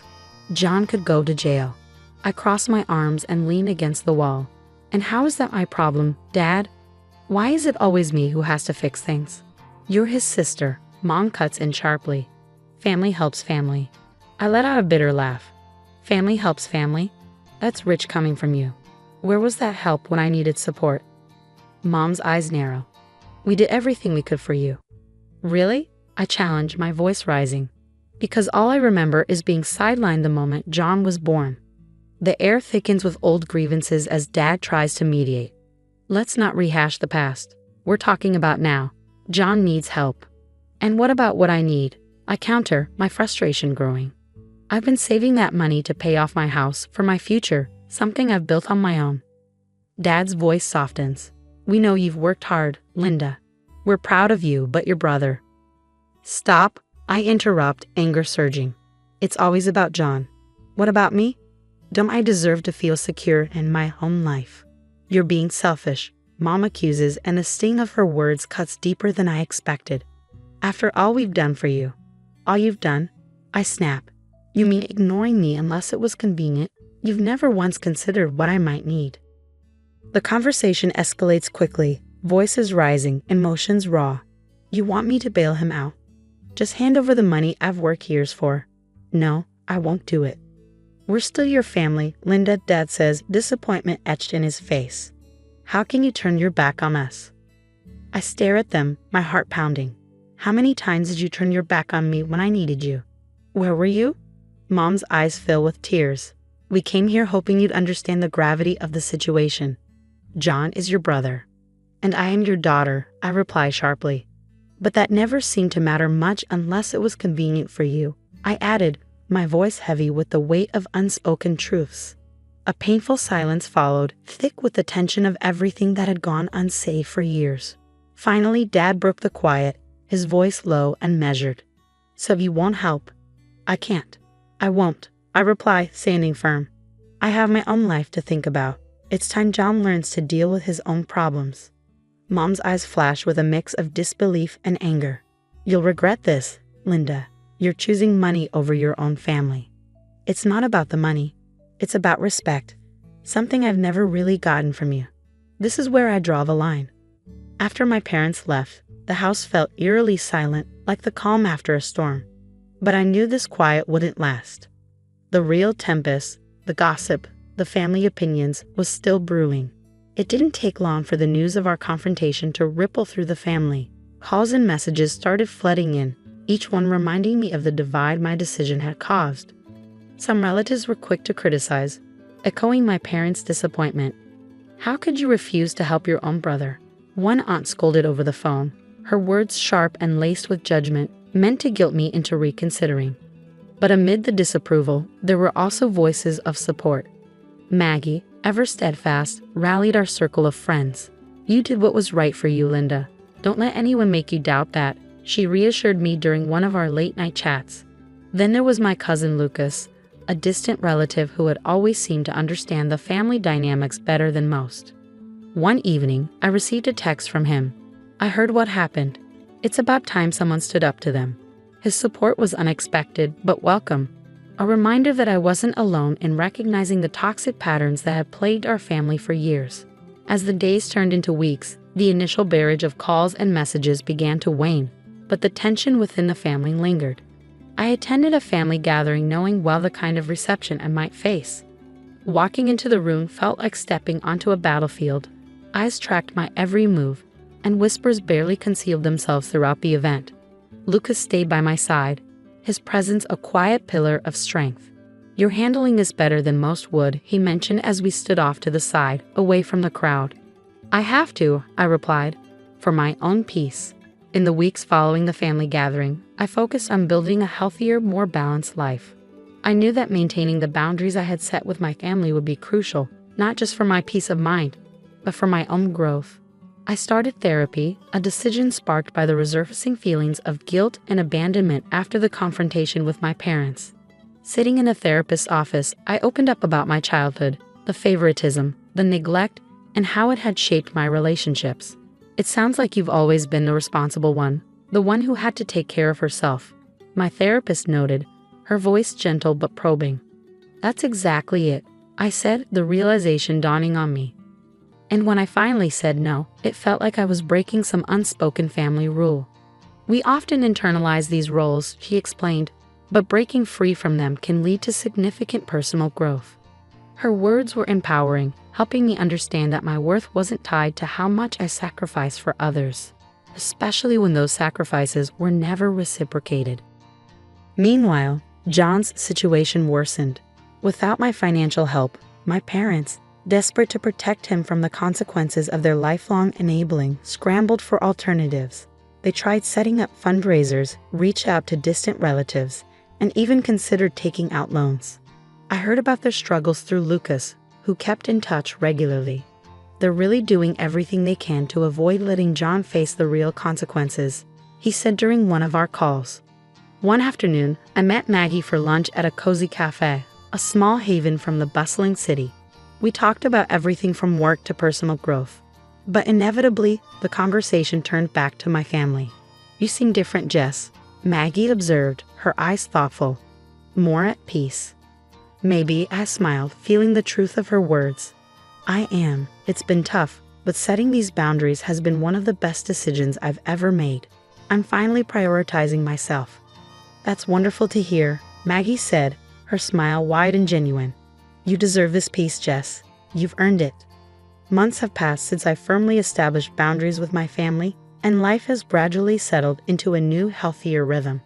John could go to jail. I cross my arms and lean against the wall. And how is that my problem, Dad? Why is it always me who has to fix things? You're his sister, Mom cuts in sharply. Family helps family. I let out a bitter laugh. Family helps family? That's rich coming from you. Where was that help when I needed support? Mom's eyes narrow. We did everything we could for you. Really? I challenge, my voice rising. Because all I remember is being sidelined the moment John was born. The air thickens with old grievances as Dad tries to mediate. Let's not rehash the past. We're talking about now. John needs help. And what about what I need? I counter, my frustration growing. I've been saving that money to pay off my house for my future, something I've built on my own. Dad's voice softens. We know you've worked hard, Linda. We're proud of you, but your brother. Stop, I interrupt, anger surging. It's always about John. What about me? Don't I deserve to feel secure in my own life? You're being selfish, Mom accuses, and the sting of her words cuts deeper than I expected. After all we've done for you. All you've done? I snap. You mean ignoring me unless it was convenient? You've never once considered what I might need. The conversation escalates quickly, voices rising, emotions raw. You want me to bail him out? Just hand over the money I've worked years for. No, I won't do it. We're still your family, Linda, Dad says, disappointment etched in his face. How can you turn your back on us? I stare at them, my heart pounding. How many times did you turn your back on me when I needed you? Where were you? Mom's eyes fill with tears. We came here hoping you'd understand the gravity of the situation. John is your brother. And I am your daughter, I reply sharply. But that never seemed to matter much unless it was convenient for you, I added, my voice heavy with the weight of unspoken truths. A painful silence followed, thick with the tension of everything that had gone unsaid for years. Finally, Dad broke the quiet, his voice low and measured. So you won't help? I can't. I won't, I reply, standing firm. I have my own life to think about. It's time John learns to deal with his own problems. Mom's eyes flash with a mix of disbelief and anger. You'll regret this, Linda. You're choosing money over your own family. It's not about the money. It's about respect, something I've never really gotten from you. This is where I draw the line. After my parents left, the house felt eerily silent, like the calm after a storm. But I knew this quiet wouldn't last. The real tempest, the gossip, the family opinions was still brewing. It didn't take long for the news of our confrontation to ripple through the family. Calls and messages started flooding in, each one reminding me of the divide my decision had caused. Some relatives were quick to criticize, echoing my parents' disappointment. How could you refuse to help your own brother? One aunt scolded over the phone, her words sharp and laced with judgment. meant to guilt me into reconsidering. But amid the disapproval, there were also voices of support. Maggie, ever steadfast, rallied our circle of friends. "You did what was right for you, Linda. Don't let anyone make you doubt that," she reassured me during one of our late-night chats. Then there was my cousin Lucas, a distant relative who had always seemed to understand the family dynamics better than most. One evening, I received a text from him. "I heard what happened. It's about time someone stood up to them." His support was unexpected but welcome, a reminder that I wasn't alone in recognizing the toxic patterns that had plagued our family for years. As the days turned into weeks, the initial barrage of calls and messages began to wane, but the tension within the family lingered. I attended a family gathering knowing well the kind of reception I might face. Walking into the room felt like stepping onto a battlefield. Eyes tracked my every move, and whispers barely concealed themselves throughout the event. Lucas stayed by my side, his presence a quiet pillar of strength. "You're handling this better than most would," he mentioned as we stood off to the side, away from the crowd. "I have to," I replied, "for my own peace." In the weeks following the family gathering, I focused on building a healthier, more balanced life. I knew that maintaining the boundaries I had set with my family would be crucial, not just for my peace of mind, but for my own growth. I started therapy, a decision sparked by the resurfacing feelings of guilt and abandonment after the confrontation with my parents. Sitting in a therapist's office, I opened up about my childhood, the favoritism, the neglect, and how it had shaped my relationships. "It sounds like you've always been the responsible one, the one who had to take care of herself," my therapist noted, her voice gentle but probing. "That's exactly it," I said, the realization dawning on me. And when I finally said no, it felt like I was breaking some unspoken family rule. "We often internalize these roles," she explained, "but breaking free from them can lead to significant personal growth." Her words were empowering, helping me understand that my worth wasn't tied to how much I sacrificed for others, especially when those sacrifices were never reciprocated. Meanwhile, John's situation worsened. Without my financial help, my parents, desperate to protect him from the consequences of their lifelong enabling, scrambled for alternatives. They tried setting up fundraisers, reached out to distant relatives, and even considered taking out loans. I heard about their struggles through Lucas, who kept in touch regularly. "They're really doing everything they can to avoid letting John face the real consequences," he said during one of our calls. One afternoon, I met Maggie for lunch at a cozy cafe, a small haven from the bustling city. We talked about everything from work to personal growth. But inevitably, the conversation turned back to my family. "You seem different, Jess," Maggie observed, her eyes thoughtful. "More at peace." "Maybe," I smiled, feeling the truth of her words. "I am. It's been tough, but setting these boundaries has been one of the best decisions I've ever made. I'm finally prioritizing myself." "That's wonderful to hear," Maggie said, her smile wide and genuine. "You deserve this peace, Jess. You've earned it." Months have passed since I firmly established boundaries with my family, and life has gradually settled into a new, healthier rhythm.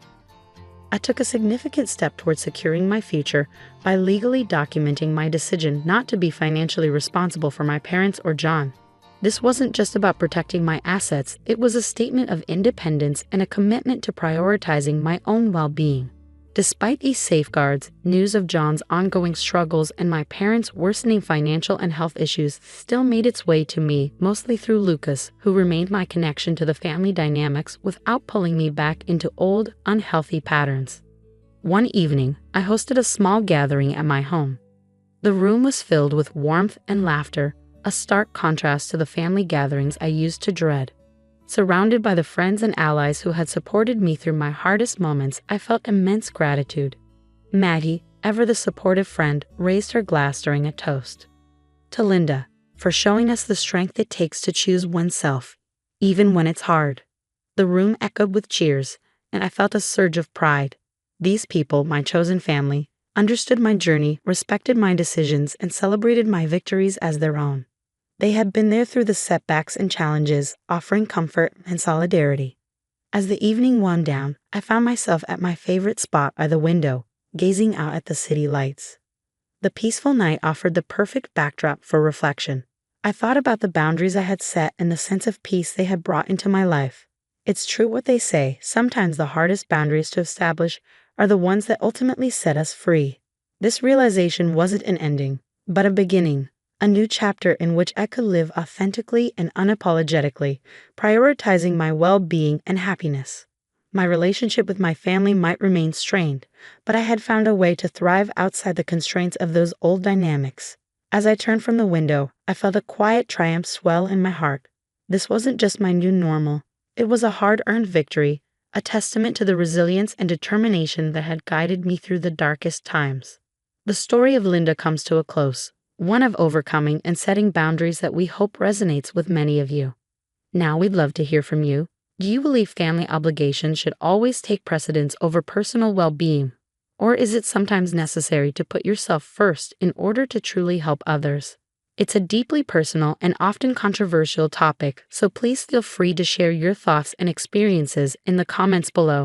I took a significant step towards securing my future by legally documenting my decision not to be financially responsible for my parents or John. This wasn't just about protecting my assets, it was a statement of independence and a commitment to prioritizing my own well-being. Despite these safeguards, news of John's ongoing struggles and my parents' worsening financial and health issues still made its way to me, mostly through Lucas, who remained my connection to the family dynamics without pulling me back into old, unhealthy patterns. One evening, I hosted a small gathering at my home. The room was filled with warmth and laughter, a stark contrast to the family gatherings I used to dread. Surrounded by the friends and allies who had supported me through my hardest moments, I felt immense gratitude. Maggie, ever the supportive friend, raised her glass during a toast. "To Linda, for showing us the strength it takes to choose oneself, even when it's hard." The room echoed with cheers, and I felt a surge of pride. These people, my chosen family, understood my journey, respected my decisions, and celebrated my victories as their own. They had been there through the setbacks and challenges, offering comfort and solidarity. As the evening wound down, I found myself at my favorite spot by the window, gazing out at the city lights. The peaceful night offered the perfect backdrop for reflection. I thought about the boundaries I had set and the sense of peace they had brought into my life. It's true what they say, sometimes the hardest boundaries to establish are the ones that ultimately set us free. This realization wasn't an ending, but a beginning, a new chapter in which I could live authentically and unapologetically, prioritizing my well-being and happiness. My relationship with my family might remain strained, but I had found a way to thrive outside the constraints of those old dynamics. As I turned from the window, I felt a quiet triumph swell in my heart. This wasn't just my new normal. It was a hard-earned victory, a testament to the resilience and determination that had guided me through the darkest times. The story of Linda comes to a close, one of overcoming and setting boundaries that we hope resonates with many of you. Now we'd love to hear from you. Do you believe family obligations should always take precedence over personal well-being? Or is it sometimes necessary to put yourself first in order to truly help others? It's a deeply personal and often controversial topic, so please feel free to share your thoughts and experiences in the comments below.